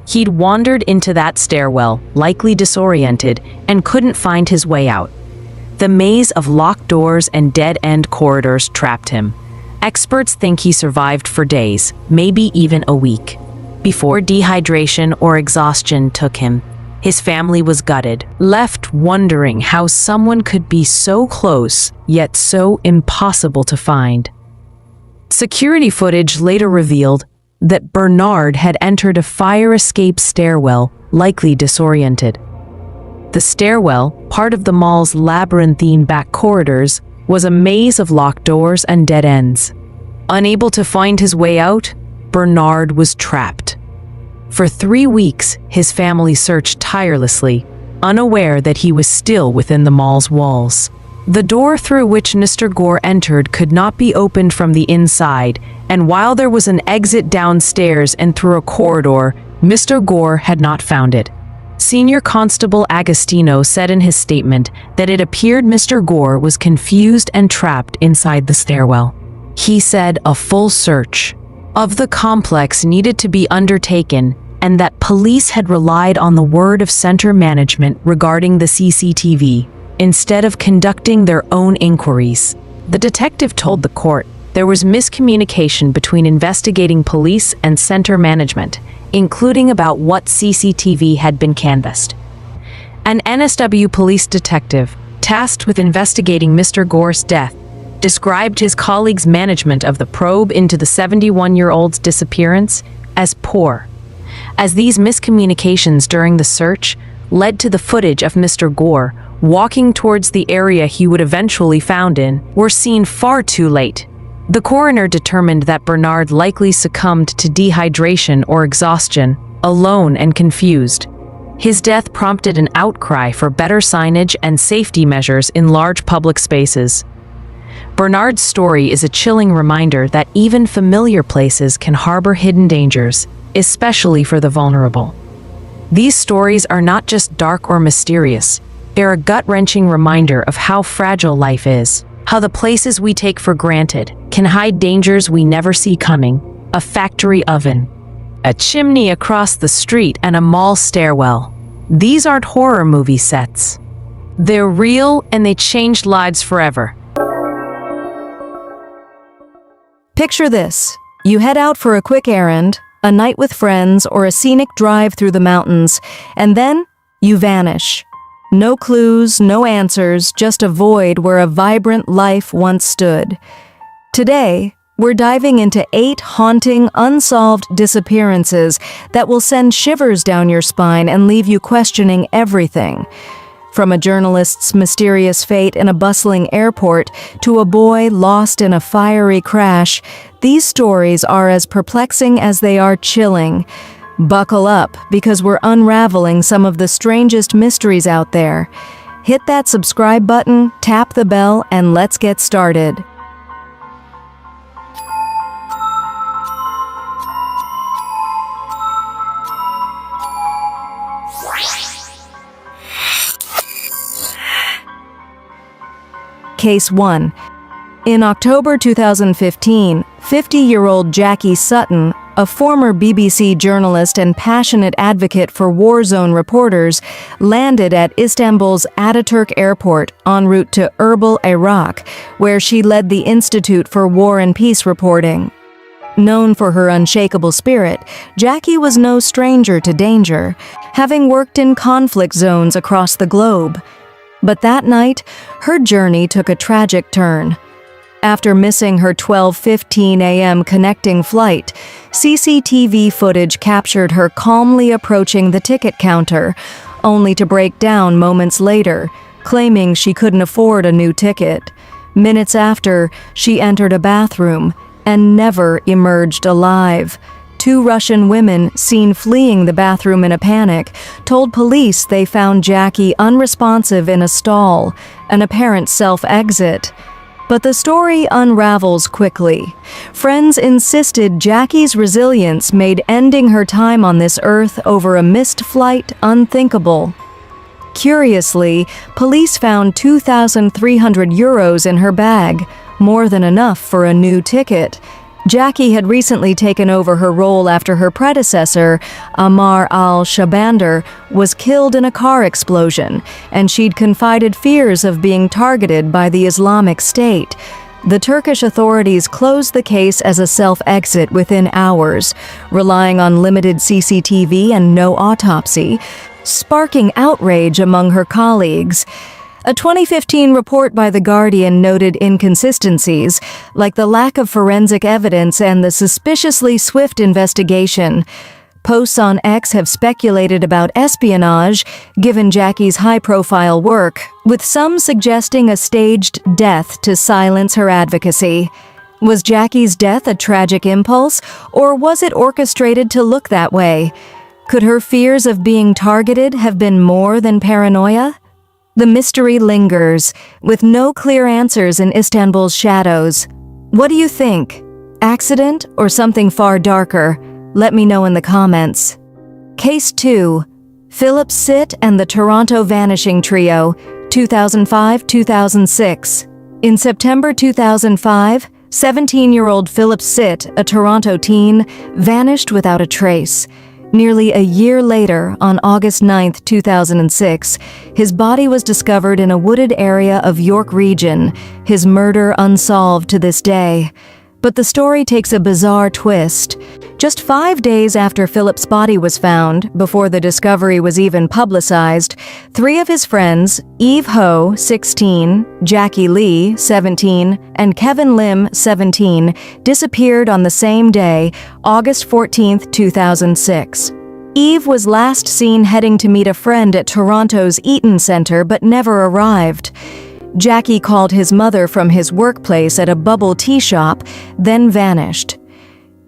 He'd wandered into that stairwell, likely disoriented, and couldn't find his way out. The maze of locked doors and dead-end corridors trapped him. Experts think he survived for days, maybe even a week, before dehydration or exhaustion took him. His family was gutted, left wondering how someone could be so close, yet so impossible to find. Security footage later revealed that Bernard had entered a fire escape stairwell, likely disoriented. The stairwell, part of the mall's labyrinthine back corridors, was a maze of locked doors and dead ends. Unable to find his way out, Bernard was trapped. For 3 weeks, his family searched tirelessly, unaware that he was still within the mall's walls. The door through which Mr. Gore entered could not be opened from the inside, and while there was an exit downstairs and through a corridor, Mr. Gore had not found it. Senior Constable Agostino said in his statement that it appeared Mr. Gore was confused and trapped inside the stairwell. He said a full search of the complex needed to be undertaken and that police had relied on the word of center management regarding the CCTV, instead of conducting their own inquiries. The detective told the court there was miscommunication between investigating police and center management, including about what CCTV had been canvassed. An NSW police detective tasked with investigating Mr. Gore's death described his colleagues' management of the probe into the 71-year-old's disappearance as poor, as these miscommunications during the search led to the footage of Mr. Gore walking towards the area he would eventually found in were seen far too late. The coroner determined that Bernard likely succumbed to dehydration or exhaustion, alone and confused. His death prompted an outcry for better signage and safety measures in large public spaces. Bernard's story is a chilling reminder that even familiar places can harbor hidden dangers, especially for the vulnerable. These stories are not just dark or mysterious. They're a gut-wrenching reminder of how fragile life is, how the places we take for granted can hide dangers we never see coming. A factory oven, a chimney across the street, and a mall stairwell. These aren't horror movie sets. They're real, and they changed lives forever. Picture this. You head out for a quick errand, a night with friends, or a scenic drive through the mountains, and then you vanish. No clues, no answers, just a void where a vibrant life once stood. Today, we're diving into 8 haunting, unsolved disappearances that will send shivers down your spine and leave you questioning everything. From a journalist's mysterious fate in a bustling airport to a boy lost in a fiery crash, these stories are as perplexing as they are chilling. Buckle up, because we're unraveling some of the strangest mysteries out there. Hit that subscribe button, tap the bell, and let's get started. Case 1. In October 2015, 50-year-old Jackie Sutton, a former BBC journalist and passionate advocate for war zone reporters, landed at Istanbul's Ataturk Airport en route to Erbil, Iraq, where she led the Institute for War and Peace Reporting. Known for her unshakable spirit, Jackie was no stranger to danger, having worked in conflict zones across the globe. But that night, her journey took a tragic turn. After missing her 12:15 a.m. connecting flight, CCTV footage captured her calmly approaching the ticket counter, only to break down moments later, claiming she couldn't afford a new ticket. Minutes after, she entered a bathroom and never emerged alive. 2 Russian women, seen fleeing the bathroom in a panic, told police they found Jackie unresponsive in a stall, an apparent self-exit. But the story unravels quickly. Friends insisted Jackie's resilience made ending her time on this earth over a missed flight unthinkable. Curiously, police found 2,300 euros in her bag, more than enough for a new ticket. Jackie had recently taken over her role after her predecessor, Ammar al-Shabander, was killed in a car explosion, and she'd confided fears of being targeted by the Islamic State. The Turkish authorities closed the case as a self-exit within hours, relying on limited CCTV and no autopsy, sparking outrage among her colleagues. A 2015 report by The Guardian noted inconsistencies, like the lack of forensic evidence and the suspiciously swift investigation. Posts on X have speculated about espionage, given Jackie's high-profile work, with some suggesting a staged death to silence her advocacy. Was Jackie's death a tragic impulse, or was it orchestrated to look that way? Could her fears of being targeted have been more than paranoia? The mystery lingers, with no clear answers in Istanbul's shadows. What do you think? Accident or something far darker? Let me know in the comments. Case 2. Philip Sitt and the Toronto Vanishing Trio, 2005-2006. In September 2005, 17-year-old Philip Sitt, a Toronto teen, vanished without a trace. Nearly a year later, on August 9, 2006, his body was discovered in a wooded area of York Region, his murder unsolved to this day. But the story takes a bizarre twist. Just 5 days after Philip's body was found, before the discovery was even publicized, 3 of his friends, Eve Ho, 16, Jackie Lee, 17, and Kevin Lim, 17, disappeared on the same day, August 14, 2006. Eve was last seen heading to meet a friend at Toronto's Eaton Centre but never arrived. Jackie called his mother from his workplace at a bubble tea shop, then vanished.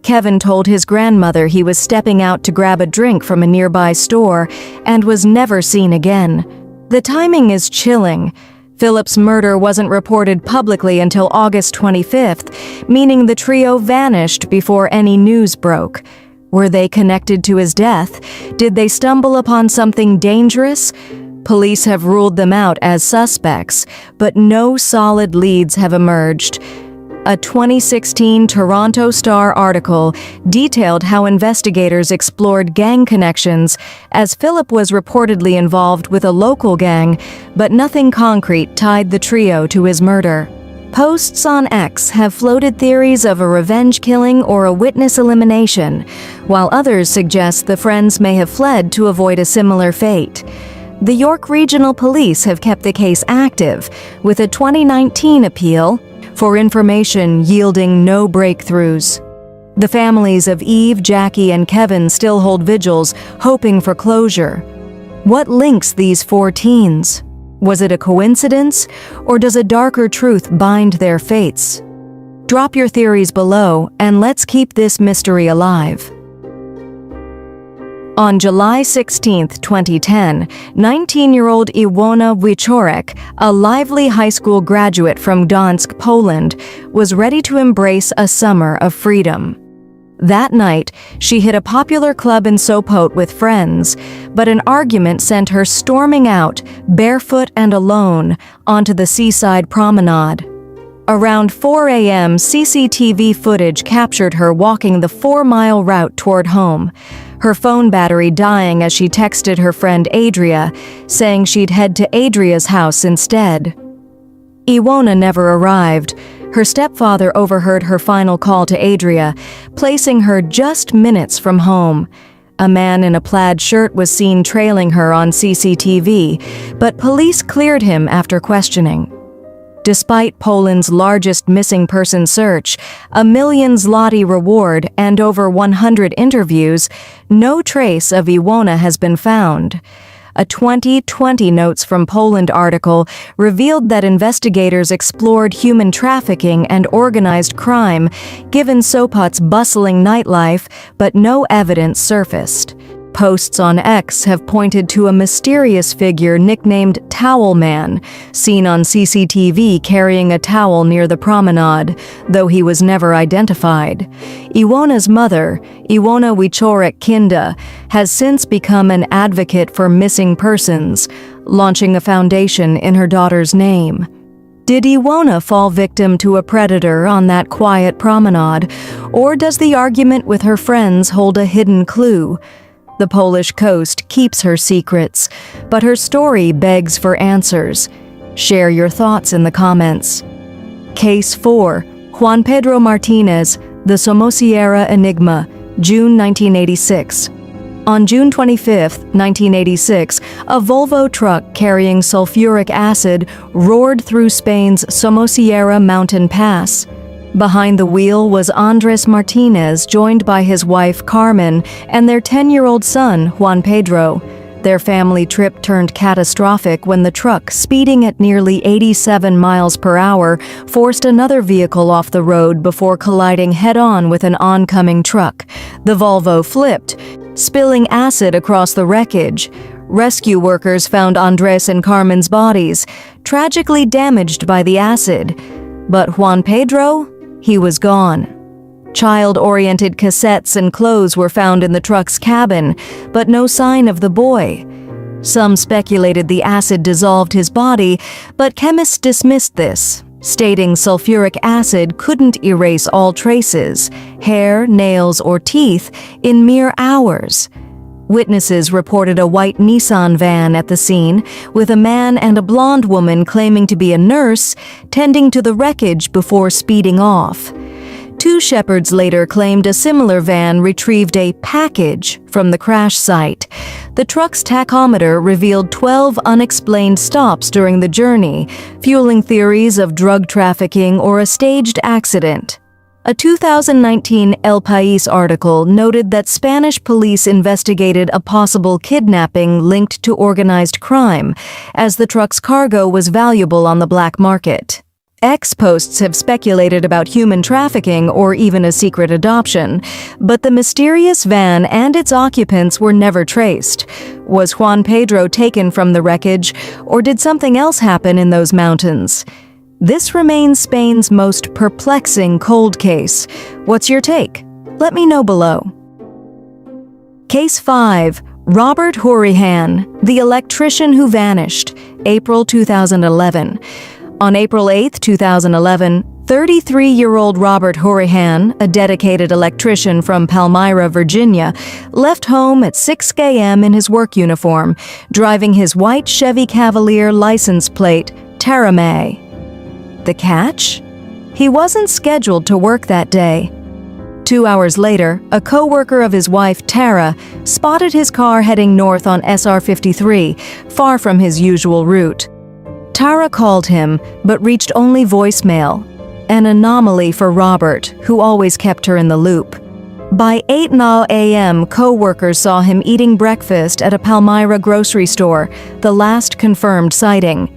Kevin told his grandmother he was stepping out to grab a drink from a nearby store and was never seen again. The timing is chilling. Philip's murder wasn't reported publicly until August 25th, meaning the trio vanished before any news broke. Were they connected to his death? Did they stumble upon something dangerous? Police have ruled them out as suspects, but no solid leads have emerged. A 2016 Toronto Star article detailed how investigators explored gang connections, as Philip was reportedly involved with a local gang, but nothing concrete tied the trio to his murder. Posts on X have floated theories of a revenge killing or a witness elimination, while others suggest the friends may have fled to avoid a similar fate. The York Regional Police have kept the case active, with a 2019 appeal for information yielding no breakthroughs. The families of Eve, Jackie, and Kevin still hold vigils, hoping for closure. What links these 4 teens? Was it a coincidence, or does a darker truth bind their fates? Drop your theories below, and let's keep this mystery alive. On July 16, 2010, 19-year-old Iwona Wieczorek, a lively high school graduate from Gdansk, Poland, was ready to embrace a summer of freedom. That night, she hit a popular club in Sopot with friends, but an argument sent her storming out, barefoot and alone, onto the seaside promenade. Around 4 a.m., CCTV footage captured her walking the 4-mile route toward home, her phone battery dying as she texted her friend Adria, saying she'd head to Adria's house instead. Iwona never arrived. Her stepfather overheard her final call to Adria, placing her just minutes from home. A man in a plaid shirt was seen trailing her on CCTV, but police cleared him after questioning. Despite Poland's largest missing person search, $1 million zloty reward, and over 100 interviews, no trace of Iwona has been found. A 2020 Notes from Poland article revealed that investigators explored human trafficking and organized crime, given Sopot's bustling nightlife, but no evidence surfaced. Posts on X have pointed to a mysterious figure nicknamed Towel Man, seen on CCTV carrying a towel near the promenade, though he was never identified. Iwona's mother, Iwona Wieczorek Kinda, has since become an advocate for missing persons, launching a foundation in her daughter's name. Did Iwona fall victim to a predator on that quiet promenade, or does the argument with her friends hold a hidden clue? The Polish coast keeps her secrets, but her story begs for answers. Share your thoughts in the comments. Case 4. Juan Pedro Martinez, the Somosierra Enigma, June 1986. On June 25, 1986, a Volvo truck carrying sulfuric acid roared through Spain's Somosierra mountain pass. Behind the wheel was Andres Martinez, joined by his wife Carmen and their 10-year-old son, Juan Pedro. Their family trip turned catastrophic when the truck, speeding at nearly 87 miles per hour, forced another vehicle off the road before colliding head-on with an oncoming truck. The Volvo flipped, spilling acid across the wreckage. Rescue workers found Andres and Carmen's bodies, tragically damaged by the acid. But Juan Pedro? He was gone. Child-oriented cassettes and clothes were found in the truck's cabin, but no sign of the boy. Some speculated the acid dissolved his body, but chemists dismissed this, stating sulfuric acid couldn't erase all traces, hair, nails, or teeth, in mere hours. Witnesses reported a white Nissan van at the scene, with a man and a blonde woman claiming to be a nurse, tending to the wreckage before speeding off. Two shepherds later claimed a similar van retrieved a package from the crash site. The truck's tachometer revealed 12 unexplained stops during the journey, fueling theories of drug trafficking or a staged accident. A 2019 El País article noted that Spanish police investigated a possible kidnapping linked to organized crime, as the truck's cargo was valuable on the black market. X posts have speculated about human trafficking or even a secret adoption, but the mysterious van and its occupants were never traced. Was Juan Pedro taken from the wreckage, or did something else happen in those mountains? This remains Spain's most perplexing cold case. What's your take? Let me know below. Case 5. Robert Hourihan, the electrician who vanished, April 2011. On April 8, 2011, 33-year-old Robert Hourihan, a dedicated electrician from Palmyra, Virginia, left home at 6 a.m. in his work uniform, driving his white Chevy Cavalier license plate, Terramay. The catch? He wasn't scheduled to work that day. 2 hours later, a co-worker of his wife, Tara, spotted his car heading north on SR 53, far from his usual route. Tara called him, but reached only voicemail, an anomaly for Robert, who always kept her in the loop. By 8 a.m., co-workers saw him eating breakfast at a Palmyra grocery store, the last confirmed sighting.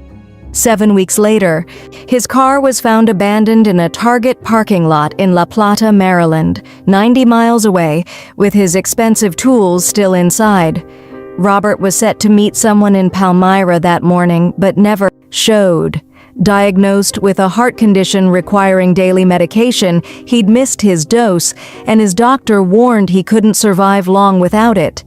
7 weeks later, his car was found abandoned in a Target parking lot in La Plata, Maryland, 90 miles away, with his expensive tools still inside. Robert was set to meet someone in Palmyra that morning, but never showed. Diagnosed with a heart condition requiring daily medication, he'd missed his dose, and his doctor warned he couldn't survive long without it.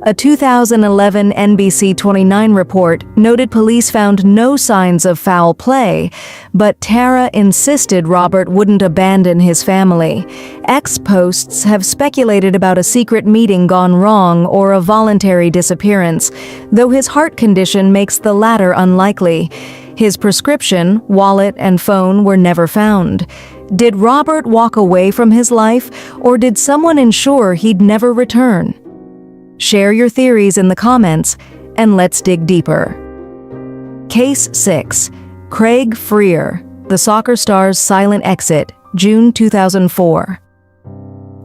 A 2011 NBC 29 report noted police found no signs of foul play, but Tara insisted Robert wouldn't abandon his family. X posts have speculated about a secret meeting gone wrong or a voluntary disappearance, though his heart condition makes the latter unlikely. His prescription, wallet, and phone were never found. Did Robert walk away from his life, or did someone ensure he'd never return? Share your theories in the comments, and let's dig deeper. Case 6. Craig Freer, the soccer star's silent exit, June 2004.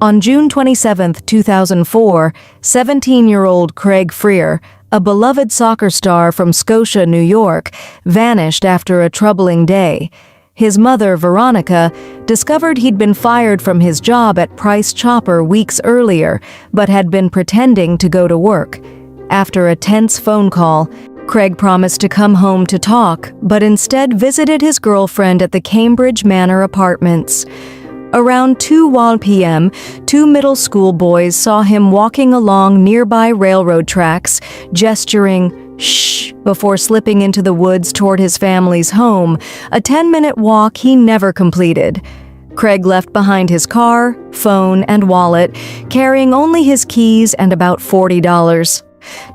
On June 27, 2004, 17-year-old Craig Freer, a beloved soccer star from Scotia, New York, vanished after a troubling day. His mother, Veronica, discovered he'd been fired from his job at Price Chopper weeks earlier, but had been pretending to go to work. After a tense phone call, Craig promised to come home to talk, but instead visited his girlfriend at the Cambridge Manor Apartments. Around 2 p.m., two middle school boys saw him walking along nearby railroad tracks, gesturing "shh" before slipping into the woods toward his family's home, a 10-minute walk he never completed. Craig left behind his car, phone, and wallet, carrying only his keys and about $40.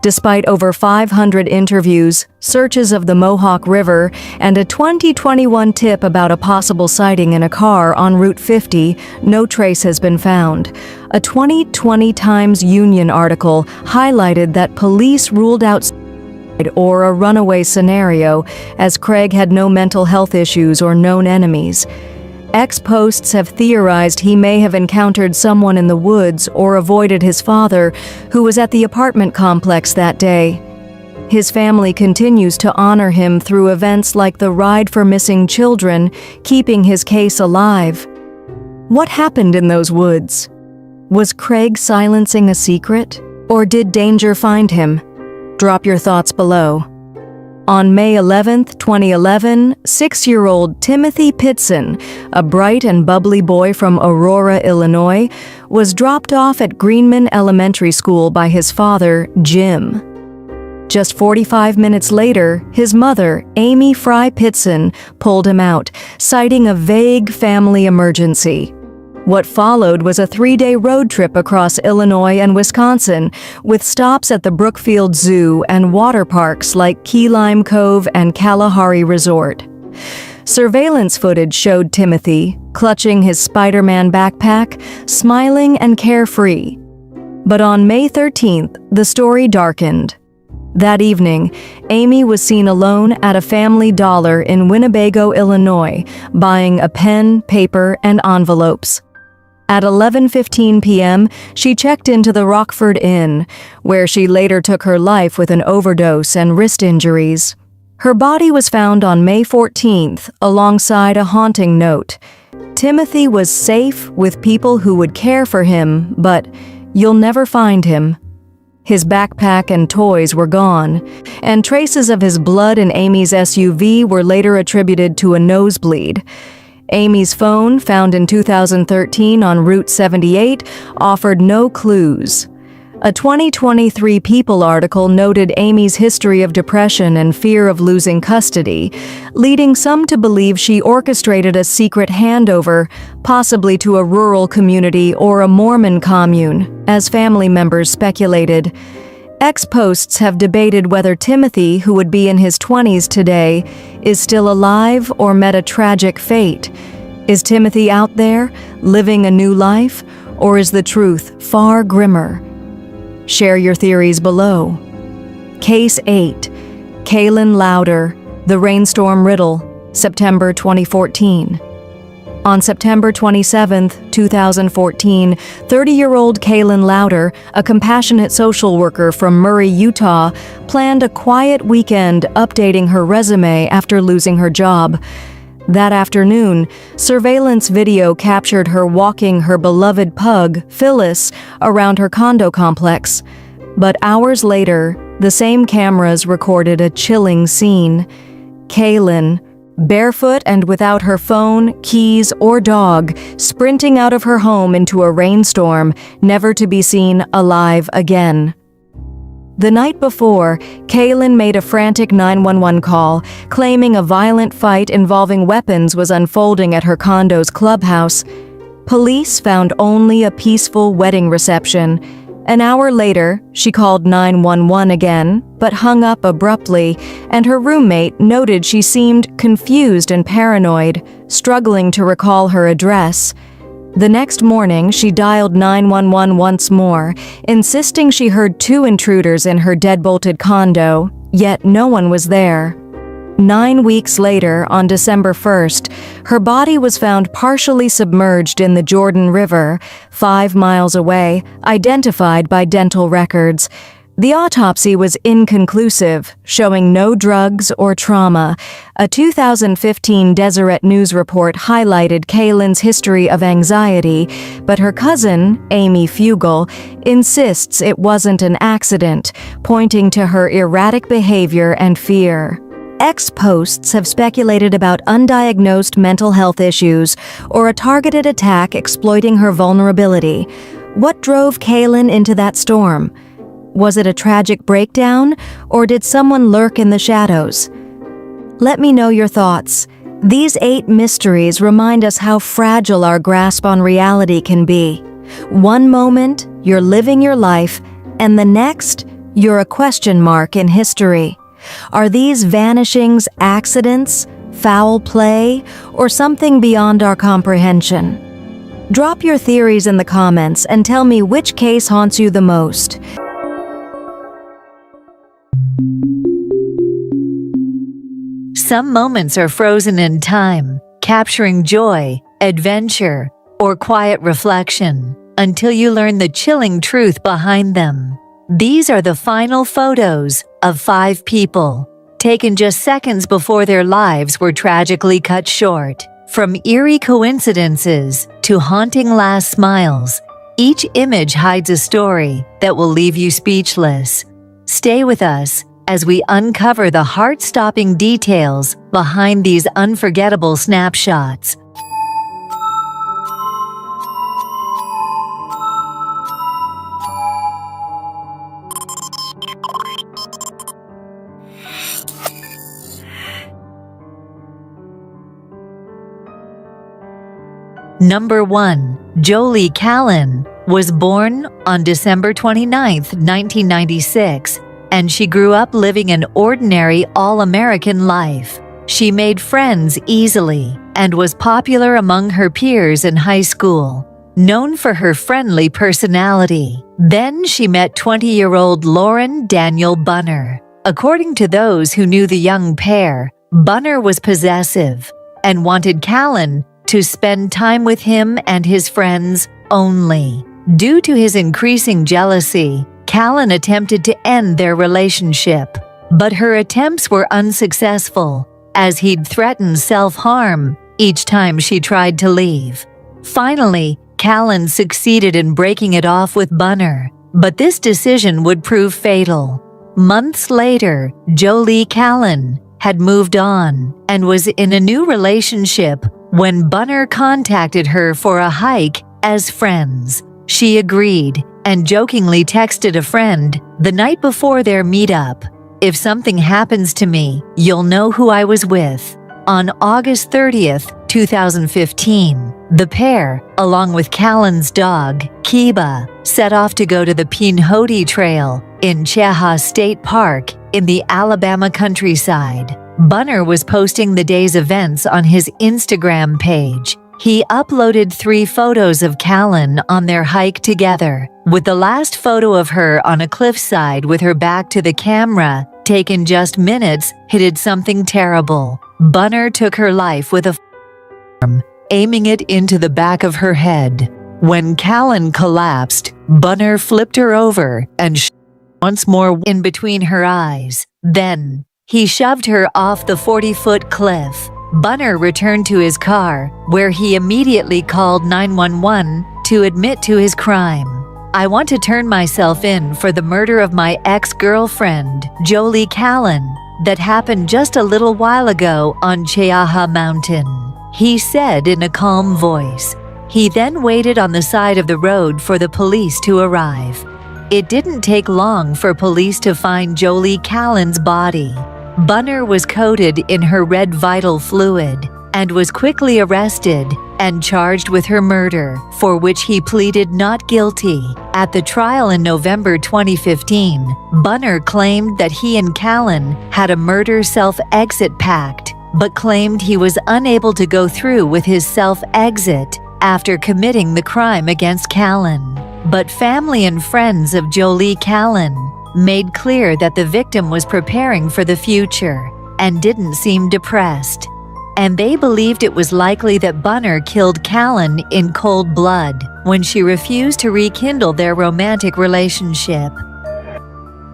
Despite over 500 interviews, searches of the Mohawk River, and a 2021 tip about a possible sighting in a car on Route 50, no trace has been found. A 2020 Times Union article highlighted that police ruled out suicide or a runaway scenario, as Craig had no mental health issues or known enemies. X posts have theorized he may have encountered someone in the woods or avoided his father, who was at the apartment complex that day. His family continues to honor him through events like the Ride for Missing Children, keeping his case alive. What happened in those woods? Was Craig silencing a secret, or did danger find him? Drop your thoughts below. On May 11, 2011, 6-year-old Timothy Pitson, a bright and bubbly boy from Aurora, Illinois, was dropped off at Greenman Elementary School by his father, Jim. Just 45 minutes later, his mother, Amy Fry Pitson, pulled him out, citing a vague family emergency. What followed was a 3-day road trip across Illinois and Wisconsin, with stops at the Brookfield Zoo and water parks like Key Lime Cove and Kalahari Resort. Surveillance footage showed Timothy, clutching his Spider-Man backpack, smiling and carefree. But on May 13th, the story darkened. That evening, Amy was seen alone at a Family Dollar in Winnebago, Illinois, buying a pen, paper, and envelopes. At 11:15 p.m., she checked into the Rockford Inn, where she later took her life with an overdose and wrist injuries. Her body was found on May 14th, alongside a haunting note. Timothy was safe with people who would care for him, but you'll never find him. His backpack and toys were gone, and traces of his blood in Amy's SUV were later attributed to a nosebleed. Amy's phone, found in 2013 on Route 78, offered no clues. A 2023 People article noted Amy's history of depression and fear of losing custody, leading some to believe she orchestrated a secret handover, possibly to a rural community or a Mormon commune, as family members speculated. Ex-posts have debated whether Timothy, who would be in his 20s today, is still alive or met a tragic fate. Is Timothy out there, living a new life, or is the truth far grimmer? Share your theories below. Case 8. Kaylin Louder, The Rainstorm Riddle, September 2014. On September 27, 2014, 30-year-old Kaylin Louder, a compassionate social worker from Murray, Utah, planned a quiet weekend updating her resume after losing her job. That afternoon, surveillance video captured her walking her beloved pug, Phyllis, around her condo complex. But hours later, the same cameras recorded a chilling scene. Kaylin, barefoot and without her phone, keys, or dog, sprinting out of her home into a rainstorm, never to be seen alive again. The night before, Kaylin made a frantic 911 call, claiming a violent fight involving weapons was unfolding at her condo's clubhouse. Police found only a peaceful wedding reception. An hour later, she called 911 again, but hung up abruptly, and her roommate noted she seemed confused and paranoid, struggling to recall her address. The next morning, she dialed 911 once more, insisting she heard 2 intruders in her deadbolted condo, yet no one was there. 9 weeks later, on December 1st, her body was found partially submerged in the Jordan River, 5 miles away, identified by dental records. The autopsy was inconclusive, showing no drugs or trauma. A 2015 Deseret News report highlighted Kaylin's history of anxiety, but her cousin, Amy Fugel, insists it wasn't an accident, pointing to her erratic behavior and fear. Ex-posts have speculated about undiagnosed mental health issues or a targeted attack exploiting her vulnerability. What drove Kaylin into that storm? Was it a tragic breakdown, or did someone lurk in the shadows? Let me know your thoughts. These 8 mysteries remind us how fragile our grasp on reality can be. One moment, you're living your life, and the next, you're a question mark in history. Are these vanishings accidents, foul play, or something beyond our comprehension? Drop your theories in the comments and tell me which case haunts you the most. Some moments are frozen in time, capturing joy, adventure, or quiet reflection, until you learn the chilling truth behind them. These are the final photos of 5 people, taken just seconds before their lives were tragically cut short. From eerie coincidences to haunting last smiles, each image hides a story that will leave you speechless. Stay with us as we uncover the heart-stopping details behind these unforgettable snapshots. Number 1. Jolie Callan was born on December 29, 1996, and she grew up living an ordinary all-American life. She made friends easily and was popular among her peers in high school, known for her friendly personality. Then she met 20-year-old Lauren Daniel Bunner. According to those who knew the young pair, Bunner was possessive and wanted Callan to spend time with him and his friends only. Due to his increasing jealousy, Callan attempted to end their relationship, but her attempts were unsuccessful, as he'd threaten self-harm each time she tried to leave. Finally, Callan succeeded in breaking it off with Bunner, but this decision would prove fatal. Months later, Jolie Callan had moved on and was in a new relationship when Bunner contacted her for a hike as friends. She agreed and jokingly texted a friend the night before their meetup, "If something happens to me, you'll know who I was with." On August 30th, 2015, the pair, along with Callan's dog, Kiba, set off to go to the Pinhoti Trail in Chehalis State Park in the Alabama countryside. Bunner was posting the day's events on his Instagram page. He uploaded 3 photos of Callan on their hike together, with the last photo of her on a cliffside with her back to the camera, taken just minutes, hinted something terrible. Bunner took her life with a firearm, aiming it into the back of her head. When Callan collapsed, Bunner flipped her over and once more in between her eyes. Then, he shoved her off the 40-foot cliff. Bunner returned to his car, where he immediately called 911 to admit to his crime. "I want to turn myself in for the murder of my ex-girlfriend, Jolie Callan, that happened just a little while ago on Cheaha Mountain," he said in a calm voice. He then waited on the side of the road for the police to arrive. It didn't take long for police to find Jolie Callan's body. Bunner was coated in her red vital fluid and was quickly arrested and charged with her murder, for which he pleaded not guilty. At the trial in November 2015, Bunner claimed that he and Callan had a murder self-exit pact, but claimed he was unable to go through with his self-exit after committing the crime against Callan. But family and friends of Jolie Callan made clear that the victim was preparing for the future and didn't seem depressed, and they believed it was likely that Bunner killed Callan in cold blood when she refused to rekindle their romantic relationship.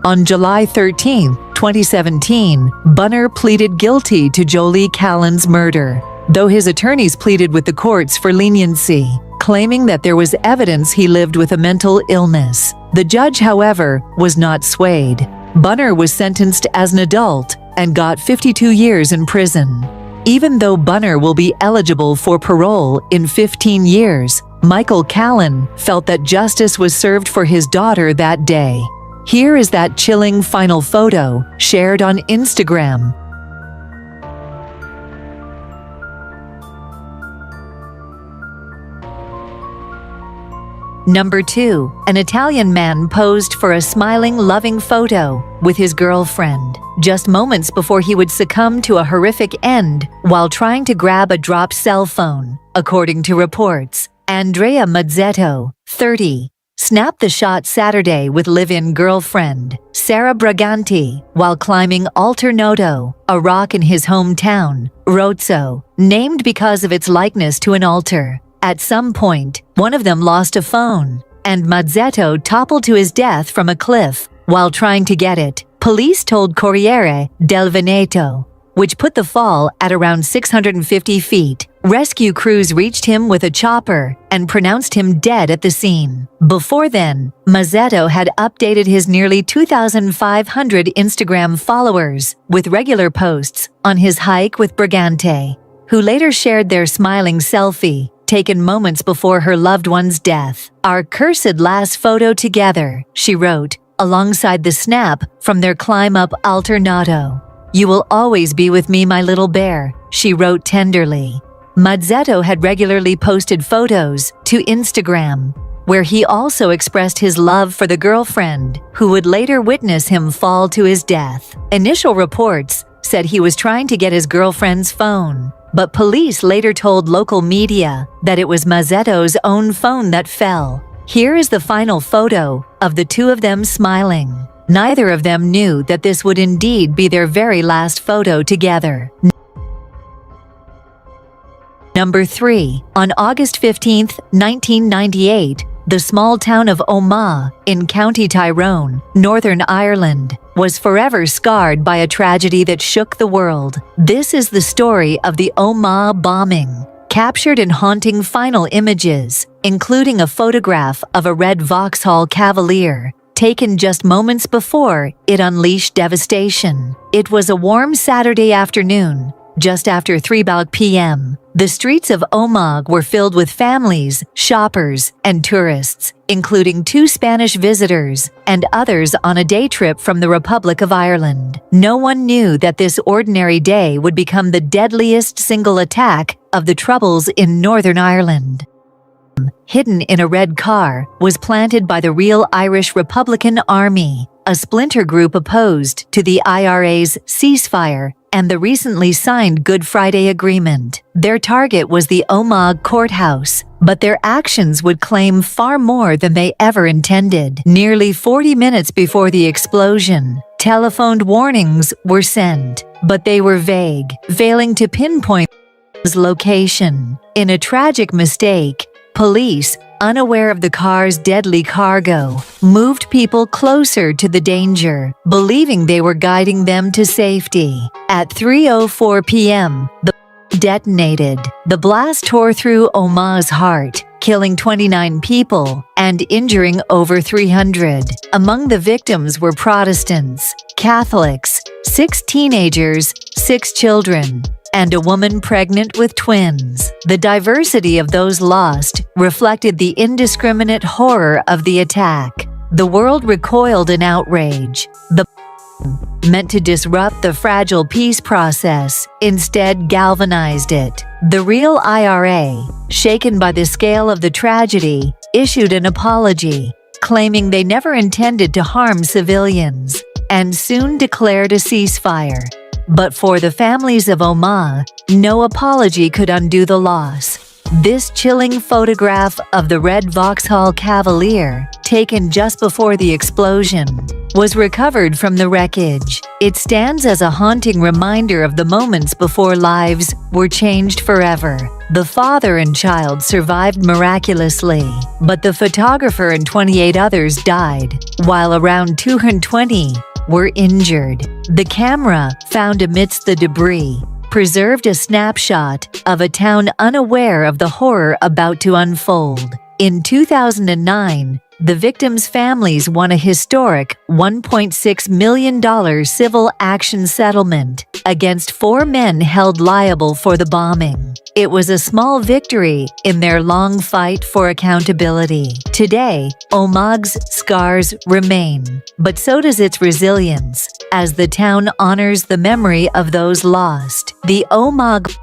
On July 13, 2017, Bunner pleaded guilty to Jolie Callan's murder, though his attorneys pleaded with the courts for leniency, claiming that there was evidence he lived with a mental illness. The judge, however, was not swayed. Bunner was sentenced as an adult and got 52 years in prison. Even though Bunner will be eligible for parole in 15 years, Michael Callan felt that justice was served for his daughter that day. Here is that chilling final photo shared on Instagram. Number 2. An Italian man posed for a smiling, loving photo with his girlfriend, just moments before he would succumb to a horrific end while trying to grab a dropped cell phone, according to reports. Andrea Mazzetto, 30, snapped the shot Saturday with live-in girlfriend Sara Briganti while climbing Alter Noto, a rock in his hometown, Rozzo, named because of its likeness to an altar. At some point, one of them lost a phone, and Mazzetto toppled to his death from a cliff while trying to get it, police told Corriere del Veneto, which put the fall at around 650 feet. Rescue crews reached him with a chopper and pronounced him dead at the scene. Before then, Mazzetto had updated his nearly 2,500 Instagram followers with regular posts on his hike with Brigante, who later shared their smiling selfie taken moments before her loved one's death. "Our cursed last photo together," she wrote, alongside the snap from their climb up Alter Noto. "You will always be with me, my little bear," she wrote tenderly. Mazzetto had regularly posted photos to Instagram, where he also expressed his love for the girlfriend, who would later witness him fall to his death. Initial reports said he was trying to get his girlfriend's phone, but police later told local media that it was Mazzetto's own phone that fell. Here is the final photo of the two of them smiling. Neither of them knew that this would indeed be their very last photo together. Number 3. On August 15, 1998, the small town of Omagh in County Tyrone, Northern Ireland, was forever scarred by a tragedy that shook the world. This is the story of the Omagh bombing, captured in haunting final images, including a photograph of a red Vauxhall Cavalier, taken just moments before it unleashed devastation. It was a warm Saturday afternoon, just after 3 p.m. The streets of Omagh were filled with families, shoppers, and tourists, including 2 Spanish visitors and others on a day trip from the Republic of Ireland. No one knew that this ordinary day would become the deadliest single attack of the Troubles in Northern Ireland. Hidden in a red car was planted by the Real Irish Republican Army, a splinter group opposed to the IRA's ceasefire and the recently signed Good Friday Agreement. Their target was the Omagh courthouse, but their actions would claim far more than they ever intended. Nearly 40 minutes before the explosion, telephoned warnings were sent, but they were vague, failing to pinpoint its location. In a tragic mistake, police, unaware of the car's deadly cargo, moved people closer to the danger, believing they were guiding them to safety. At 3:04 p.m., the detonated. The blast tore through Omagh's heart, killing 29 people and injuring over 300. Among the victims were Protestants, Catholics, 6 teenagers, 6 children, and a woman pregnant with twins. The diversity of those lost reflected the indiscriminate horror of the attack. The world recoiled in outrage. The meant to disrupt the fragile peace process, instead galvanized it. The Real IRA, shaken by the scale of the tragedy, issued an apology, claiming they never intended to harm civilians, and soon declared a ceasefire. But for the families of Omagh, no apology could undo the loss. This chilling photograph of the red Vauxhall Cavalier, taken just before the explosion, was recovered from the wreckage. It stands as a haunting reminder of the moments before lives were changed forever. The father and child survived miraculously, but the photographer and 28 others died, while around 220 were injured. The camera, found amidst the debris, preserved a snapshot of a town unaware of the horror about to unfold. In 2009, the victims' families won a historic $1.6 million civil action settlement against 4 men held liable for the bombing. It was a small victory in their long fight for accountability. Today, Omagh's scars remain, but so does its resilience, as the town honors the memory of those lost. The Omagh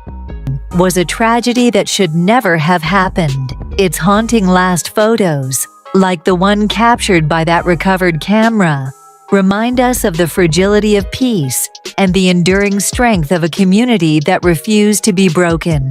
was a tragedy that should never have happened. Its haunting last photos, like the one captured by that recovered camera, remind us of the fragility of peace and the enduring strength of a community that refused to be broken.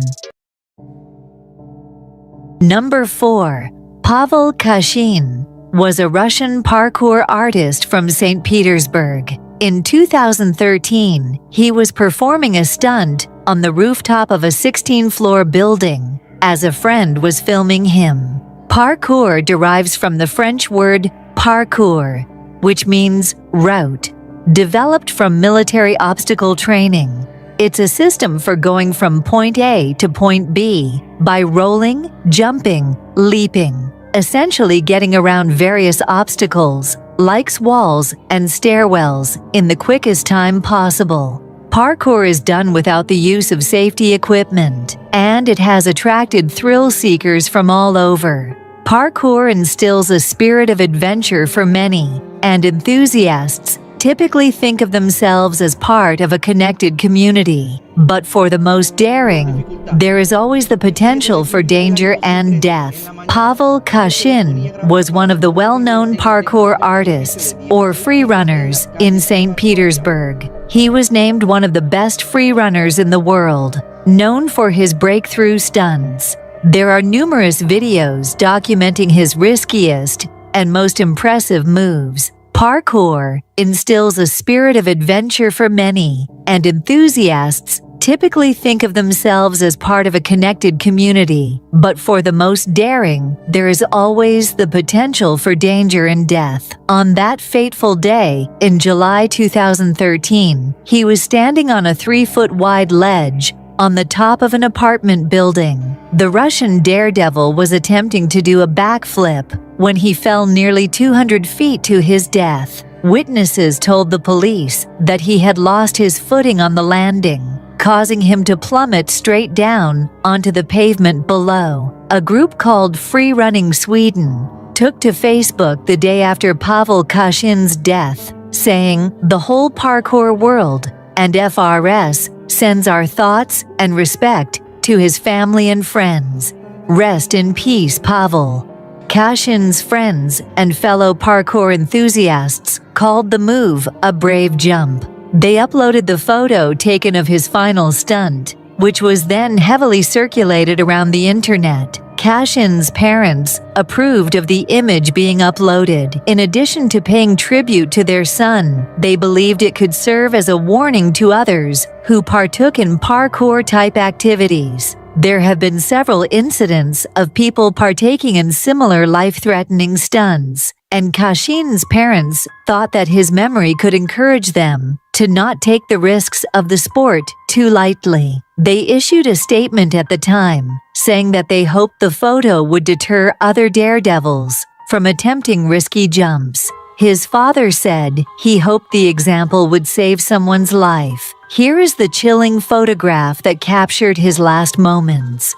Number 4. Pavel Kashin was a Russian parkour artist from St. Petersburg. In 2013, he was performing a stunt on the rooftop of a 16-floor building as a friend was filming him. Parkour derives from the French word parcours, which means route, developed from military obstacle training. It's a system for going from point A to point B by rolling, jumping, leaping, essentially getting around various obstacles, like walls and stairwells, in the quickest time possible. Parkour is done without the use of safety equipment, and it has attracted thrill seekers from all over. Parkour instills a spirit of adventure for many, and enthusiasts typically think of themselves as part of a connected community. But for the most daring, there is always the potential for danger and death. Pavel Kashin was one of the well-known parkour artists, or freerunners, in St. Petersburg. He was named one of the best freerunners in the world, known for his breakthrough stunts. There are numerous videos documenting his riskiest and most impressive moves. Parkour instills a spirit of adventure for many, and enthusiasts typically think of themselves as part of a connected community. But for the most daring, there is always the potential for danger and death. On that fateful day, in July 2013, he was standing on a 3-foot-wide ledge on the top of an apartment building. The Russian daredevil was attempting to do a backflip when he fell nearly 200 feet to his death. Witnesses told the police that he had lost his footing on the landing, causing him to plummet straight down onto the pavement below. A group called Free Running Sweden took to Facebook the day after Pavel Kashin's death, saying, "The whole parkour world and FRS sends our thoughts and respect to his family and friends. Rest in peace, Pavel." Kashin's friends and fellow parkour enthusiasts called the move a brave jump. They uploaded the photo taken of his final stunt, which was then heavily circulated around the internet. Kashin's parents approved of the image being uploaded. In addition to paying tribute to their son, they believed it could serve as a warning to others who partook in parkour-type activities. There have been several incidents of people partaking in similar life-threatening stunts, and Kashin's parents thought that his memory could encourage them to not take the risks of the sport too lightly. They issued a statement at the time, saying that they hoped the photo would deter other daredevils from attempting risky jumps. His father said he hoped the example would save someone's life. Here is the chilling photograph that captured his last moments.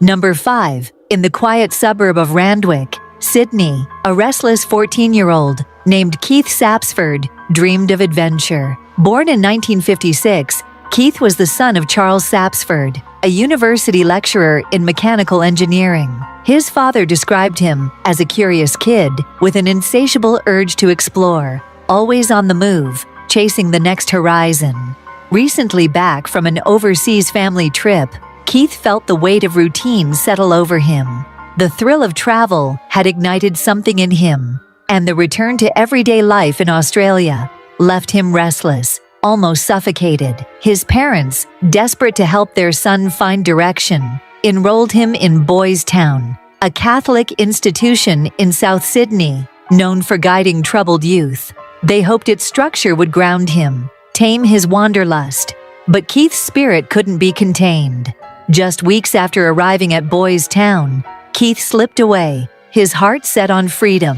Number 5. In the quiet suburb of Randwick, Sydney, a restless 14-year-old named Keith Sapsford dreamed of adventure. Born in 1956, Keith was the son of Charles Sapsford, a university lecturer in mechanical engineering. His father described him as a curious kid with an insatiable urge to explore, always on the move, chasing the next horizon. Recently back from an overseas family trip, Keith felt the weight of routine settle over him. The thrill of travel had ignited something in him, and the return to everyday life in Australia left him restless, almost suffocated. His parents, desperate to help their son find direction, enrolled him in Boys Town, a Catholic institution in South Sydney, known for guiding troubled youth. They hoped its structure would ground him, tame his wanderlust. But Keith's spirit couldn't be contained. Just weeks after arriving at Boys Town, Keith slipped away, his heart set on freedom.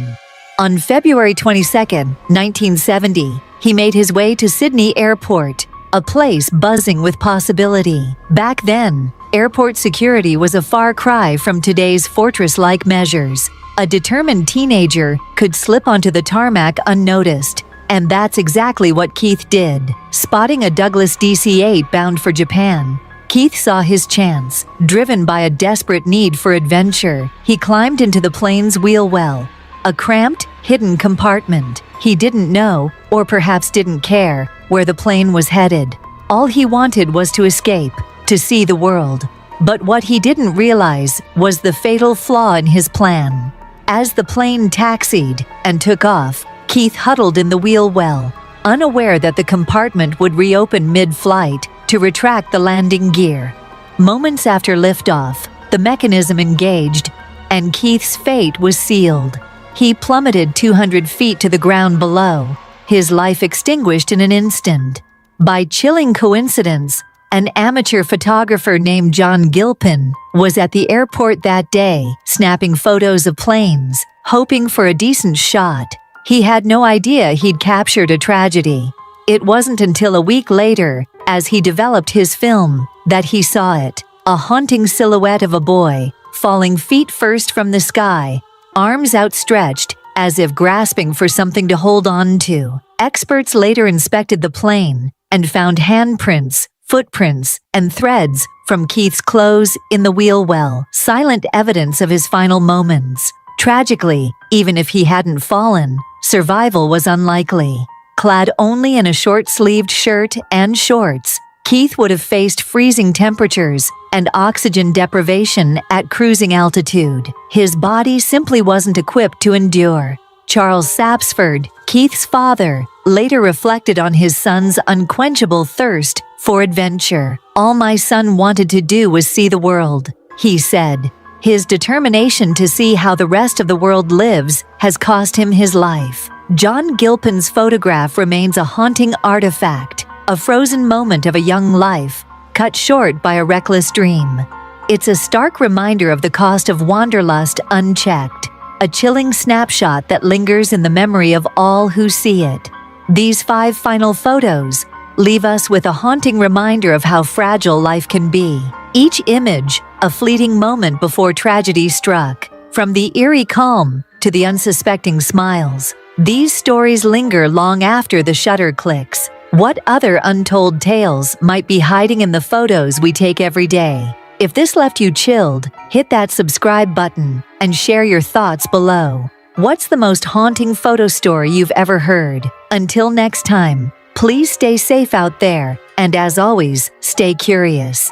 On February 22, 1970, he made his way to Sydney Airport, a place buzzing with possibility. Back then, airport security was a far cry from today's fortress-like measures. A determined teenager could slip onto the tarmac unnoticed, and that's exactly what Keith did. Spotting a Douglas DC-8 bound for Japan, Keith saw his chance. Driven by a desperate need for adventure, he climbed into the plane's wheel well, a cramped, hidden compartment. He didn't know, or perhaps didn't care, where the plane was headed. All he wanted was to escape, to see the world. But what he didn't realize was the fatal flaw in his plan. As the plane taxied and took off, Keith huddled in the wheel well, unaware that the compartment would reopen mid-flight to retract the landing gear. Moments after liftoff, the mechanism engaged, and Keith's fate was sealed. He plummeted 200 feet to the ground below, his life extinguished in an instant. By chilling coincidence, an amateur photographer named John Gilpin was at the airport that day, snapping photos of planes, hoping for a decent shot. He had no idea he'd captured a tragedy. It wasn't until a week later, as he developed his film, that he saw it, a haunting silhouette of a boy, falling feet first from the sky, arms outstretched, as if grasping for something to hold on to. Experts later inspected the plane and found handprints, footprints, and threads from Keith's clothes in the wheel well, silent evidence of his final moments. Tragically, even if he hadn't fallen, survival was unlikely. Clad only in a short-sleeved shirt and shorts, Keith would have faced freezing temperatures and oxygen deprivation at cruising altitude. His body simply wasn't equipped to endure. Charles Sapsford, Keith's father, later reflected on his son's unquenchable thirst for adventure. "All my son wanted to do was see the world," he said. His determination to see how the rest of the world lives has cost him his life. John Gilpin's photograph remains a haunting artifact, a frozen moment of a young life, cut short by a reckless dream. It's a stark reminder of the cost of wanderlust unchecked, a chilling snapshot that lingers in the memory of all who see it. These 5 final photos leave us with a haunting reminder of how fragile life can be. Each image, a fleeting moment before tragedy struck. From the eerie calm to the unsuspecting smiles, these stories linger long after the shutter clicks. What other untold tales might be hiding in the photos we take every day? If this left you chilled, hit that subscribe button and share your thoughts below. What's the most haunting photo story you've ever heard? Until next time, please stay safe out there, and as always, stay curious.